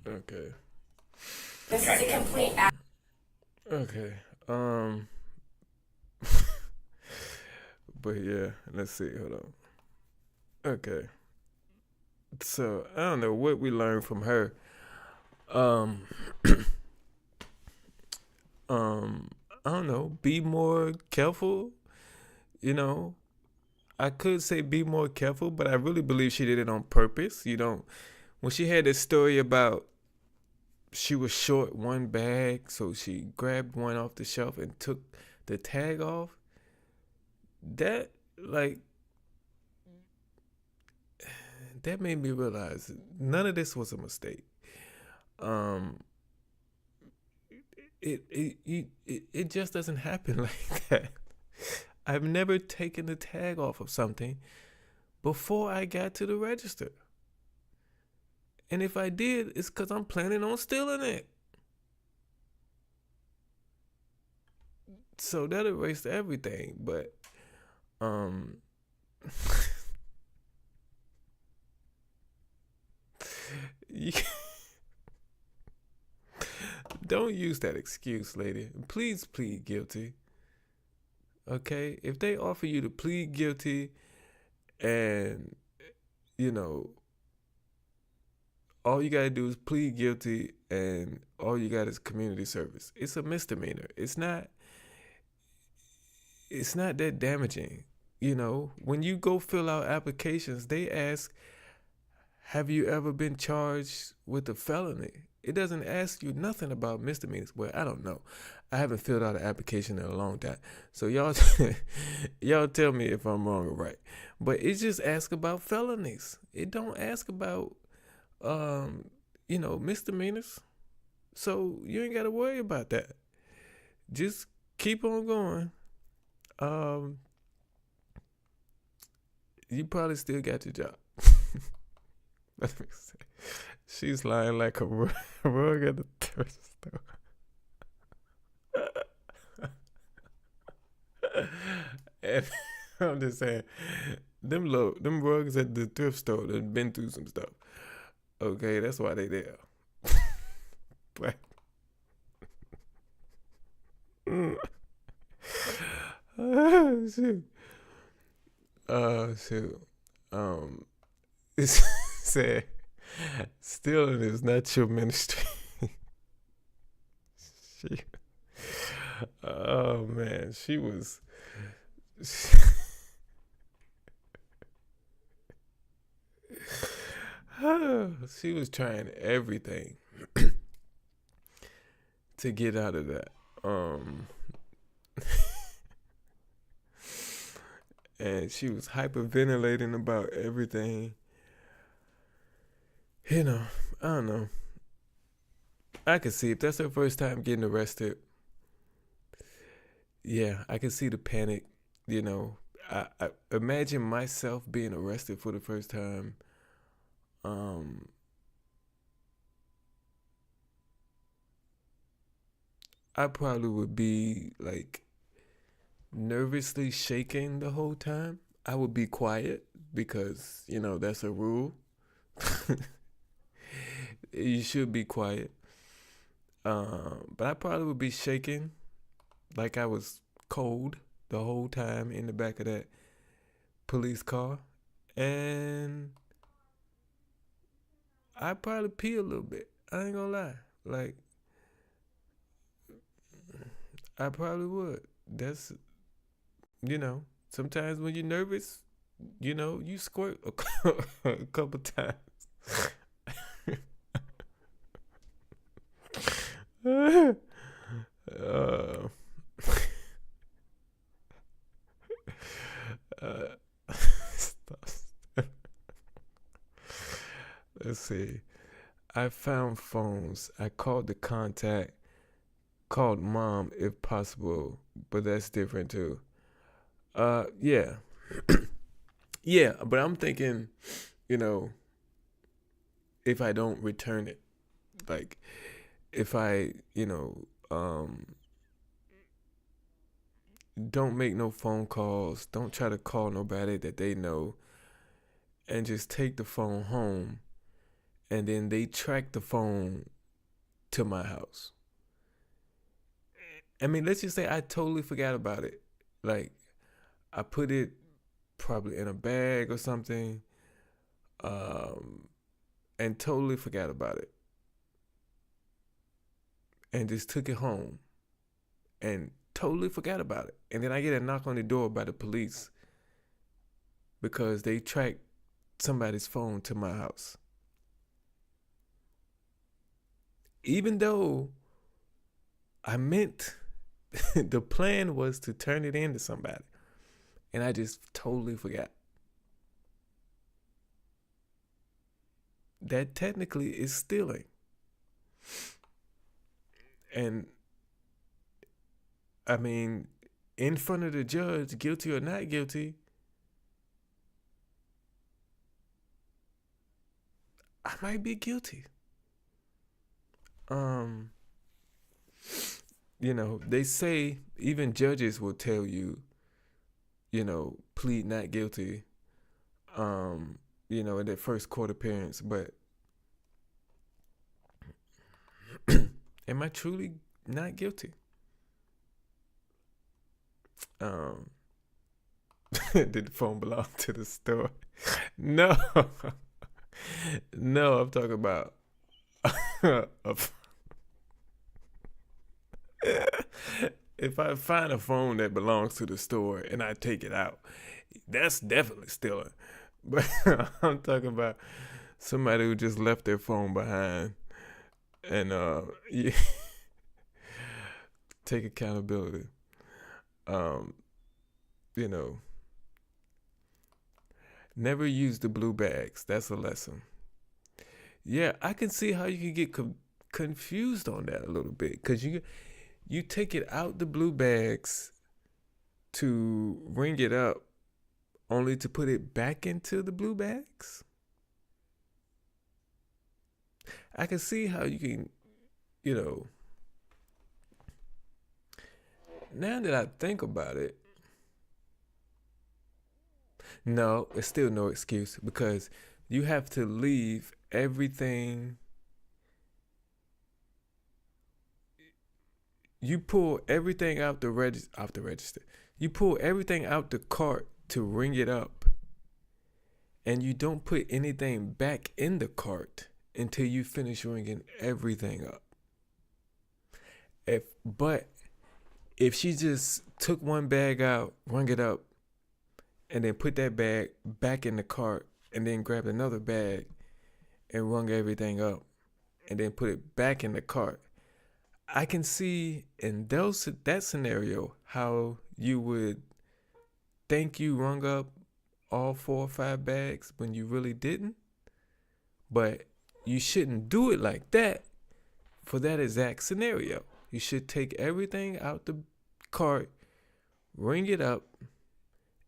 Okay. This is a complete Okay. But yeah, let's see. Hold on. Okay. So I don't know what we learned from her. I don't know. Be more careful. You know, I could say be more careful, but I really believe she did it on purpose. You know, when she had this story about she was short one bag, so she grabbed one off the shelf and took the tag off. That, like, that made me realize none of this was a mistake. It just doesn't happen like that. I've never taken the tag off of something before I got to the register. And if I did, it's because I'm planning on stealing it. So that erased everything. But, don't use that excuse, lady. Please plead guilty. Okay? If they offer you to plead guilty and, you know, all you got to do is plead guilty and all you got is community service. It's a misdemeanor. It's not that damaging. You know, when you go fill out applications, they ask, have you ever been charged with a felony? It doesn't ask you nothing about misdemeanors. Well, I don't know. I haven't filled out an application in a long time. So y'all tell me if I'm wrong or right. But it just asks about felonies. It don't ask about, you know, misdemeanors. So you ain't got to worry about that. Just keep on going. You probably still got your job. Let me see. She's lying like a rug at the thrift store. And I'm just saying, them rugs at the thrift store that been through some stuff. Okay, that's why they there. But oh shoot. It said, stealing is not your ministry. Oh man, she was. She was trying everything to get out of that. And she was hyperventilating about everything. You know, I don't know. I could see if that's her first time getting arrested. Yeah, I can see the panic. You know, I imagine myself being arrested for the first time. I probably would be like nervously shaking the whole time, I would be quiet because, that's a rule. You should be quiet. But I probably would be shaking like I was cold the whole time in the back of that police car. And I'd probably pee a little bit. I ain't gonna lie. Like, I probably would. That's, sometimes when you're nervous, you squirt a couple times. Stop. Let's see. I found phones. I called the contact, called mom if possible, but that's different too. Yeah. Yeah, but I'm thinking, if I don't return it, like if I, don't make no phone calls, don't try to call nobody that they know, and just take the phone home, and then they track the phone to my house. I mean, let's just say I totally forgot about it. Like, I put it probably in a bag or something, and totally forgot about it. And just took it home and totally forgot about it. And then I get a knock on the door by the police because they tracked somebody's phone to my house. Even though I meant the plan was to turn it in to somebody. And I just totally forgot. That technically is stealing. And I mean, in front of the judge, guilty or not guilty, I might be guilty. They say even judges will tell you, plead not guilty, in their first court appearance, but am I truly not guilty? Did the phone belong to the store? No. No, I'm talking about if I find a phone that belongs to the store and I take it out, that's definitely stealing. But I'm talking about somebody who just left their phone behind and take accountability. Never use the blue bags. That's a lesson. Yeah, I can see how you can get confused on that a little bit, because you take it out the blue bags to ring it up only to put it back into the blue bags. I can see how you can, now that I think about it, no, it's still no excuse, because you have to leave everything. You pull everything out the register. You pull everything out the cart to ring it up, and you don't put anything back in the cart until you finish ringing everything up. If she just took one bag out, rung it up, and then put that bag back in the cart, and then grabbed another bag and rung everything up, and then put it back in the cart, I can see in that scenario how you would think you rung up all 4 or 5 bags when you really didn't. But you shouldn't do it like that for that exact scenario. You should take everything out the cart, ring it up,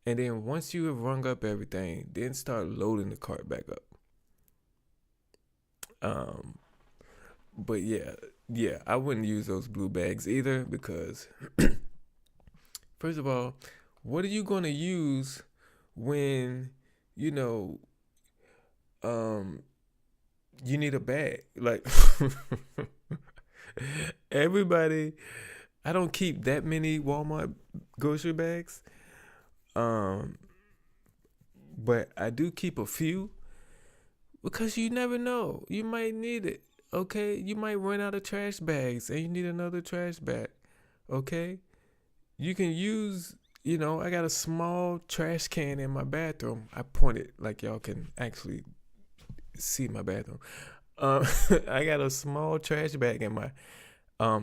and then once you have rung up everything, then start loading the cart back up. But yeah, I wouldn't use those blue bags either, because First of all, what are you going to use when, you know, you need a bag? Like, everybody, I don't keep that many Walmart grocery bags. But I do keep a few because you never know. You might need it. Okay? You might run out of trash bags and you need another trash bag. Okay? You can use, you know, I got a small trash can in my bathroom. I pointed like y'all can actually see my bathroom. I got a small trash bag in my a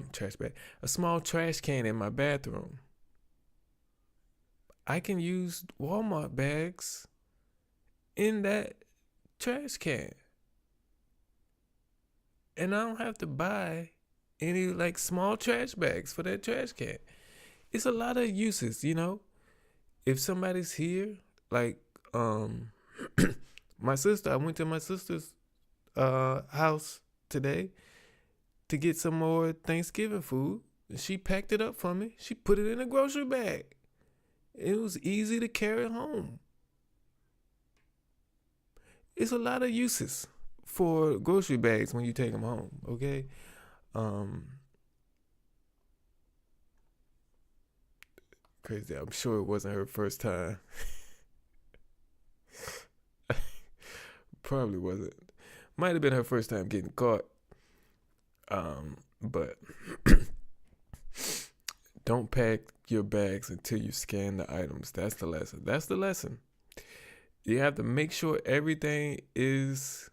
small trash can in my bathroom. I can use Walmart bags in that trash can. And I don't have to buy any like small trash bags for that trash can. It's a lot of uses, you know. If somebody's here, like my sister, I went to my sister's house today to get some more Thanksgiving food. She packed it up for me. She put it in a grocery bag. It was easy to carry home. It's a lot of uses for grocery bags when you take them home, okay? Crazy. I'm sure it wasn't her first time. Probably wasn't. Might have been her first time getting caught. But don't pack your bags until you scan the items. That's the lesson. That's the lesson. You have to make sure everything is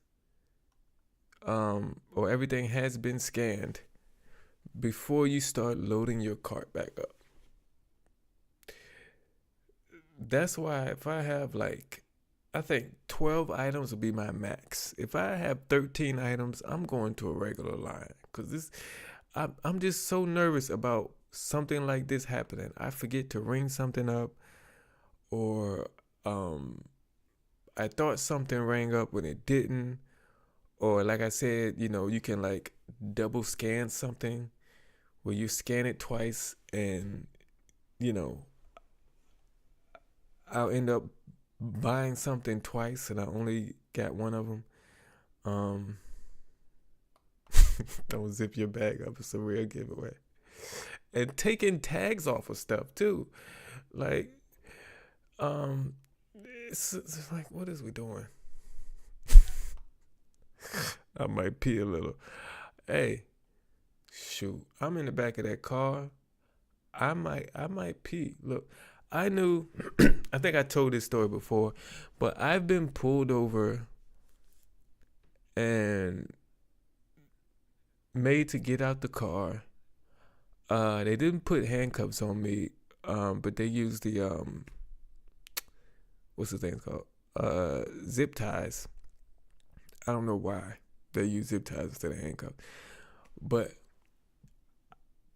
or everything has been scanned before you start loading your cart back up. That's why if I have like, I think 12 items would be my max. If I have 13 items, I'm going to a regular line because I'm just so nervous about something like this happening. I forget to ring something up, or I thought something rang up when it didn't, or like I said, you know, you can like double scan something where you scan it twice and, you know, I'll end up buying something twice and I only got one of them. Don't zip your bag up. It's a real giveaway. And taking tags off of stuff too. Like, it's like, what is we doing? I might pee a little. Hey, shoot, I'm in the back of that car. I might pee. Look, I knew, I think I told this story before, but I've been pulled over and made to get out the car. They didn't put handcuffs on me, but they used the, what's the thing called? Zip ties. I don't know why they use zip ties instead of handcuffs. But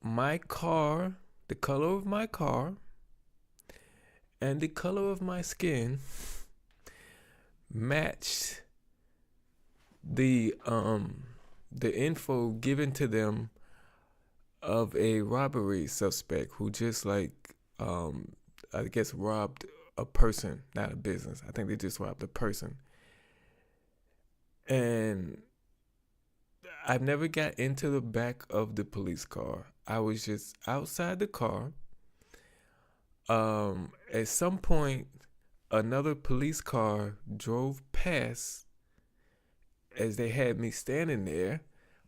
my car, the color of my car, and the color of my skin matched the info given to them of a robbery suspect who just like I guess robbed a person, not a business. I think they just robbed a person. And I've never got into the back of the police car. I was just outside the car. At some point, another police car drove past as they had me standing there.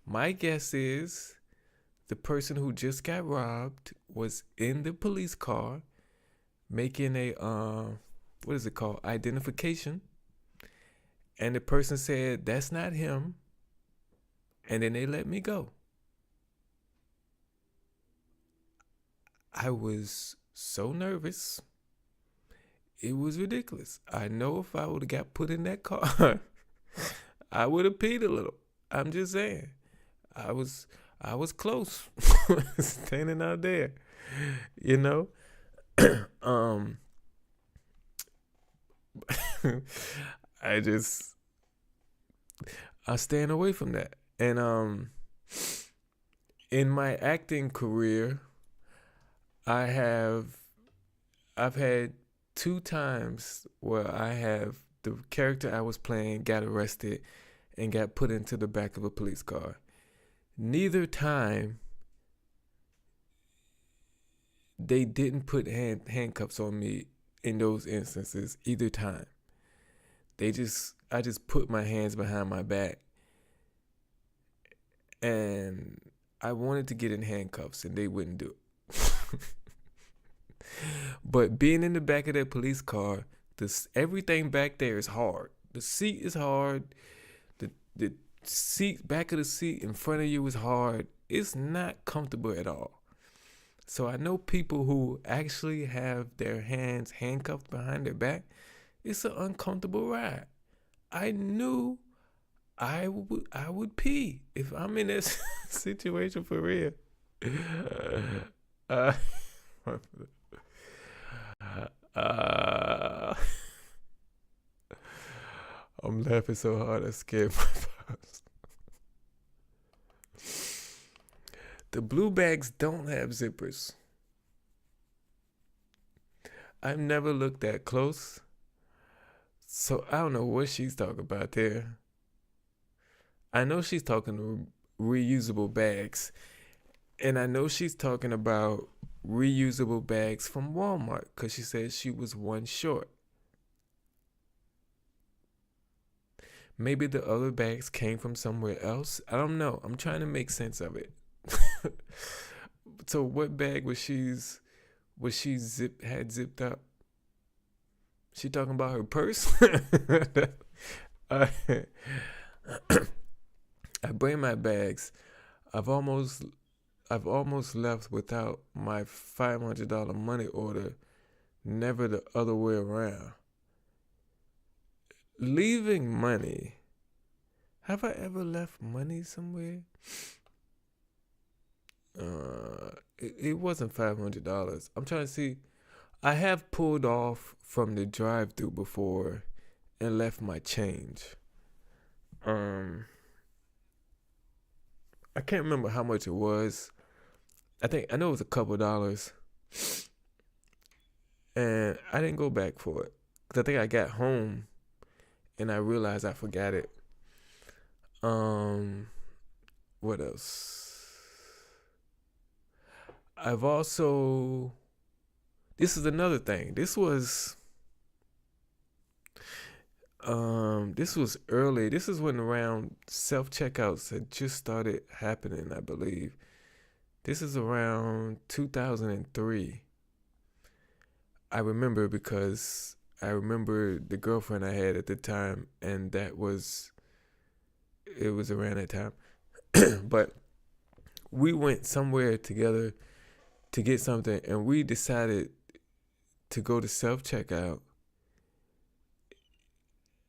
My guess is the person who just got robbed was in the police car making a, what is it called? Identification. And the person said, that's not him. And then they let me go. I was so nervous. It was ridiculous. I know if I would have got put in that car, I would have peed a little. I'm just saying. I was close standing out there, you know. I stand away from that. And in my acting career, I have I've had 2 times where I have the character I was playing got arrested and got put into the back of a police car. Neither time they didn't put handcuffs on me in those instances. Either time. I just put my hands behind my back. And I wanted to get in handcuffs and they wouldn't do it. But being in the back of that police car, everything back there is hard. The seat is hard. The seat, back of the seat in front of you is hard. It's not comfortable at all. So I know people who actually have their hands handcuffed behind their back. It's an uncomfortable ride. I knew I would pee if I'm in this situation for real. I'm laughing so hard I scared my pause. The blue bags don't have zippers. I've never looked that close, so I don't know what she's talking about there. I know she's talking to reusable bags, and I know she's talking about reusable bags from Walmart because she said she was one short. Maybe the other bags came from somewhere else. I don't know. I'm trying to make sense of it. So what bag had zipped up? She talking about her purse? I bring my bags. I've almost left without my $500 money order. Never the other way around. Leaving money. Have I ever left money somewhere? It wasn't $500. I'm trying to see. I have pulled off from the drive-thru before and left my change. I can't remember how much it was. I know it was a couple dollars. And I didn't go back for it. Because I think I got home and I realized I forgot it. What else? I've also... This is another thing. This was early. This is when around self-checkouts had just started happening, I believe. This is around 2003. I remember because I remember the girlfriend I had at the time, and it was around that time. But we went somewhere together to get something, and we decided to go to self-checkout,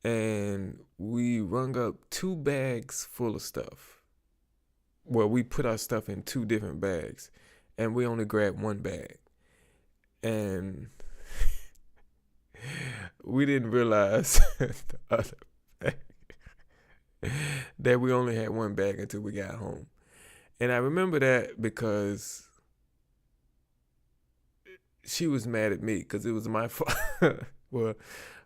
and we rung up 2 bags full of stuff. Well, we put our stuff in 2 different bags, and we only grabbed 1 bag. And we didn't realize the other bag, that we only had 1 bag until we got home. And I remember that because she was mad at me because it was my fault. Well,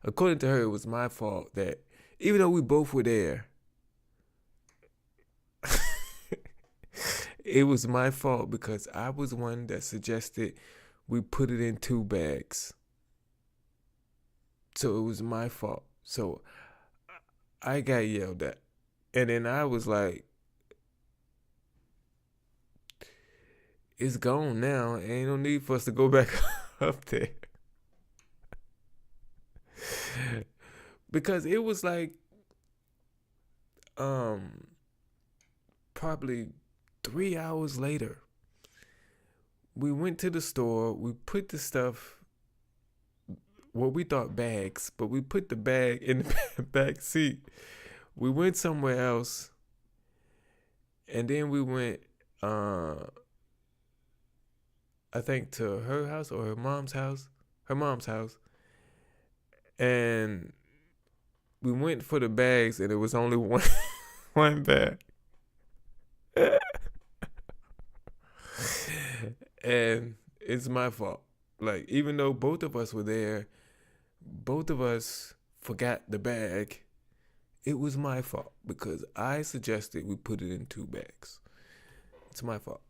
according to her, it was my fault that even though we both were there, it was my fault because I was one that suggested we put it in 2 bags. So it was my fault. So I got yelled at. And then I was like, it's gone now. Ain't no need for us to go back up there. Because it was like probably 3 hours later. We went to the store, we put the stuff, what we thought bags, but we put the bag in the back seat. We went somewhere else, and then we went I think to her house or her mom's house. And we went for the bags, and it was only one bag. And it's my fault. Like, even though both of us were there, both of us forgot the bag. It was my fault because I suggested we put it in 2 bags. It's my fault.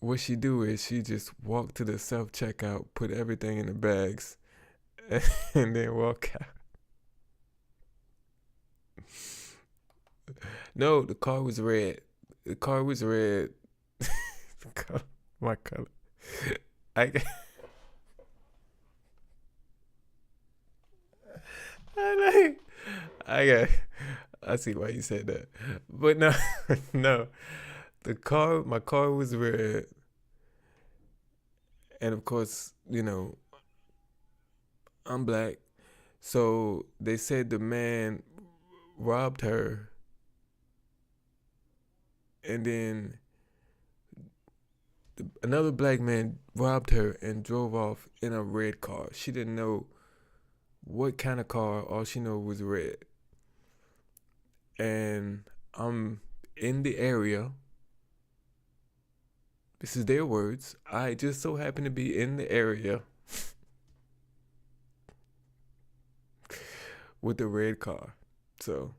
What she do is she just walk to the self-checkout, put everything in the bags, and then walk out. No, the car was red. The car was red. My color. I see why you said that. But no, no. My car was red. And of course, I'm black. So they said the man robbed her. And then another black man robbed her and drove off in a red car. She didn't know what kind of car. All she knew was red. And I'm in the area. This is their words. I just so happen to be in the area with the red car. So,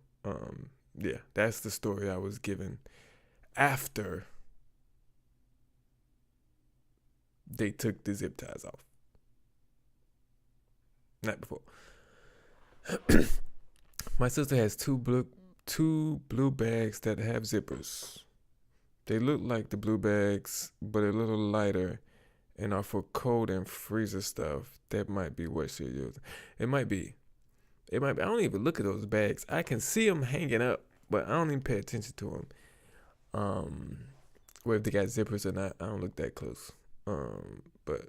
yeah, that's the story I was given after they took the zip ties off. Not before. My sister has two blue bags that have zippers. They look like the blue bags, but a little lighter and are for cold and freezer stuff. That might be what she's using. It might be. I don't even look at those bags. I can see them hanging up, but I don't even pay attention to them. Whether they got zippers or not, I don't look that close. But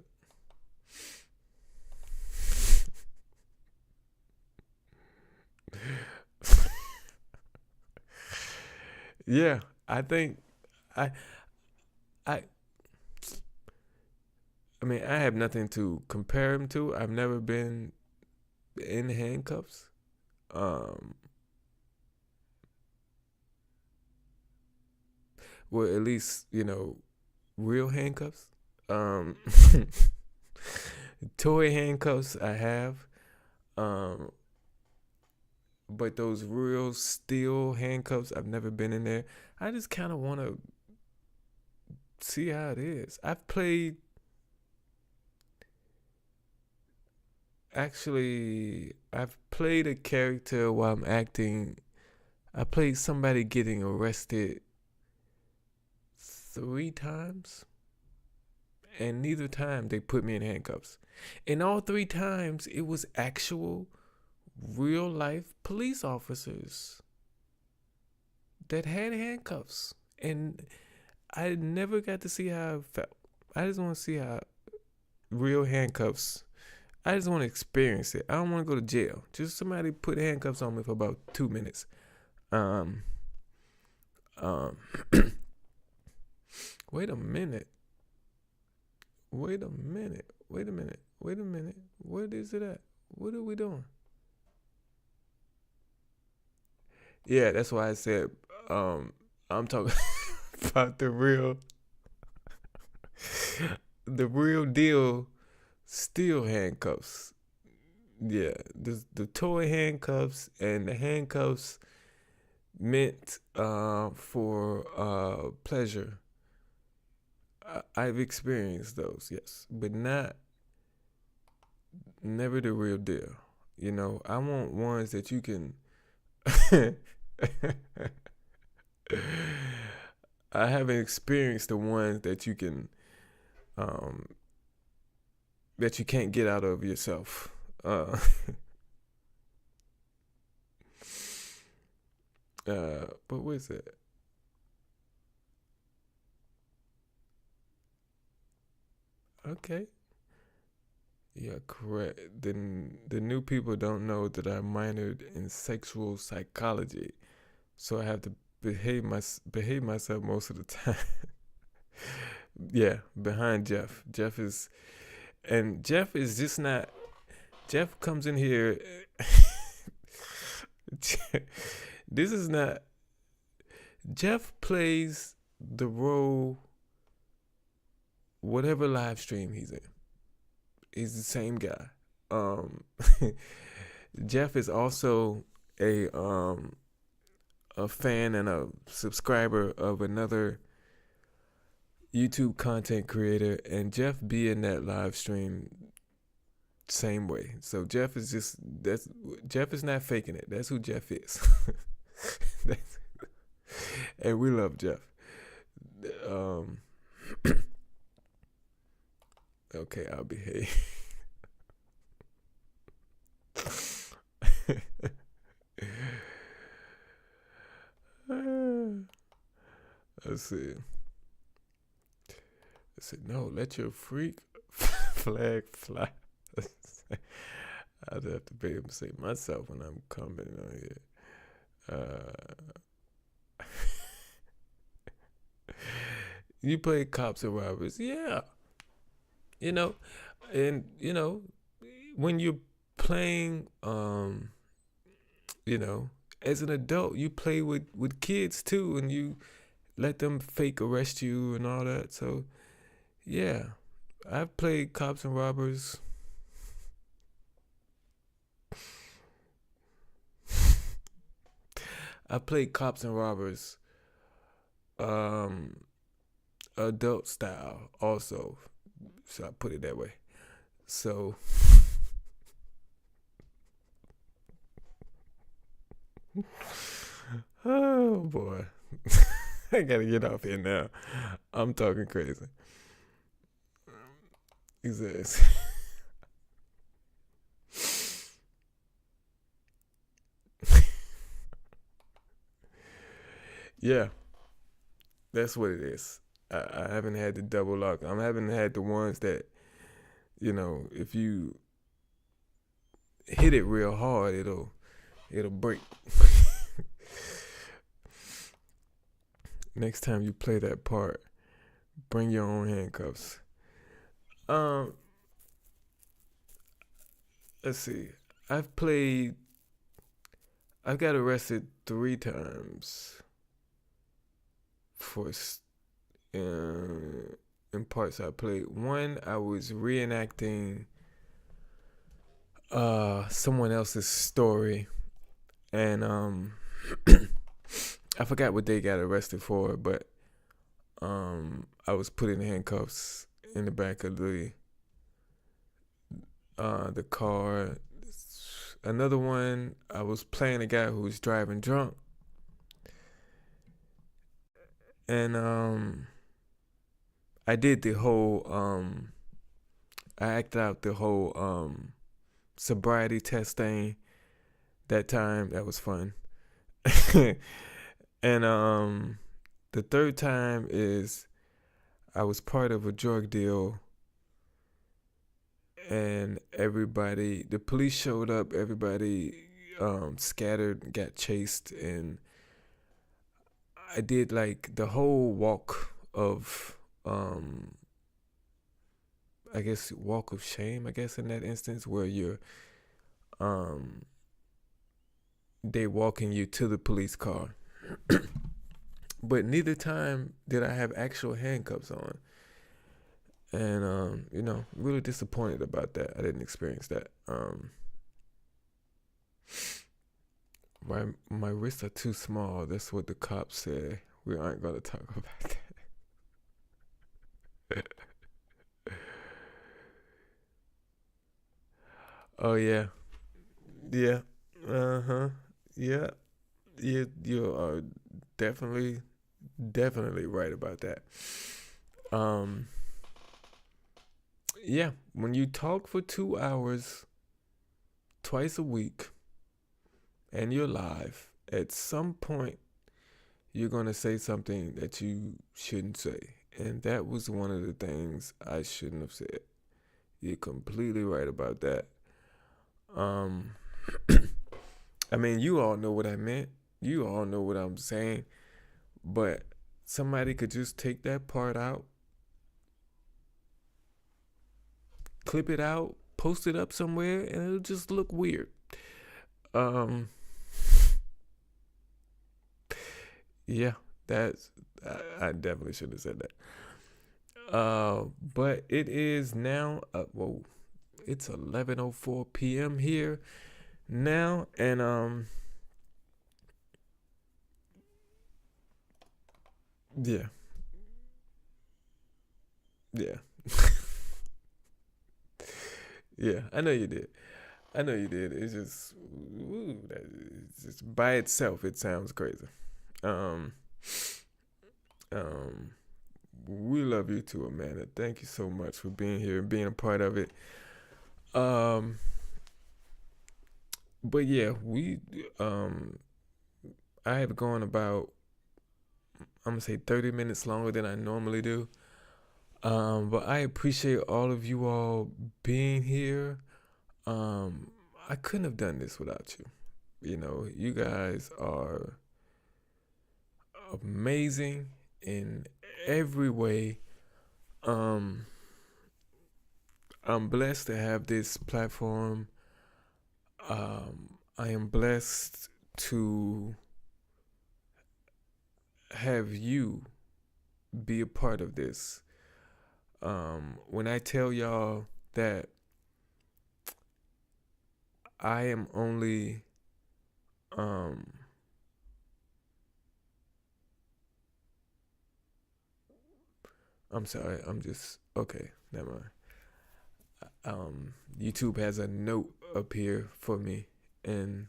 yeah, I think I mean, I have nothing to compare him to. I've never been in handcuffs. Well, at least, real handcuffs. Toy handcuffs I have. But those real steel handcuffs, I've never been in there. I just kind of want to see how it is. I've played a character while I'm acting. I played somebody getting arrested 3 times. And neither time they put me in handcuffs. And all 3 times it was actual real life police officers that had handcuffs. And I never got to see how it felt. I just want to see how real handcuffs. I just want to experience it. I don't want to go to jail. Just somebody put handcuffs on me for about 2 minutes. Wait a minute. What is it at? What are we doing? Yeah, that's why I said I'm talking about the real deal steel handcuffs. Yeah, the toy handcuffs and the handcuffs meant for pleasure. I've experienced those, yes, but never the real deal. I want ones that you can. I haven't experienced the ones that you can, that you can't get out of yourself. But what is it? Okay. Yeah, correct. The new people don't know that I minored in sexual psychology, so I have to behave myself most of the time. Yeah, behind Jeff. Jeff is just not. Jeff comes in here. This is not Jeff plays the role whatever live stream he's in. He's the same guy. Jeff is also a fan and a subscriber of another YouTube content creator, and Jeff be in that live stream same way. So Jeff is Jeff is not faking it. That's who Jeff is. And we love Jeff. Okay, I'll behave. Let's see. I said, no, let your freak flag fly. I'd have to be able to say myself when I'm commenting on here. You play cops and robbers. Yeah. You know, and, you know, when you're playing, you know, as an adult, you play with kids too, and you let them fake arrest you and all that. So, yeah, I've played cops and robbers. I played cops and robbers, adult style also. So I put it that way. So oh boy. I gotta get off here now. I'm talking crazy. Exactly. Yeah. That's what it is. I haven't had the double lock. I haven't had the ones that, you know, if you hit it real hard, it'll break. Next time you play that part, bring your own handcuffs. Let's see. I've got arrested 3 times for in parts I played. One, I was reenacting someone else's story, and I forgot what they got arrested for, but I was put in handcuffs in the back of the car. Another one, I was playing a guy who was driving drunk, and I did the whole I acted out the whole sobriety test thing that time. That was fun. And the third time is I was part of a drug deal, and the police showed up, everybody scattered, got chased, and I did like the whole walk of I guess walk of shame, I guess, in that instance, where you're they walking you to the police car. But neither time did I have actual handcuffs on. And you know, really disappointed about that. I didn't experience that. My wrists are too small. That's what the cops said. We aren't gonna talk about that. Oh yeah. Yeah. Uh-huh. Yeah. You are definitely right about that. Yeah, when you talk for 2 hours twice a week and you're live, at some point you're going to say something that you shouldn't say. And that was one of the things I shouldn't have said. You're completely right about that. I mean, you all know what I meant. You all know what I'm saying. But somebody could just take that part out, clip it out, post it up somewhere, and it'll just look weird. Yeah, That's I definitely should have said that. But it is now. Whoa, it's 11:04 p.m. here now, and yeah, yeah, yeah. I know you did. I know you did. It's just, it's just by itself, it sounds crazy. Um, um, we love you too, Amanda. Thank you so much for being here and being a part of it. But yeah, I have gone about, I'm gonna say 30 minutes longer than I normally do. But I appreciate all of you all being here. I couldn't have done this without you. You know, you guys are amazing in every way. I'm blessed to have this platform. I am blessed to have you be a part of this. When I tell y'all that I am only I'm sorry, I'm just okay, never mind. YouTube has a note up here for me, and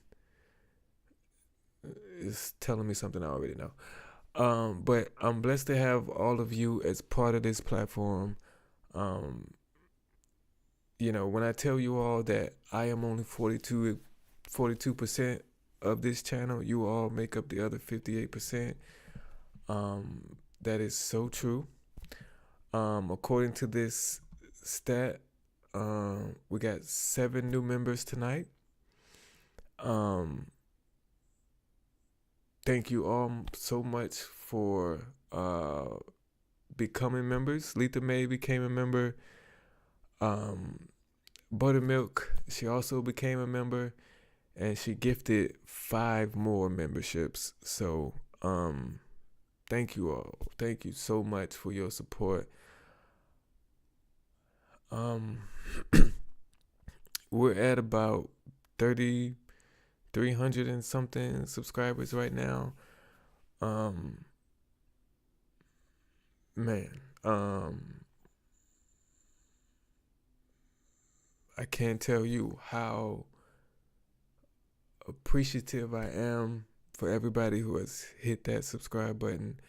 it's telling me something I already know. But I'm blessed to have all of you as part of this platform. You know, when I tell you all that I am only 42% of this channel, you all make up the other 58%. That is so true. According to this stat, we got 7 new members tonight. Thank you all so much for becoming members. Letha May became a member. Buttermilk, she also became a member, and she gifted 5 more memberships. So thank you all. Thank you so much for your support. We're at about 300 and something subscribers right now. Man, I can't tell you how appreciative I am for everybody who has hit that subscribe button,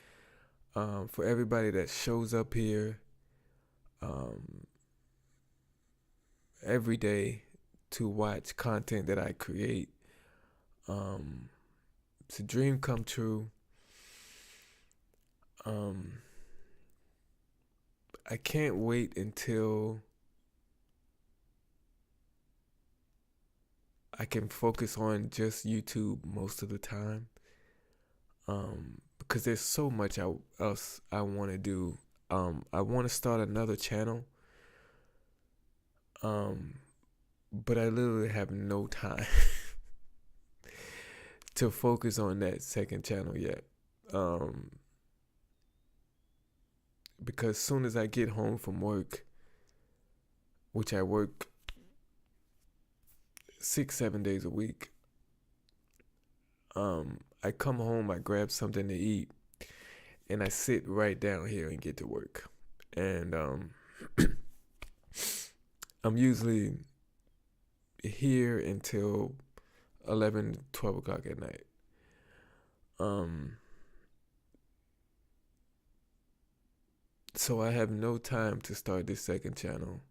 for everybody that shows up here every day to watch content that I create. It's a dream come true. I can't wait until I can focus on just YouTube most of the time, because there's so much else I want to do. I want to start another channel, but I literally have no time to focus on that second channel yet, because as soon as I get home from work, which I work 6-7 days a week, I come home, I grab something to eat, and I sit right down here and get to work. And I'm usually here until 11, 12 o'clock at night. So I have no time to start this second channel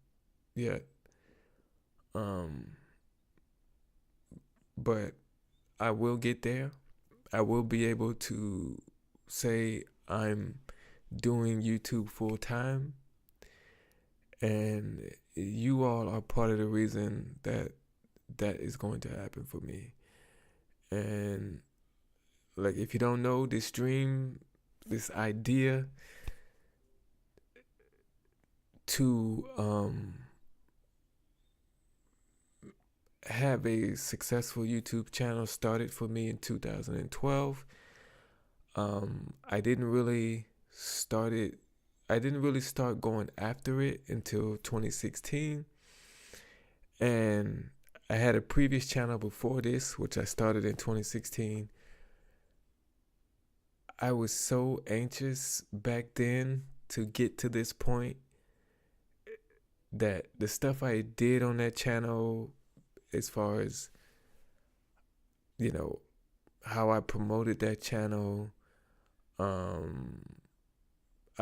yet. But I will get there. I will be able to say I'm doing YouTube full time, and you all are part of the reason that is going to happen for me. And like, if you don't know, this dream, this idea to have a successful YouTube channel started for me in 2012. I didn't really start going after it until 2016. And I had a previous channel before this, which I started in 2016. I was so anxious back then to get to this point that the stuff I did on that channel, as far as, you know, how I promoted that channel, I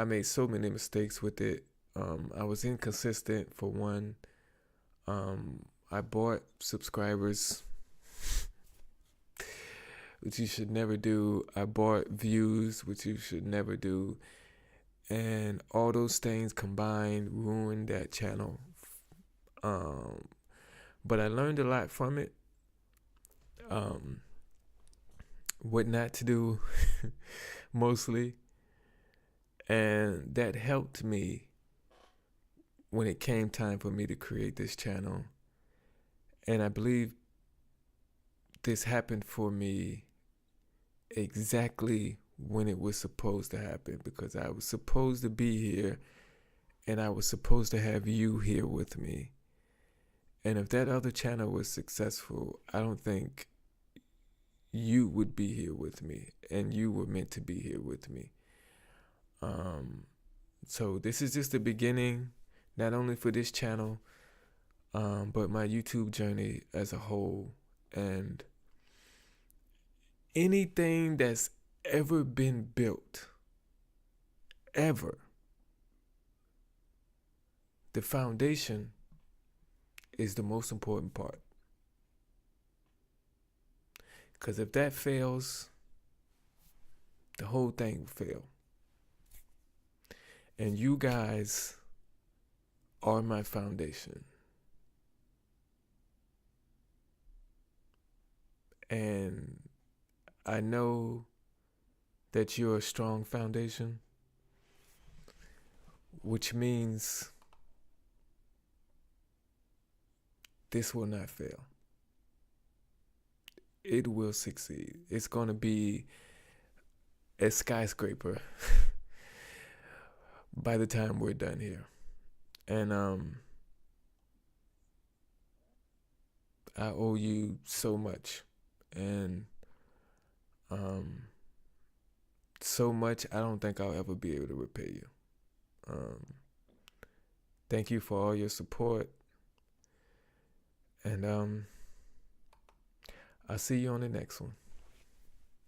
made so many mistakes with it. I was inconsistent, for one. I bought subscribers, which you should never do. I bought views, which you should never do. And all those things combined ruined that channel. But I learned a lot from it. What not to do, mostly. And that helped me when it came time for me to create this channel. And I believe this happened for me exactly when it was supposed to happen, because I was supposed to be here and I was supposed to have you here with me. And if that other channel was successful, I don't think you would be here with me, and you were meant to be here with me. So this is just the beginning, not only for this channel, but my YouTube journey as a whole. And anything that's ever been built, ever, the foundation is the most important part. Because if that fails, the whole thing will fail. And you guys are my foundation. And I know that you're a strong foundation, which means this will not fail. It will succeed. It's going to be a skyscraper by the time we're done here. And I owe you so much. And so much I don't think I'll ever be able to repay you. Thank you for all your support. And I'll see you on the next one.